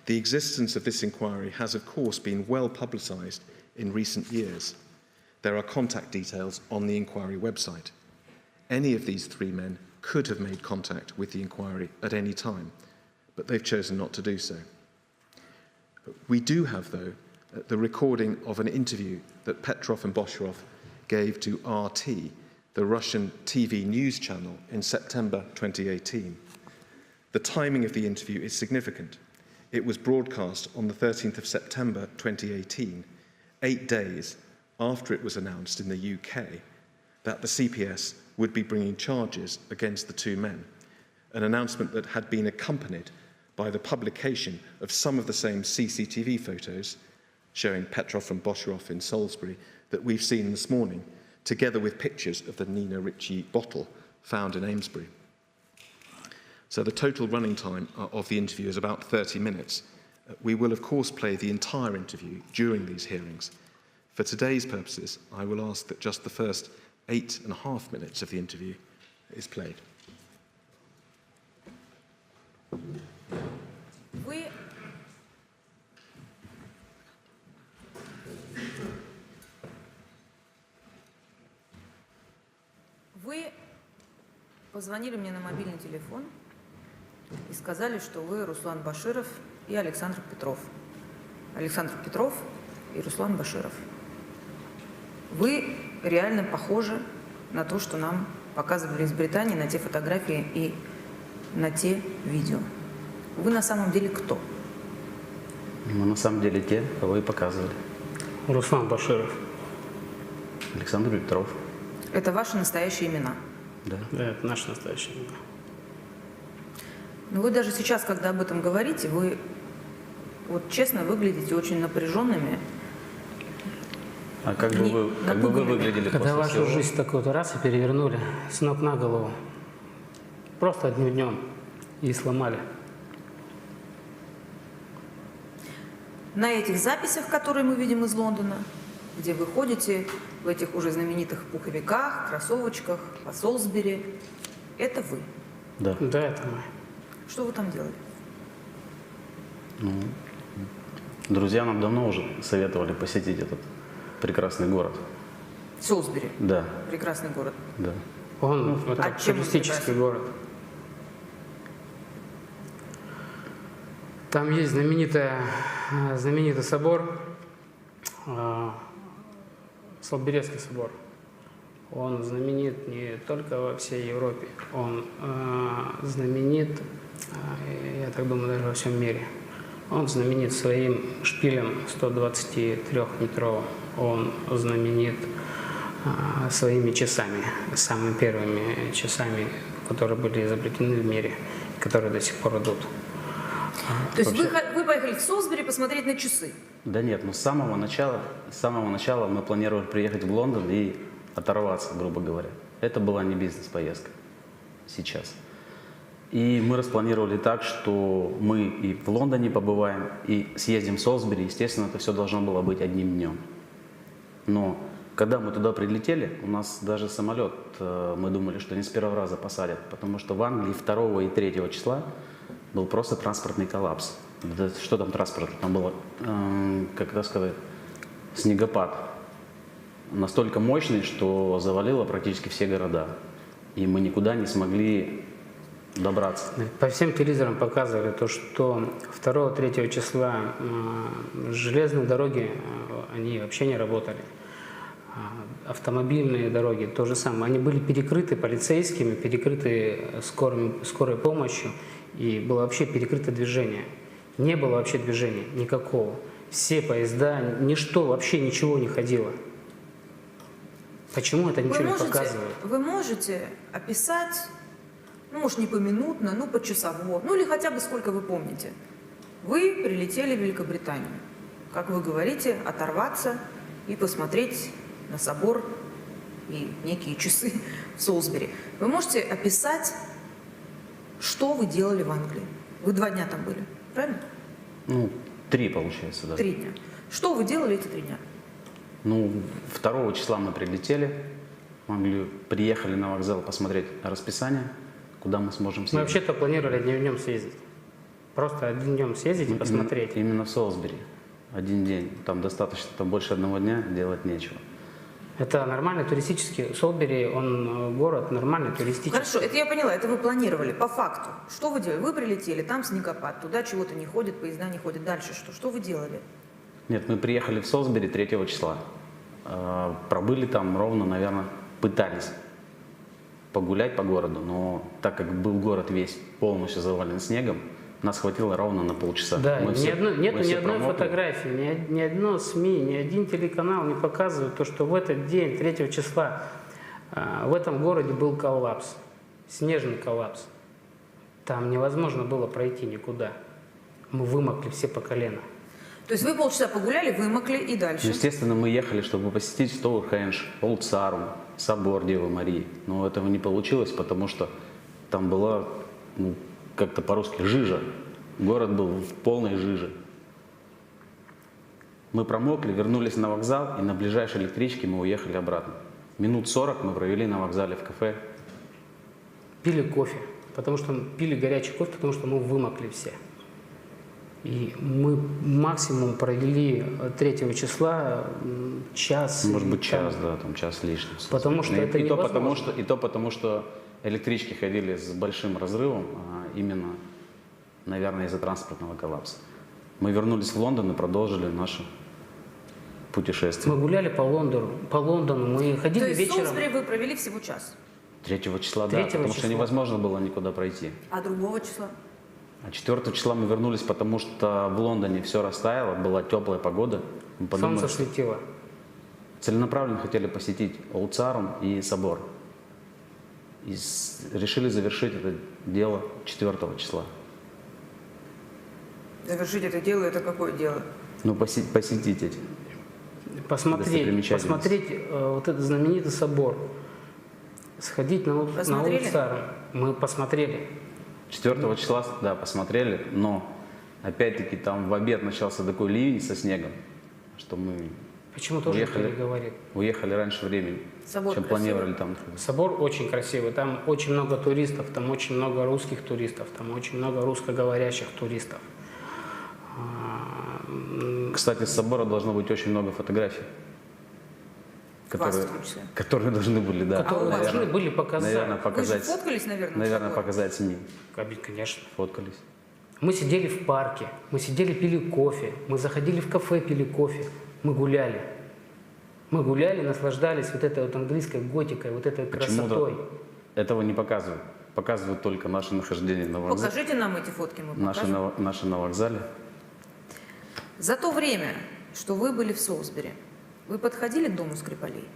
[SPEAKER 2] The existence of this inquiry has, of course, been well publicised in recent years. There are contact details on the inquiry website. Any of these 3 men could have made contact with the inquiry at any time, but they've chosen not to do so. We do have, though, the recording of an interview that Petrov and Bosherov gave to RT, the Russian TV news channel, in September 2018. The timing of the interview is significant. It was broadcast on the 13th of September 2018, 8 days after it was announced in the UK that the CPS would be bringing charges against the 2 men, an announcement that had been accompanied by the publication of some of the same CCTV photos showing Petrov and Bosherov in Salisbury that we've seen this morning, together with pictures of the Nina Ricci bottle found in Amesbury. So the total running time of the interview is about 30 minutes. We will, of course, play the entire interview during these hearings. For today's purposes, I will ask that just the first 8.5 minutes of the interview is played.
[SPEAKER 4] Вы позвонили мне на мобильный телефон и сказали, что вы Руслан Баширов и Александр Петров. Александр Петров и Руслан Баширов. Вы реально похожи на то, что нам показывали из Британии, на те фотографии и на те видео. Вы на самом деле кто?
[SPEAKER 5] Мы на самом деле те, кого и показывали.
[SPEAKER 6] Руслан Баширов.
[SPEAKER 5] Александр Петров.
[SPEAKER 4] Это ваши настоящие имена?
[SPEAKER 5] Да.
[SPEAKER 6] Да, это наши настоящие имена.
[SPEAKER 4] Но вы даже сейчас, когда об этом говорите, вы вот честно выглядите очень напряженными.
[SPEAKER 5] А как бы вы выглядели
[SPEAKER 6] Когда
[SPEAKER 5] после
[SPEAKER 6] вашу
[SPEAKER 5] всего?
[SPEAKER 6] жизнь такой-то раз и перевернули с ног на голову, просто одним днем и сломали.
[SPEAKER 4] На этих записях, которые мы видим из Лондона, где вы ходите в этих уже знаменитых пуховиках, кроссовочках, по Солсбери, это вы.
[SPEAKER 5] Да.
[SPEAKER 6] Да, это мы.
[SPEAKER 4] Что вы там делали?
[SPEAKER 5] Друзья нам давно уже советовали посетить этот прекрасный город.
[SPEAKER 4] Солсбери.
[SPEAKER 5] Да,
[SPEAKER 4] Прекрасный город.
[SPEAKER 5] да.
[SPEAKER 6] Это
[SPEAKER 4] А чем он
[SPEAKER 6] туристический
[SPEAKER 4] прекрасен?
[SPEAKER 6] город. Там есть знаменитый собор, Солсберийский собор. Он знаменит не только во всей Европе, он знаменит, я так думаю, даже во всем мире. Он знаменит своим шпилем 123-метровым, он знаменит своими часами, самыми первыми часами, которые были изобретены в мире, которые до сих пор идут.
[SPEAKER 4] То есть вы поехали в Солсбери посмотреть на часы?
[SPEAKER 5] Да нет, но с самого начала мы планировали приехать в Лондон и оторваться, грубо говоря. Это была не бизнес-поездка сейчас. И мы распланировали так, что мы и в Лондоне побываем, и съездим в Солсбери. Естественно, это все должно было быть одним днем. Но когда мы туда прилетели, у нас даже самолет, мы думали, что не с первого раза посадят, потому что в Англии 2 и 3 числа был просто транспортный коллапс. Да, что там транспорт? Там было, как это сказать, снегопад. Настолько мощный, что завалило практически все города. И мы никуда не смогли добраться.
[SPEAKER 6] По всем телевизорам показывали то, что 2-3 числа железные дороги, они вообще не работали. Автомобильные дороги то же самое. Они были перекрыты полицейскими, перекрыты скорой помощью, и было вообще перекрыто движение. Не было вообще движения никакого. Все поезда, ничто, вообще ничего не ходило. Почему это ничего не показывает?
[SPEAKER 4] Вы можете описать, ну, может, не поминутно, ну, почасово, ну, или хотя бы сколько вы помните. Вы прилетели в Великобританию. Как вы говорите, оторваться и посмотреть на собор и некие часы в Солсбери. Вы можете описать Что вы делали в Англии? Вы 2 дня там были, правильно?
[SPEAKER 5] Ну, 3, получается, да.
[SPEAKER 4] 3 дня. Что вы делали эти 3 дня?
[SPEAKER 5] Ну, 2 числа мы прилетели в Англию, приехали на вокзал посмотреть расписание, куда мы сможем
[SPEAKER 6] Мы
[SPEAKER 5] съездить.
[SPEAKER 6] вообще-то планировали одним днем съездить. Просто одним днем съездить и посмотреть.
[SPEAKER 5] Именно в Солсбери. 1 день. Там достаточно, там больше 1 дня делать нечего.
[SPEAKER 6] Это нормальный туристический... Солсбери, он город нормальный туристический.
[SPEAKER 4] Хорошо, это я поняла, это вы планировали. По факту, что вы делали? Вы прилетели, там снегопад, туда чего-то не ходит, поезда не ходят. Дальше что? Что вы делали?
[SPEAKER 5] Нет, мы приехали в Солсбери 3 числа. Пробыли там ровно, наверное, пытались погулять по городу, но так как был город весь полностью завален снегом, нас хватило ровно на полчаса.
[SPEAKER 6] Да,
[SPEAKER 5] Мы
[SPEAKER 6] нету ни одной
[SPEAKER 5] промокли.
[SPEAKER 6] фотографии, ни одно СМИ, ни один телеканал не показывает то, что в этот день, 3 числа, в этом городе был коллапс, снежный коллапс. Там невозможно было пройти никуда. Мы вымокли все по колено.
[SPEAKER 4] То есть вы полчаса погуляли, вымокли и дальше?
[SPEAKER 5] Естественно, мы ехали, чтобы посетить Стоунхендж, Олд Сарум, собор Девы Марии. Но этого не получилось, потому что там была, ну, как-то по-русски, жижа. Город был в полной жиже. Мы промокли, вернулись на вокзал, и на ближайшей электричке мы уехали обратно. Минут 40 мы провели на вокзале в кафе.
[SPEAKER 6] Пили кофе, пили горячий кофе, потому что мы вымокли все. И мы максимум провели 3 числа час.
[SPEAKER 5] Может быть,
[SPEAKER 6] там,
[SPEAKER 5] час, да, там час лишним.
[SPEAKER 6] Потому что это невозможно.
[SPEAKER 5] И то потому, что электрички ходили с большим разрывом, именно, наверное, из-за транспортного коллапса. Мы вернулись в Лондон и продолжили наше путешествие.
[SPEAKER 6] Мы гуляли по Лондону, мы ходили
[SPEAKER 4] То есть
[SPEAKER 6] вечером.
[SPEAKER 4] в Солсбери вы провели всего час?
[SPEAKER 5] 3 числа, да,
[SPEAKER 6] 3
[SPEAKER 5] потому что
[SPEAKER 6] числа.
[SPEAKER 5] невозможно было никуда пройти.
[SPEAKER 4] А другого числа?
[SPEAKER 5] А 4 числа мы вернулись, потому что в Лондоне все растаяло, была теплая погода. Мы подумали,
[SPEAKER 6] Солнце светило.
[SPEAKER 5] целенаправленно хотели посетить Олд Сарум и собор. И решили завершить это дело 4 числа.
[SPEAKER 4] Завершить это дело, это какое дело?
[SPEAKER 5] Ну, посетить эти.
[SPEAKER 6] Посмотреть вот этот знаменитый собор. Сходить на Олд Сарум. Мы посмотрели.
[SPEAKER 5] 4 числа, да, посмотрели, но опять-таки там в обед начался такой ливень со снегом, что мы
[SPEAKER 6] Почему тоже никто не говорит?
[SPEAKER 5] уехали раньше времени,
[SPEAKER 4] Собор
[SPEAKER 5] чем
[SPEAKER 4] красивый.
[SPEAKER 5] планировали там находиться.
[SPEAKER 6] Собор очень красивый, там очень много туристов, там очень много русских туристов, там очень много русскоговорящих туристов.
[SPEAKER 5] Кстати, с собора должно быть очень много фотографий,
[SPEAKER 4] Вас в том числе.
[SPEAKER 5] которые должны были, да,
[SPEAKER 6] Которые
[SPEAKER 4] вас
[SPEAKER 6] должны были показать.
[SPEAKER 5] наверное,
[SPEAKER 4] Вы же
[SPEAKER 5] показать,
[SPEAKER 4] фоткались, наверное, в соборе?
[SPEAKER 5] показать СМИ.
[SPEAKER 6] Конечно.
[SPEAKER 5] Фоткались.
[SPEAKER 6] Мы сидели в парке, мы сидели, пили кофе, мы заходили в кафе, пили кофе, мы гуляли. Мы гуляли, наслаждались вот этой вот английской готикой, вот этой красотой.
[SPEAKER 5] Почему-то этого не показывают. Показывают только наше нахождение на вокзале.
[SPEAKER 4] Покажите нам эти фотки, мы покажем.
[SPEAKER 5] Наши на вокзале.
[SPEAKER 4] За то время, что вы были в Солсбери, вы подходили к дому Скрипалей?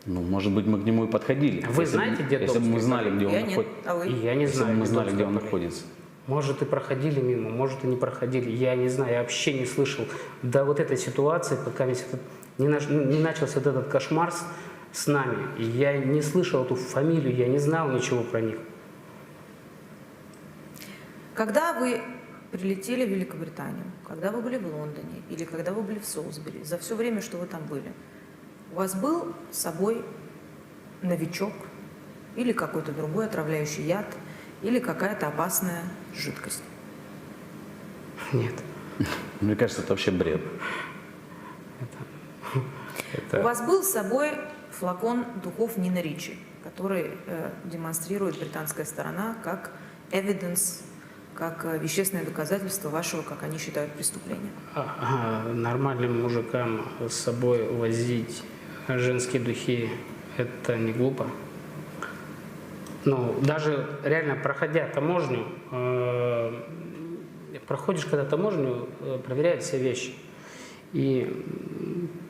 [SPEAKER 5] Ну, может быть, мы к нему и подходили.
[SPEAKER 6] Вы знаете, где
[SPEAKER 5] Если
[SPEAKER 6] дом
[SPEAKER 5] бы мы знали,
[SPEAKER 6] Скрипалей?
[SPEAKER 5] где он
[SPEAKER 4] Я нет.
[SPEAKER 5] находится.
[SPEAKER 4] А вы?
[SPEAKER 6] И я не
[SPEAKER 5] Если бы
[SPEAKER 6] знаю,
[SPEAKER 5] мы
[SPEAKER 6] где
[SPEAKER 5] знали,
[SPEAKER 6] дом
[SPEAKER 5] где он
[SPEAKER 6] Скрипалей.
[SPEAKER 5] находится.
[SPEAKER 6] Может, и проходили мимо, может, и не проходили. Я не знаю, я вообще не слышал до вот этой ситуации, пока не начался вот этот кошмар с нами. И я не слышал эту фамилию, я не знал ничего про них.
[SPEAKER 4] Когда вы прилетели в Великобританию, когда вы были в Лондоне или когда вы были в Солсбери, за все время, что вы там были, у вас был с собой новичок или какой-то другой отравляющий яд или какая-то опасная жидкость?
[SPEAKER 6] Нет.
[SPEAKER 5] Мне кажется, это вообще бред.
[SPEAKER 4] У вас был с собой флакон духов Нина Ричи, который демонстрирует британская сторона как evidence, как вещественное доказательство вашего, как они считают, преступления.
[SPEAKER 6] Нормальным мужикам с собой возить женские духи – это не глупо. Ну, даже реально проходя таможню, проходишь когда таможню, проверяют все вещи. И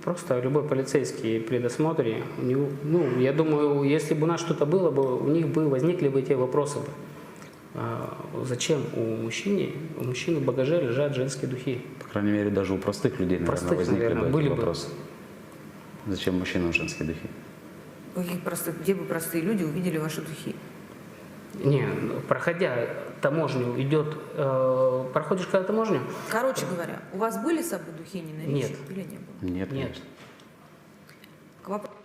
[SPEAKER 6] просто любой полицейский при досмотре, у него, ну, я думаю, если бы у нас что-то было бы, у них бы возникли бы эти вопросы бы. Зачем у мужчины в багаже лежат женские духи?
[SPEAKER 5] По крайней мере, даже у простых людей, наверное, возникли бы
[SPEAKER 6] были
[SPEAKER 5] эти
[SPEAKER 6] бы.
[SPEAKER 5] вопросы. Зачем мужчинам женские духи?
[SPEAKER 4] Где бы простые люди увидели ваши духи?
[SPEAKER 6] Не, проходя таможню идет, проходишь когда таможню?
[SPEAKER 4] Короче говоря, у вас были с собой духи на речи
[SPEAKER 6] Нет.
[SPEAKER 4] или не было?
[SPEAKER 5] Нет,
[SPEAKER 6] Нет.
[SPEAKER 5] конечно.
[SPEAKER 4] К вопросу.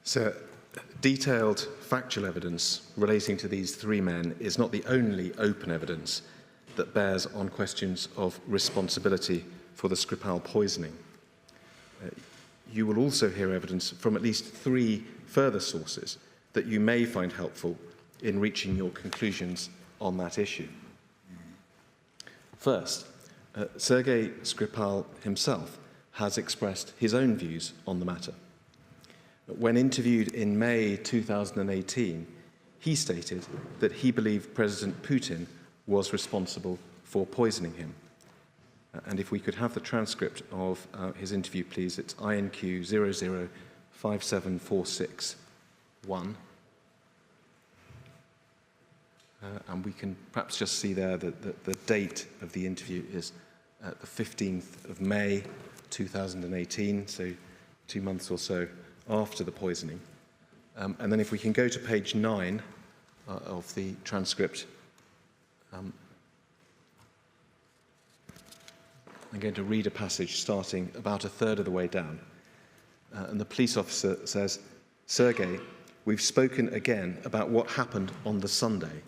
[SPEAKER 2] So, detailed factual evidence relating to these three men is not the only open evidence that bears on questions of responsibility for the Skripal poisoning. You will also hear evidence from at least three further sources that you may find helpful in reaching your conclusions on that issue. First, Sergey Skripal himself has expressed his own views on the matter. When interviewed in May 2018, he stated that he believed President Putin was responsible for poisoning him. And if we could have the transcript of his interview, please, it's INQ 0057461. And we can perhaps just see there that the date of the interview is the 15th of May 2018, so 2 months or so after the poisoning. And then if we can go to page 9 of the transcript, I'm going to read a passage starting about a third of the way down. And the police officer says, "Sergey, we've spoken again about what happened on the Sunday,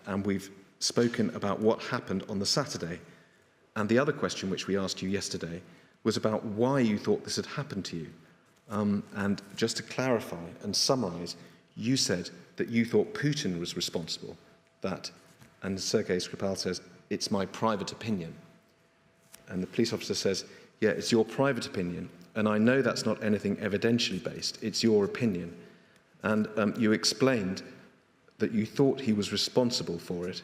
[SPEAKER 2] and we've spoken about what happened on the Saturday. And the other question which we asked you yesterday was about why you thought this had happened to you. And just to clarify and summarize, you said that you thought Putin was responsible, that," and Sergey Skripal says, "it's my private opinion." And the police officer says, "Yeah, it's your private opinion, and I know that's not anything evidentially based, it's your opinion. And you explained that you thought he was responsible for it.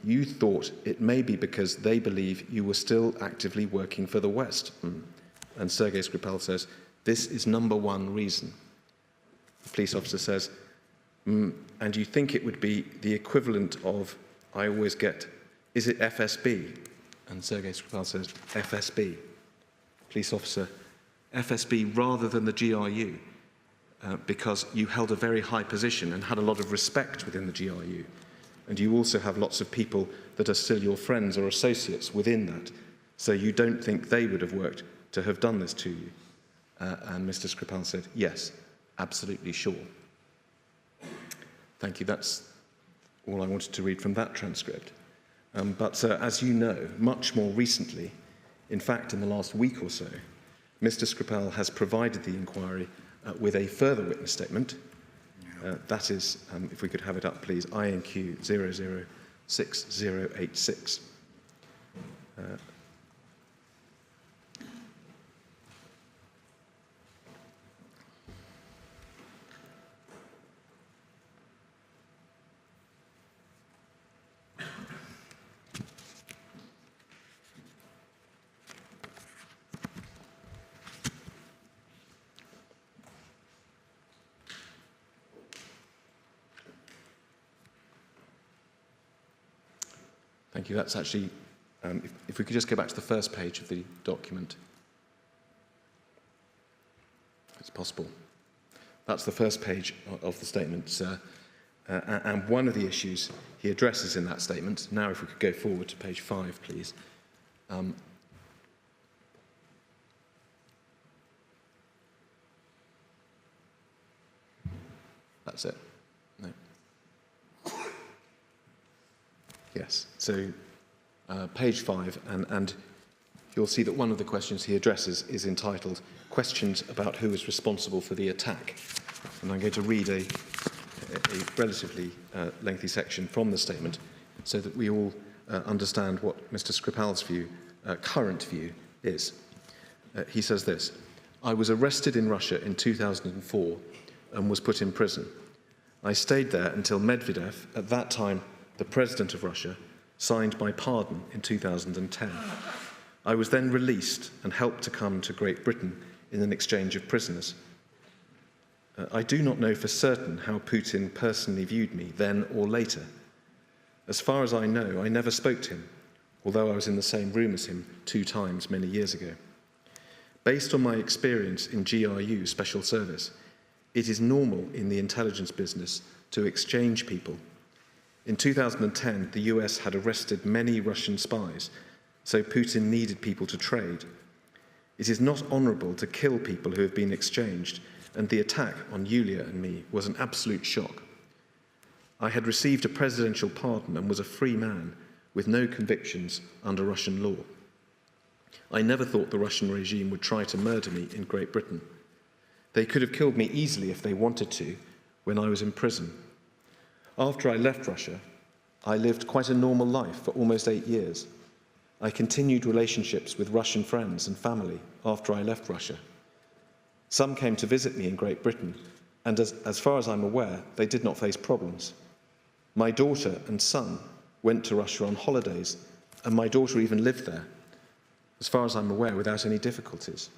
[SPEAKER 2] You thought it may be because they believe you were still actively working for the West." And Sergey Skripal says, "This is number one reason." The police officer says, "And you think it would be the equivalent of, I always get, is it FSB?" And Sergey Skripal says, "FSB." Police officer, "FSB rather than the GRU, because you held a very high position and had a lot of respect within the GRU. And you also have lots of people that are still your friends or associates within that. So you don't think they would have worked to have done this to you?" And Mr. Skripal said, "Yes, absolutely sure." Thank you. That's all I wanted to read from that transcript. But as you know, much more recently, in fact, in the last week or so, Mr. Skripal has provided the inquiry with a further witness statement. That is, if we could have it up, please, INQ 006086. Thank you. That's actually, if we could just go back to the first page of the document. It's possible. That's the first page of the statement. And one of the issues he addresses in that statement, now if we could go forward to page 5, please. That's it. No. Yes, so page 5, and you'll see that one of the questions he addresses is entitled "Questions about who is responsible for the attack." And I'm going to read a relatively lengthy section from the statement so that we all understand what Mr. Skripal's view, current view, is. He says this: "I was arrested in Russia in 2004 and was put in prison. I stayed there until Medvedev, at that time the president of Russia, signed my pardon in 2010. I was then released and helped to come to Great Britain in an exchange of prisoners. I do not know for certain how Putin personally viewed me then or later. As far as I know, I never spoke to him, although I was in the same room as him 2 times many years ago. Based on my experience in GRU Special Service, it is normal in the intelligence business to exchange people. In 2010, the US had arrested many Russian spies, so Putin needed people to trade. It is not honourable to kill people who have been exchanged, and the attack on Yulia and me was an absolute shock. I had received a presidential pardon and was a free man with no convictions under Russian law. I never thought the Russian regime would try to murder me in Great Britain. They could have killed me easily if they wanted to when I was in prison. After I left Russia, I lived quite a normal life for almost 8 years. I continued relationships with Russian friends and family after I left Russia. Some came to visit me in Great Britain, and as far as I'm aware, they did not face problems. My daughter and son went to Russia on holidays, and my daughter even lived there, as far as I'm aware, without any difficulties,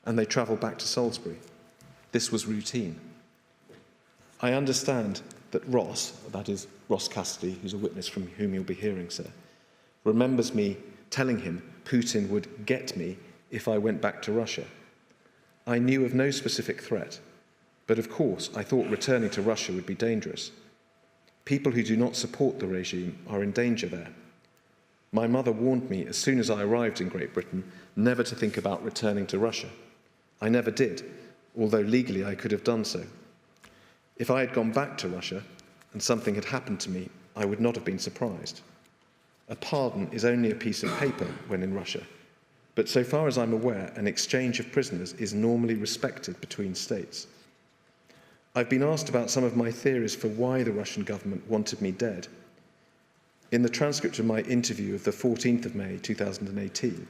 [SPEAKER 2] and they travelled back to Salisbury. This was routine. I understand that Ross, that is Ross Cassidy, who's a witness from whom you'll be hearing, sir, remembers me telling him Putin would get me if I went back to Russia. I knew of no specific threat, but of course I thought returning to Russia would be dangerous. People who do not support the regime are in danger there. My mother warned me as soon as I arrived in Great Britain never to think about returning to Russia. I never did, although legally I could have done so. If I had gone back to Russia and something had happened to me, I would not have been surprised. A pardon is only a piece of paper when in Russia, but so far as I'm aware, an exchange of prisoners is normally respected between states. I've been asked about some of my theories for why the Russian government wanted me dead. In the transcript of my interview of the 14th of May 2018,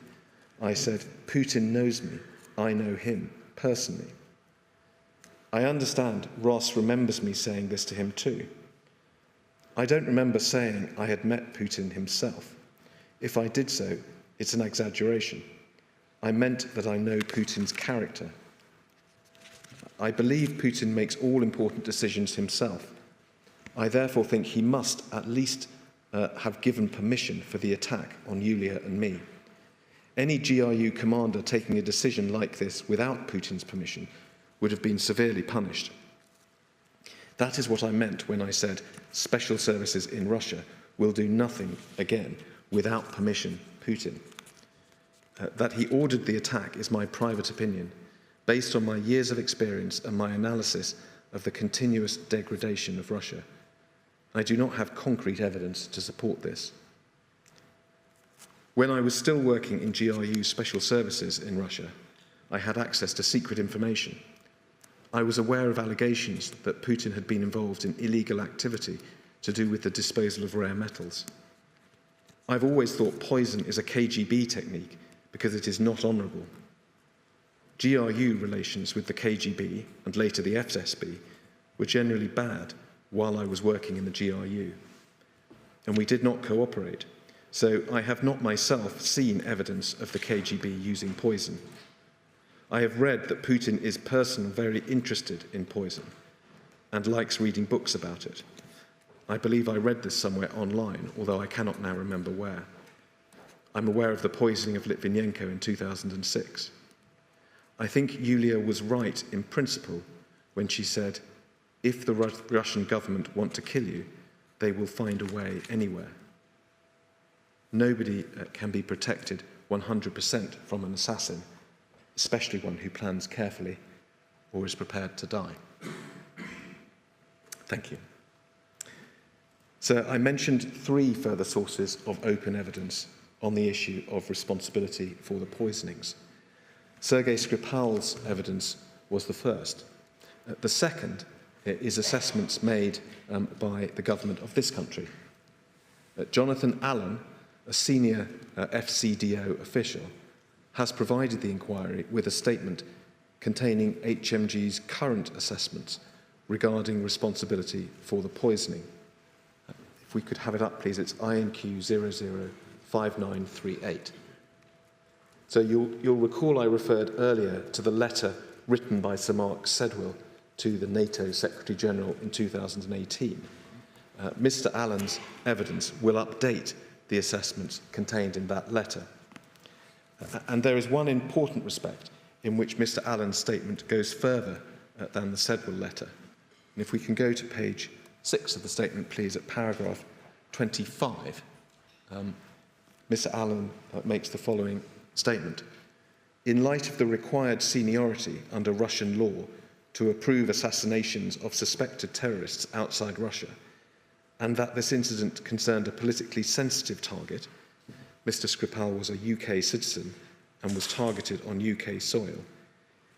[SPEAKER 2] I said, Putin knows me, I know him, personally. I understand Ross remembers me saying this to him too. I don't remember saying I had met Putin himself. If I did so, it's an exaggeration. I meant that I know Putin's character. I believe Putin makes all important decisions himself. I therefore think he must at least have given permission for the attack on Yulia and me. Any GRU commander taking a decision like this without Putin's permission would have been severely punished. That is what I meant when I said special services in Russia will do nothing again without permission Putin. That he ordered the attack is my private opinion, based on my years of experience and my analysis of the continuous degradation of Russia. I do not have concrete evidence to support this. When I was still working in GRU special services in Russia, I had access to secret information. I was aware of allegations that Putin had been involved in illegal activity to do with the disposal of rare metals. I've always thought poison is a KGB technique because it is not honourable. GRU relations with the KGB and later the FSB were generally bad while I was working in the GRU, and we did not cooperate, so I have not myself seen evidence of the KGB using poison. I have read that Putin is personally very interested in poison and likes reading books about it. I believe I read this somewhere online, although I cannot now remember where. I'm aware of the poisoning of Litvinenko in 2006. I think Yulia was right in principle when she said, if the Russian government want to kill you, they will find a way anywhere. Nobody can be protected 100% from an assassin, especially one who plans carefully or is prepared to die. Thank you. So I mentioned 3 further sources of open evidence on the issue of responsibility for the poisonings. Sergey Skripal's evidence was the first. The second is assessments made by the government of this country. Jonathan Allen, a senior FCDO official, has provided the inquiry with a statement containing HMG's current assessments regarding responsibility for the poisoning. If we could have it up, please, it's INQ 005938. So you'll recall I referred earlier to the letter written by Sir Mark Sedwill to the NATO Secretary-General in 2018. Mr. Allen's evidence will update the assessments contained in that letter. And there is one important respect in which Mr. Allen's statement goes further than the Sedwell letter. And if we can go to page 6 of the statement, please, at paragraph 25, Mr. Allen makes the following statement. In light of the required seniority under Russian law to approve assassinations of suspected terrorists outside Russia, and that this incident concerned a politically sensitive target, Mr. Skripal was a UK citizen and was targeted on UK soil,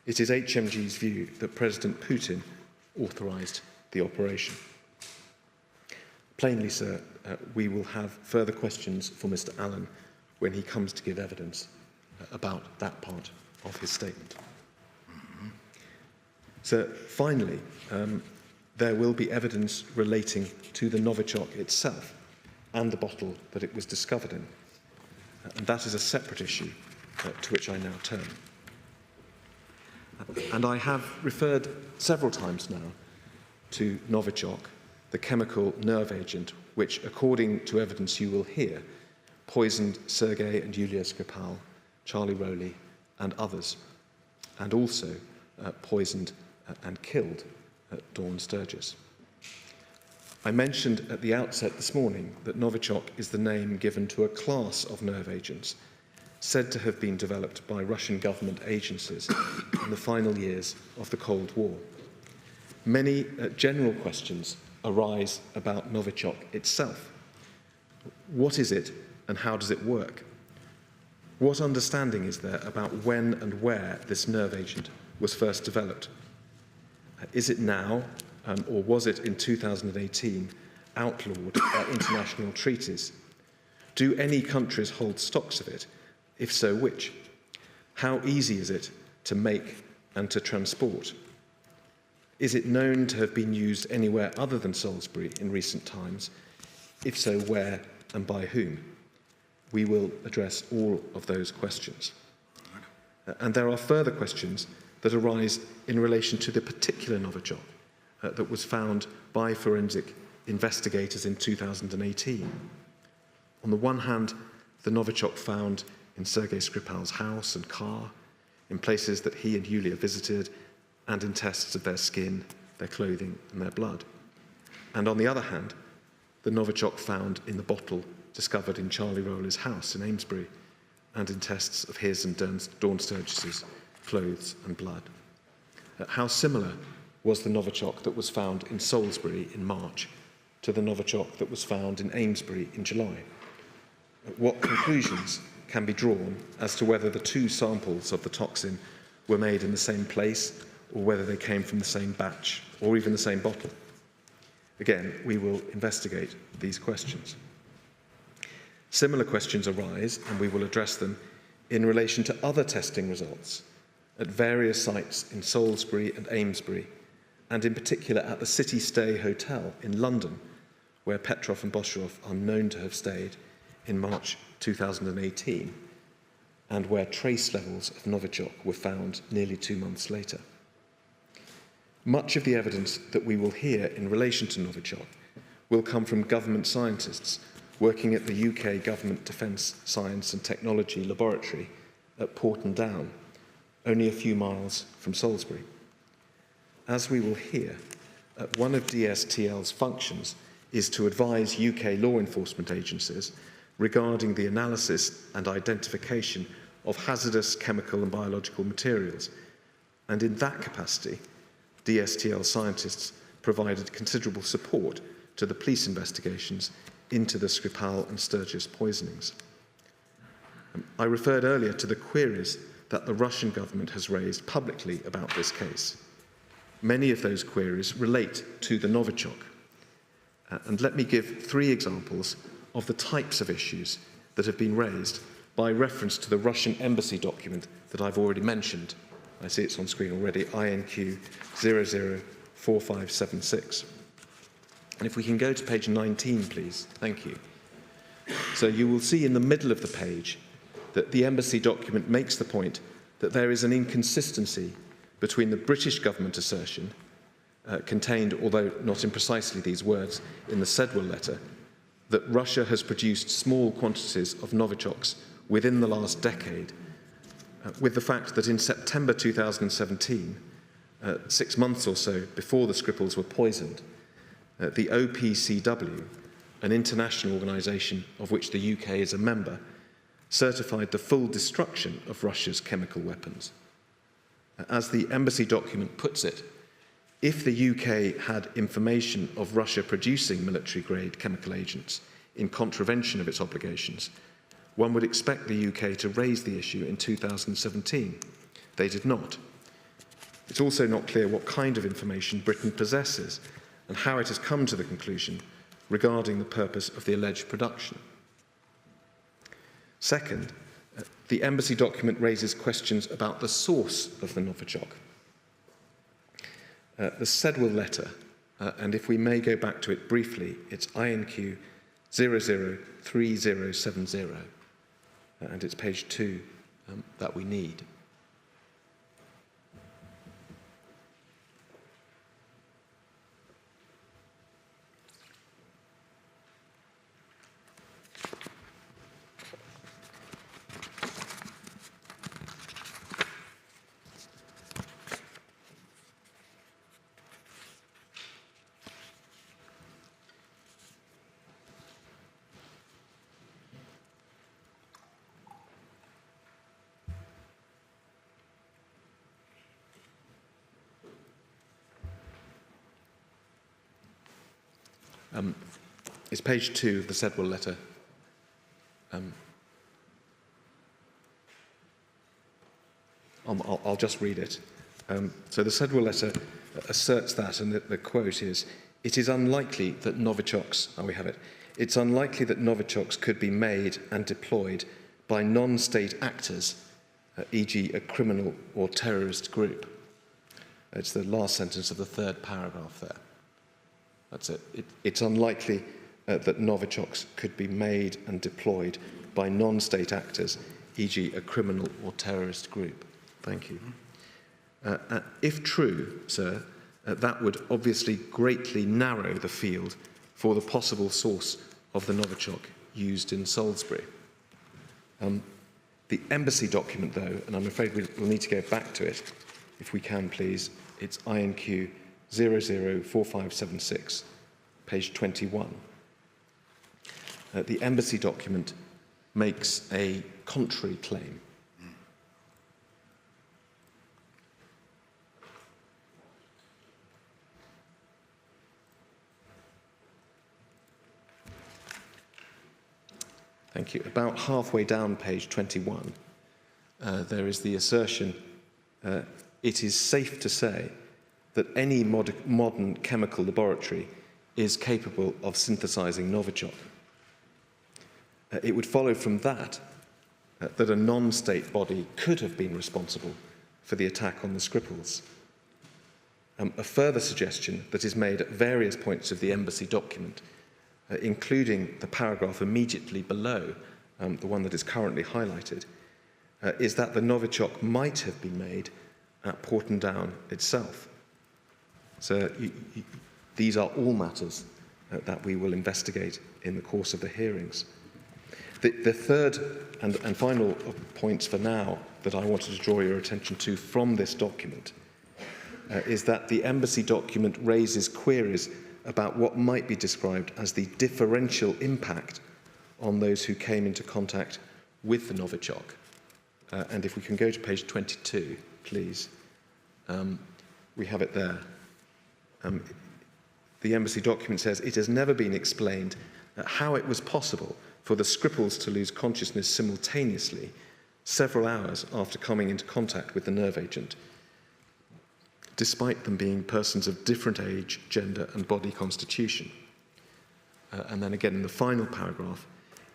[SPEAKER 2] it is HMG's view that President Putin authorised the operation. Plainly, sir, we will have further questions for Mr. Allen when he comes to give evidence about that part of his statement. So, finally, there will be evidence relating to the Novichok itself and the bottle that it was discovered in. And that is a separate issue to which I now turn. And I have referred several times now to Novichok, the chemical nerve agent, which, according to evidence you will hear, poisoned Sergey and Yulia Skripal, Charlie Rowley, and others, and also poisoned and killed Dawn Sturgess. I mentioned at the outset this morning that Novichok is the name given to a class of nerve agents said to have been developed by Russian government agencies in the final years of the Cold War. Many general questions arise about Novichok itself. What is it and how does it work? What understanding is there about when and where this nerve agent was first developed? Is it now, or was it in 2018, outlawed by international treaties? Do any countries hold stocks of it? If so, which? How easy is it to make and to transport? Is it known to have been used anywhere other than Salisbury in recent times? If so, where and by whom? We will address all of those questions. And there are further questions that arise in relation to the particular Novichok that was found by forensic investigators in 2018. On the one hand, the Novichok found in Sergey Skripal's house and car, in places that he and Yulia visited, and in tests of their skin, their clothing, and their blood. And on the other hand, the Novichok found in the bottle discovered in Charlie Rowley's house in Amesbury, and in tests of his and Dawn Sturgess's clothes and blood. How similar was the Novichok that was found in Salisbury in March to the Novichok that was found in Amesbury in July? What conclusions can be drawn as to whether the two samples of the toxin were made in the same place, or whether they came from the same batch, or even the same bottle? Again, we will investigate these questions. Similar questions arise, and we will address them in relation to other testing results at various sites in Salisbury and Amesbury, and in particular at the City Stay Hotel in London, where Petrov and Bosharov are known to have stayed in March 2018, and where trace levels of Novichok were found nearly 2 months later. Much of the evidence that we will hear in relation to Novichok will come from government scientists working at the UK Government Defence Science and Technology Laboratory at Porton Down, only a few miles from Salisbury. As we will hear, one of DSTL's functions is to advise UK law enforcement agencies regarding the analysis and identification of hazardous chemical and biological materials. And in that capacity, DSTL scientists provided considerable support to the police investigations into the Skripal and Sturgess poisonings. I referred earlier to the queries that the Russian government has raised publicly about this case. Many of those queries relate to the Novichok. And let me give 3 examples of the types of issues that have been raised by reference to the Russian embassy document that I've already mentioned. I see it's on screen already, INQ 004576. And if we can go to page 19, please. Thank you. So you will see in the middle of the page that the embassy document makes the point that there is an inconsistency between the British government assertion, contained, although not in precisely these words, in the Sedwell letter, that Russia has produced small quantities of Novichoks within the last decade, with the fact that in September 2017, 6 months or so before the Skripals were poisoned, the OPCW, an international organisation of which the UK is a member, certified the full destruction of Russia's chemical weapons. As the embassy document puts it, if the UK had information of Russia producing military-grade chemical agents in contravention of its obligations, one would expect the UK to raise the issue in 2017. They did not. It's also not clear what kind of information Britain possesses and how it has come to the conclusion regarding the purpose of the alleged production. Second, the embassy document raises questions about the source of the Novichok. The Sedwell letter, and if we may go back to it briefly, it's INQ 003070, and it's page 2 that we need. It's page 2 of the Sedwell letter. I'll just read it. So the Sedwell letter asserts that, and the quote is, "It is unlikely that Novichoks," we have it, "it's unlikely that Novichoks could be made and deployed by non-state actors, e.g. a criminal or terrorist group." It's the last sentence of the third paragraph there. That's it. It's unlikely that Novichoks could be made and deployed by non-state actors, e.g. a criminal or terrorist group. Thank you. If true, sir, that would obviously greatly narrow the field for the possible source of the Novichok used in Salisbury. The embassy document, though, and I'm afraid we'll need to go back to it, if we can, please. It's INQ 004576, page 21. The embassy document makes a contrary claim. Thank you. About halfway down page 21, there is the assertion, it is safe to say that any modern chemical laboratory is capable of synthesizing Novichok. It would follow from that that a non-state body could have been responsible for the attack on the Skripals. A further suggestion that is made at various points of the embassy document, including the paragraph immediately below, the one that is currently highlighted, is that the Novichok might have been made at Porton Down itself. So these are all matters that we will investigate in the course of the hearings. The third and final points for now that I wanted to draw your attention to from this document is that the embassy document raises queries about what might be described as the differential impact on those who came into contact with the Novichok. And if we can go to page 22, please. We have it there. The embassy document says, "It has never been explained how it was possible for the Skripals to lose consciousness simultaneously several hours after coming into contact with the nerve agent, despite them being persons of different age, gender and body constitution." And then again in the final paragraph,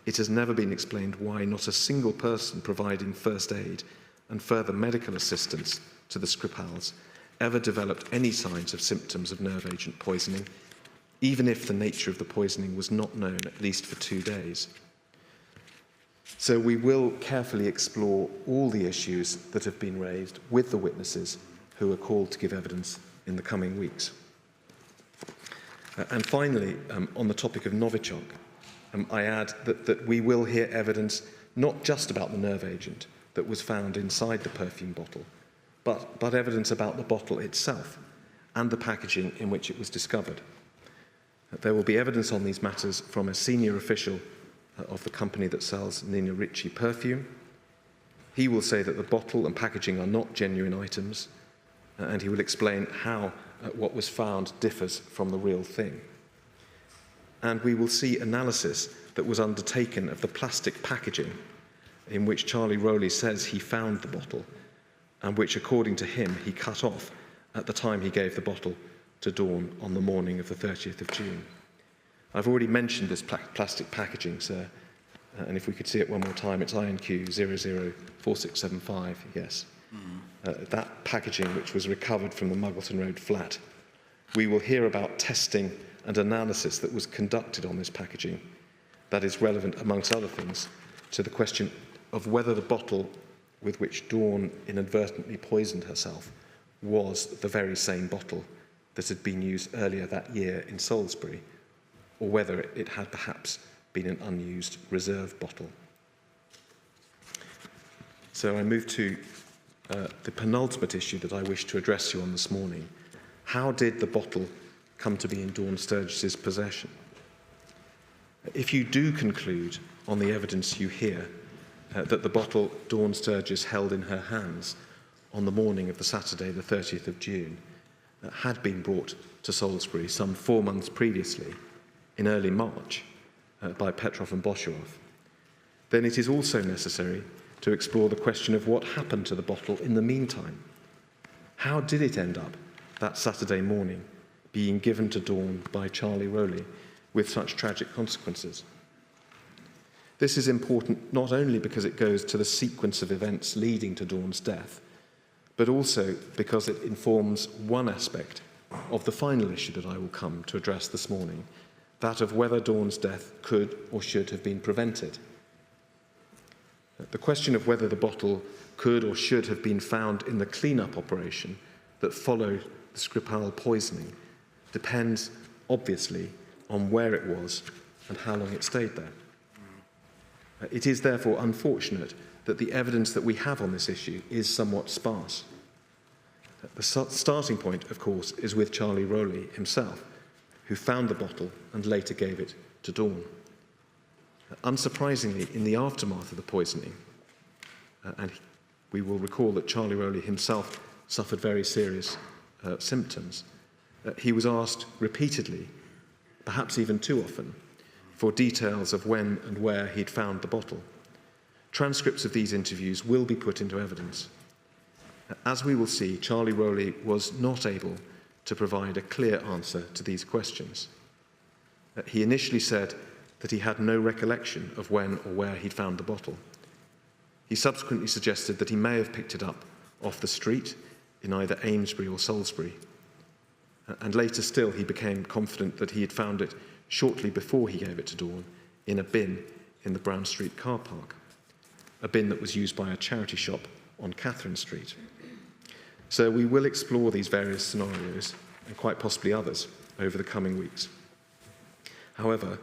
[SPEAKER 2] "It has never been explained why not a single person providing first aid and further medical assistance to the Skripals ever developed any signs of symptoms of nerve agent poisoning, even if the nature of the poisoning was not known at least for 2 days." So we will carefully explore all the issues that have been raised with the witnesses who are called to give evidence in the coming weeks. And finally, on the topic of Novichok, I add that we will hear evidence not just about the nerve agent, that was found inside the perfume bottle, but evidence about the bottle itself and the packaging in which it was discovered. There will be evidence on these matters from a senior official of the company that sells Nina Ricci perfume. He will say that the bottle and packaging are not genuine items, and he will explain how what was found differs from the real thing. And we will see analysis that was undertaken of the plastic packaging in which Charlie Rowley says he found the bottle, and which, according to him, he cut off at the time he gave the bottle to Dawn on the morning of the 30th of June. I've already mentioned this plastic packaging, sir, and if we could see it one more time, it's INQ 004675, yes. That packaging which was recovered from the Muggleton Road flat. We will hear about testing and analysis that was conducted on this packaging that is relevant, amongst other things, to the question of whether the bottle with which Dawn inadvertently poisoned herself was the very same bottle that had been used earlier that year in Salisbury, or whether it had perhaps been an unused reserve bottle. So I move to the penultimate issue that I wish to address you on this morning. How did the bottle come to be in Dawn Sturgess's possession? If you do conclude, on the evidence you hear, that the bottle Dawn Sturgess held in her hands on the morning of the Saturday, the 30th of June, had been brought to Salisbury some 4 months previously, in early March, by Petrov and Bosharov, then it is also necessary to explore the question of what happened to the bottle in the meantime. How did it end up that Saturday morning being given to Dawn by Charlie Rowley with such tragic consequences? This is important not only because it goes to the sequence of events leading to Dawn's death, but also because it informs one aspect of the final issue that I will come to address this morning, that of whether Dawn's death could or should have been prevented. The question of whether the bottle could or should have been found in the clean-up operation that followed the Skripal poisoning depends, obviously, on where it was and how long it stayed there. It is therefore unfortunate that the evidence that we have on this issue is somewhat sparse. The starting point, of course, is with Charlie Rowley himself, who found the bottle and later gave it to Dawn. Unsurprisingly, in the aftermath of the poisoning, and we will recall that Charlie Rowley himself suffered very serious symptoms, he was asked repeatedly, perhaps even too often, for details of when and where he'd found the bottle. Transcripts of these interviews will be put into evidence. As we will see, Charlie Rowley was not able to provide a clear answer to these questions. He initially said that he had no recollection of when or where he'd found the bottle. He subsequently suggested that he may have picked it up off the street in either Amesbury or Salisbury. And later still, he became confident that he had found it shortly before he gave it to Dawn in a bin in the Brown Street car park, a bin that was used by a charity shop on Catherine Street. So we will explore these various scenarios, and quite possibly others, over the coming weeks. However,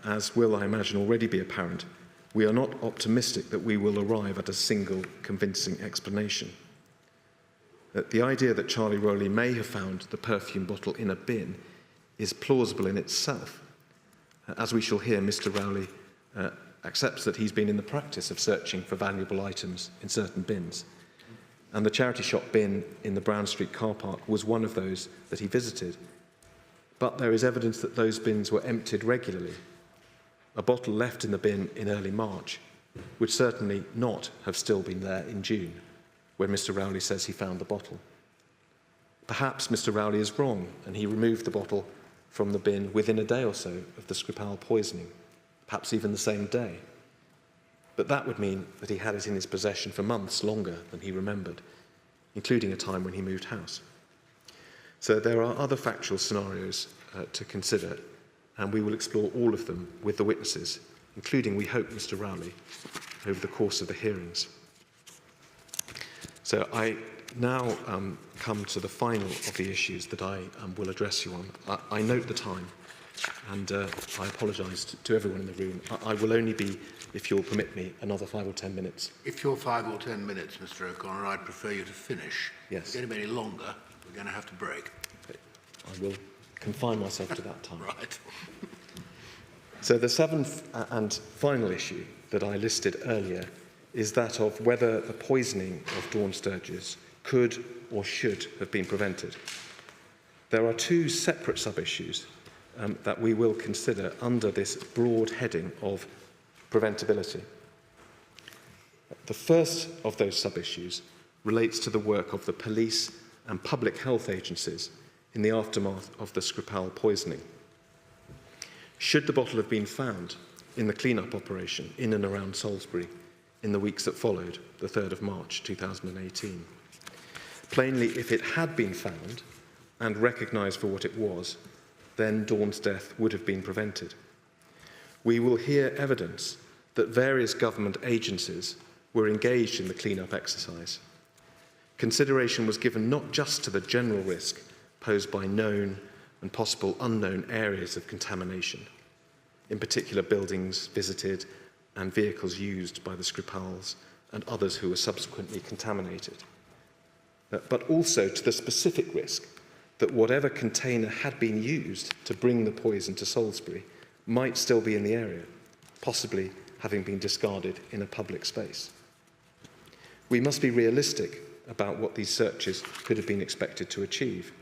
[SPEAKER 2] as will, I imagine, already be apparent, we are not optimistic that we will arrive at a single convincing explanation. The idea that Charlie Rowley may have found the perfume bottle in a bin is plausible in itself. As we shall hear, Mr. Rowley accepts that he's been in the practice of searching for valuable items in certain bins. And the charity shop bin in the Brown Street car park was one of those that he visited. But there is evidence that those bins were emptied regularly. A bottle left in the bin in early March would certainly not have still been there in June, when Mr. Rowley says he found the bottle. Perhaps Mr. Rowley is wrong, and he removed the bottle from the bin within a day or so of the Skripal poisoning, perhaps even the same day. But that would mean that he had it in his possession for months longer than he remembered, including a time when he moved house. So there are other factual scenarios to consider, and we will explore all of them with the witnesses, including, we hope, Mr. Rowley, over the course of the hearings. So I now come to the final of the issues that I will address you on. I note the time, and I apologise to everyone in the room. I will only be, if you'll permit me, another 5 or 10 minutes.
[SPEAKER 1] If you're 5 or 10 minutes, Mr. O'Connor, I'd prefer you to finish.
[SPEAKER 2] Yes.
[SPEAKER 1] If you're going to be any longer, we're going to have to break.
[SPEAKER 2] I will confine myself to that time.
[SPEAKER 1] Right.
[SPEAKER 2] So the seventh and final issue that I listed earlier is that of whether the poisoning of Dawn Sturgess could or should have been prevented. There are two separate sub-issues that we will consider under this broad heading of preventability. The first of those sub-issues relates to the work of the police and public health agencies in the aftermath of the Skripal poisoning. Should the bottle have been found in the clean-up operation in and around Salisbury in the weeks that followed, the 3rd of March 2018? Plainly, if it had been found and recognised for what it was, then Dawn's death would have been prevented. We will hear evidence that various government agencies were engaged in the clean-up exercise. Consideration was given not just to the general risk posed by known and possible unknown areas of contamination, in particular buildings visited and vehicles used by the Skripals and others who were subsequently contaminated, but also to the specific risk that whatever container had been used to bring the poison to Salisbury might still be in the area, possibly having been discarded in a public space. We must be realistic about what these searches could have been expected to achieve.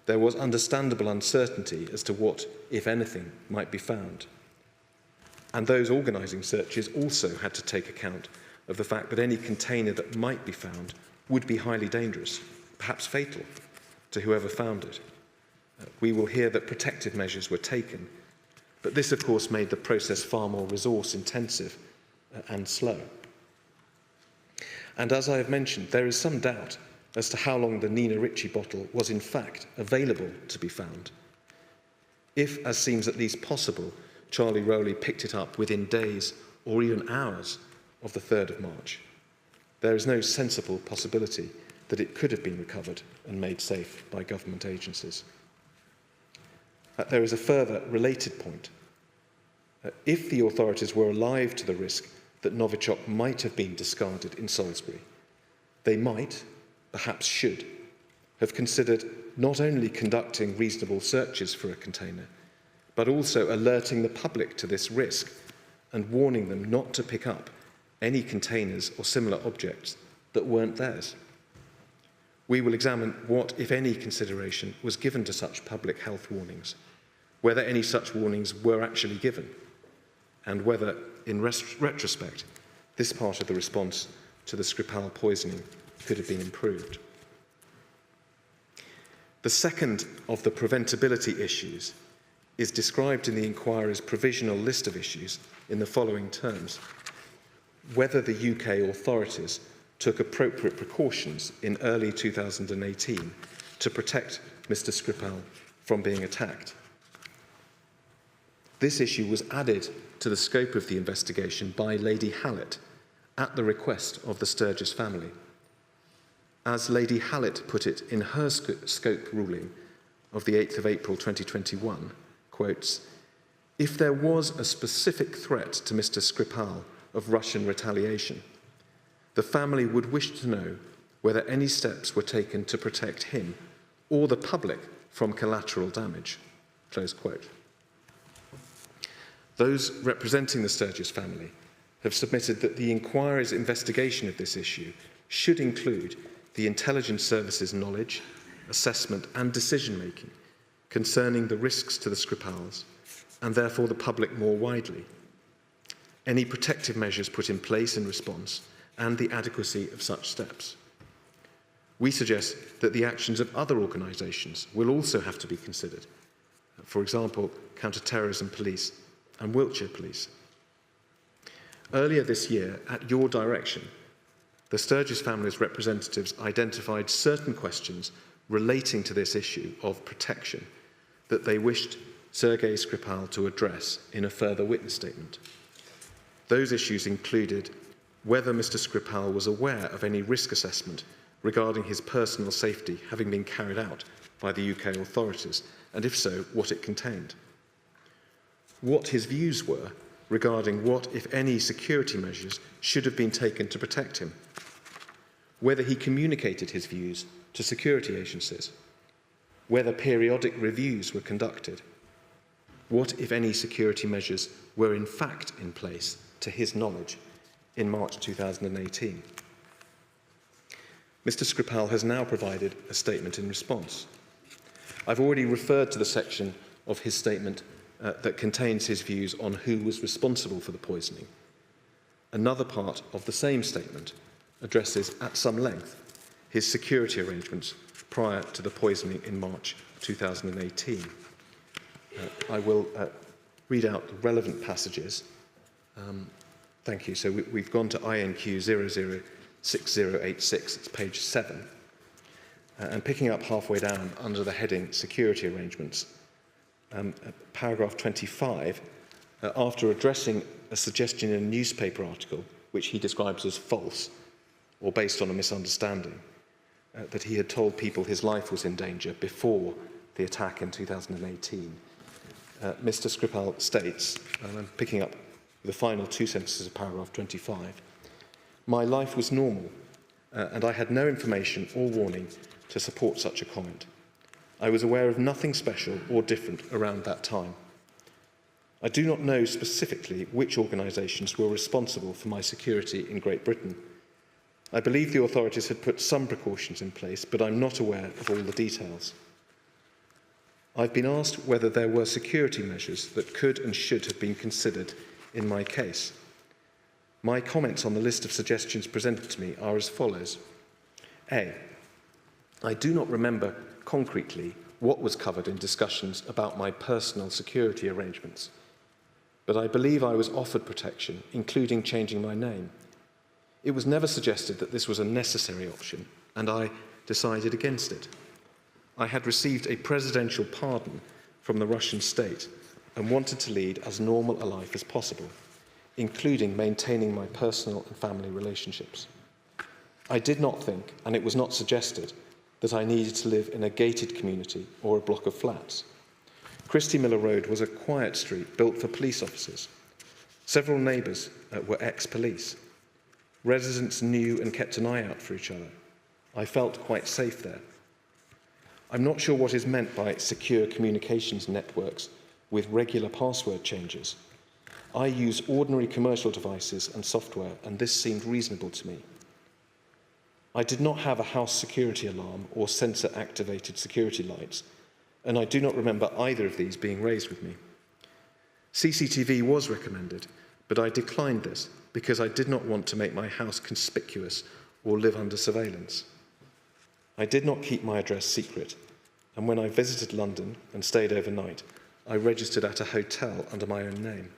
[SPEAKER 2] There was understandable uncertainty as to what, if anything, might be found. And those organising searches also had to take account of the fact that any container that might be found would be highly dangerous, perhaps fatal, to whoever found it. We will hear that protective measures were taken, but this, of course, made the process far more resource-intensive and slow. And as I have mentioned, there is some doubt as to how long the Nina Ricci bottle was in fact available to be found. If, as seems at least possible, Charlie Rowley picked it up within days or even hours of the 3rd of March, there is no sensible possibility that it could have been recovered and made safe by government agencies. There is a further related point. If the authorities were alive to the risk that Novichok might have been discarded in Salisbury, they might, perhaps should, have considered not only conducting reasonable searches for a container, but also alerting the public to this risk and warning them not to pick up any containers or similar objects that weren't theirs. We will examine what, if any, consideration was given to such public health warnings, whether any such warnings were actually given, and whether, in retrospect, this part of the response to the Skripal poisoning could have been improved. The second of the preventability issues is described in the inquiry's provisional list of issues in the following terms: whether the UK authorities took appropriate precautions in early 2018 to protect Mr. Skripal from being attacked. This issue was added to the scope of the investigation by Lady Hallett at the request of the Sturgess family. As Lady Hallett put it in her scope ruling of the 8th of April 2021, quotes, "If there was a specific threat to Mr. Skripal of Russian retaliation, the family would wish to know whether any steps were taken to protect him or the public from collateral damage." Close quote. Those representing the Sturgess family have submitted that the inquiry's investigation of this issue should include the intelligence service's knowledge, assessment and decision-making concerning the risks to the Skripals, and therefore the public more widely, any protective measures put in place in response, and the adequacy of such steps. We suggest that the actions of other organisations will also have to be considered, for example, counter-terrorism police and Wiltshire Police. Earlier this year, at your direction, the Sturgess family's representatives identified certain questions relating to this issue of protection that they wished Sergey Skripal to address in a further witness statement. Those issues included whether Mr. Skripal was aware of any risk assessment regarding his personal safety having been carried out by the UK authorities, and if so, what it contained. what his views were regarding what, if any, security measures should have been taken to protect him, whether he communicated his views to security agencies, whether periodic reviews were conducted, what, if any, security measures were in fact in place, to his knowledge, in March 2018. Mr. Skripal has now provided a statement in response. I've already referred to the section of his statement that contains his views on who was responsible for the poisoning. Another part of the same statement addresses at some length his security arrangements prior to the poisoning in March 2018. I will read out the relevant passages. Thank you. So we've gone to INQ 006086, it's page 7. And picking up halfway down under the heading Security Arrangements, paragraph 25, after addressing a suggestion in a newspaper article, which he describes as false or based on a misunderstanding, that he had told people his life was in danger before the attack in 2018, Mr. Skripal states, and I'm picking up the final two sentences of paragraph 25, "My life was normal, and I had no information or warning to support such a comment. I was aware of nothing special or different around that time. I do not know specifically which organisations were responsible for my security in Great Britain. I believe the authorities had put some precautions in place, but I'm not aware of all the details. I've been asked whether there were security measures that could and should have been considered in my case. My comments on the list of suggestions presented to me are as follows. A. I do not remember concretely what was covered in discussions about my personal security arrangements, but I believe I was offered protection, including changing my name. It was never suggested that this was a necessary option, and I decided against it. I had received a presidential pardon from the Russian state and wanted to lead as normal a life as possible, including maintaining my personal and family relationships. I did not think, and it was not suggested, that I needed to live in a gated community or a block of flats. Christie Miller Road was a quiet street built for police officers. Several neighbours were ex-police. Residents knew and kept an eye out for each other. I felt quite safe there. I'm not sure what is meant by secure communications networks with regular password changes. I use ordinary commercial devices and software, and this seemed reasonable to me. I did not have a house security alarm or sensor-activated security lights, and I do not remember either of these being raised with me. CCTV was recommended, but I declined this because I did not want to make my house conspicuous or live under surveillance. I did not keep my address secret, and when I visited London and stayed overnight, I registered at a hotel under my own name.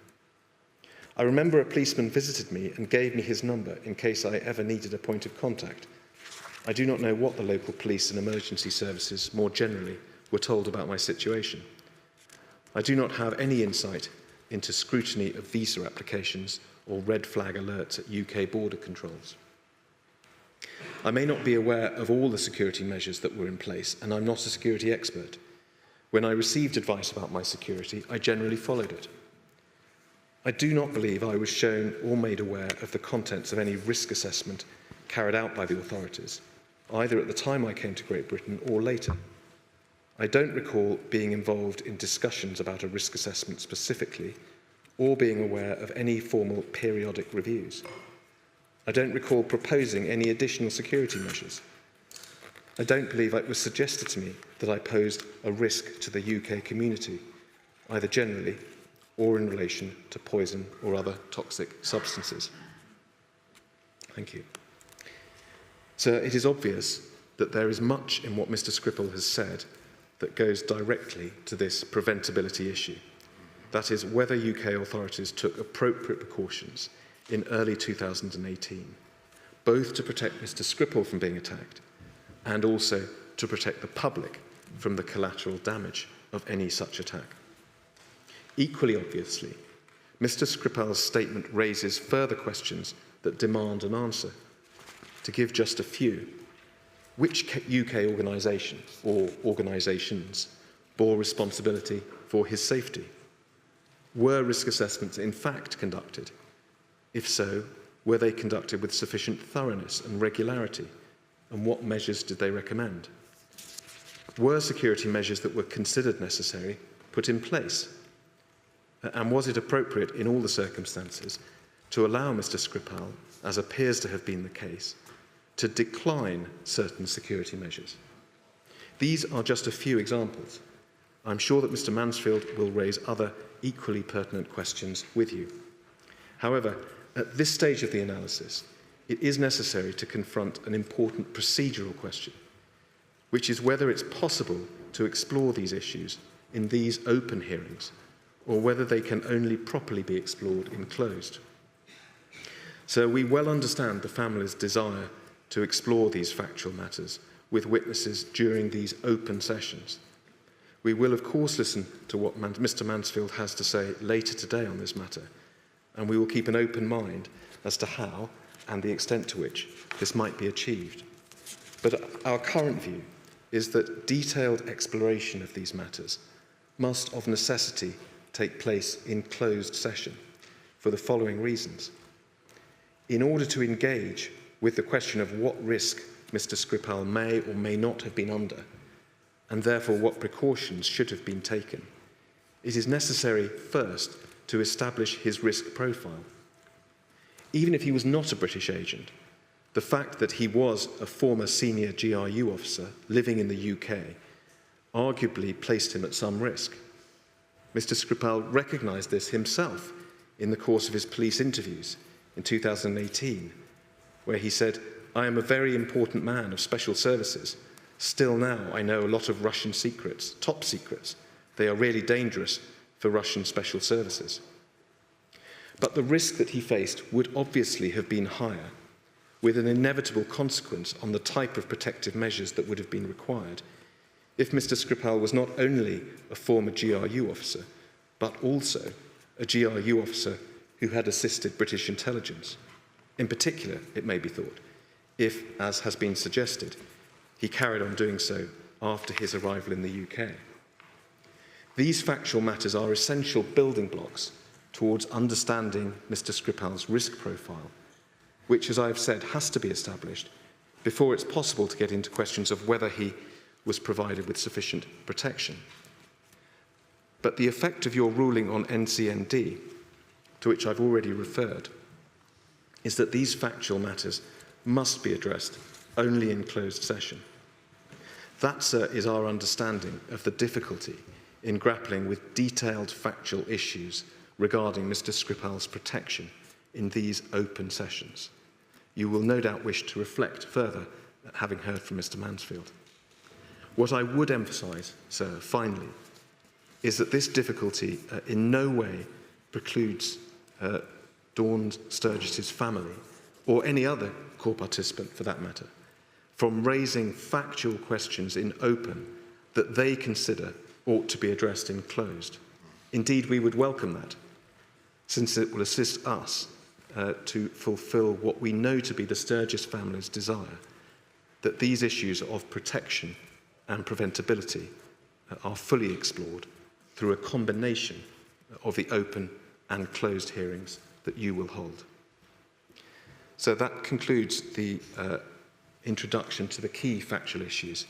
[SPEAKER 2] I remember a policeman visited me and gave me his number in case I ever needed a point of contact. I do not know what the local police and emergency services more generally were told about my situation. I do not have any insight into scrutiny of visa applications or red flag alerts at UK border controls. I may not be aware of all the security measures that were in place, and I'm not a security expert. When I received advice about my security, I generally followed it. I do not believe I was shown or made aware of the contents of any risk assessment carried out by the authorities, either at the time I came to Great Britain or later. I don't recall being involved in discussions about a risk assessment specifically, or being aware of any formal periodic reviews. I don't recall proposing any additional security measures. I don't believe it was suggested to me that I posed a risk to the UK community, either generally or in relation to poison or other toxic substances. Thank you. So it is obvious that there is much in what Mr. Skripal has said that goes directly to this preventability issue. That is, whether UK authorities took appropriate precautions in early 2018, both to protect Mr. Skripal from being attacked and also to protect the public from the collateral damage of any such attack. Equally obviously, Mr. Skripal's statement raises further questions that demand an answer. To give just a few, which UK organisation or organisations bore responsibility for his safety? Were risk assessments in fact conducted? If so, were they conducted with sufficient thoroughness and regularity? And what measures did they recommend? Were security measures that were considered necessary put in place? And was it appropriate in all the circumstances to allow Mr. Skripal, as appears to have been the case, to decline certain security measures? These are just a few examples. I'm sure that Mr. Mansfield will raise other equally pertinent questions with you. However, at this stage of the analysis, it is necessary to confront an important procedural question, which is whether it's possible to explore these issues in these open hearings, or whether they can only properly be explored in closed. So we well understand the family's desire to explore these factual matters with witnesses during these open sessions. We will, of course, listen to what Mr. Mansfield has to say later today on this matter, and we will keep an open mind as to how and the extent to which this might be achieved. But our current view is that detailed exploration of these matters must of necessity take place in closed session for the following reasons. In order to engage with the question of what risk Mr. Skripal may or may not have been under, and therefore what precautions should have been taken, it is necessary first to establish his risk profile. Even if he was not a British agent, the fact that he was a former senior GRU officer living in the UK arguably placed him at some risk. Mr. Skripal recognised this himself in the course of his police interviews in 2018, where he said, "I am a very important man of special services. Still now, I know a lot of Russian secrets, top secrets. They are really dangerous for Russian special services." But the risk that he faced would obviously have been higher, with an inevitable consequence on the type of protective measures that would have been required, if Mr. Skripal was not only a former GRU officer, but also a GRU officer who had assisted British intelligence. In particular, it may be thought, if, as has been suggested, he carried on doing so after his arrival in the UK. These factual matters are essential building blocks towards understanding Mr. Skripal's risk profile, which, as I've said, has to be established before it's possible to get into questions of whether he was provided with sufficient protection. But the effect of your ruling on NCND, to which I've already referred, is that these factual matters must be addressed only in closed session. That, sir, is our understanding of the difficulty in grappling with detailed factual issues regarding Mr. Skripal's protection in these open sessions. You will no doubt wish to reflect further, having heard from Mr. Mansfield. What I would emphasise, sir, finally, is that this difficulty in no way precludes Dawn Sturgess's family, or any other core participant for that matter, from raising factual questions in open that they consider ought to be addressed in closed. Indeed, we would welcome that, since it will assist us to fulfil what we know to be the Sturgess family's desire, that these issues of protection and preventability are fully explored through a combination of the open and closed hearings that you will hold. So that concludes the introduction to the key factual issues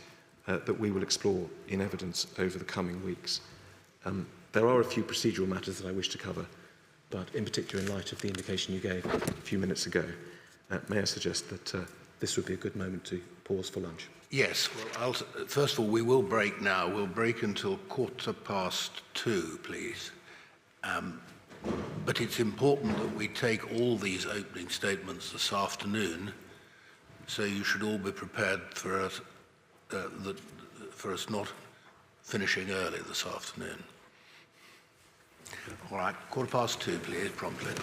[SPEAKER 2] that we will explore in evidence over the coming weeks. There are a few procedural matters that I wish to cover, but in particular in light of the indication you gave a few minutes ago, may I suggest that this would be a good moment to pause for lunch?
[SPEAKER 1] Yes, well, first of all, we will break now. We'll break until 2:15, please. But it's important that we take all these opening statements this afternoon, so you should all be prepared for us not finishing early this afternoon. All right, 2:15, please, promptly.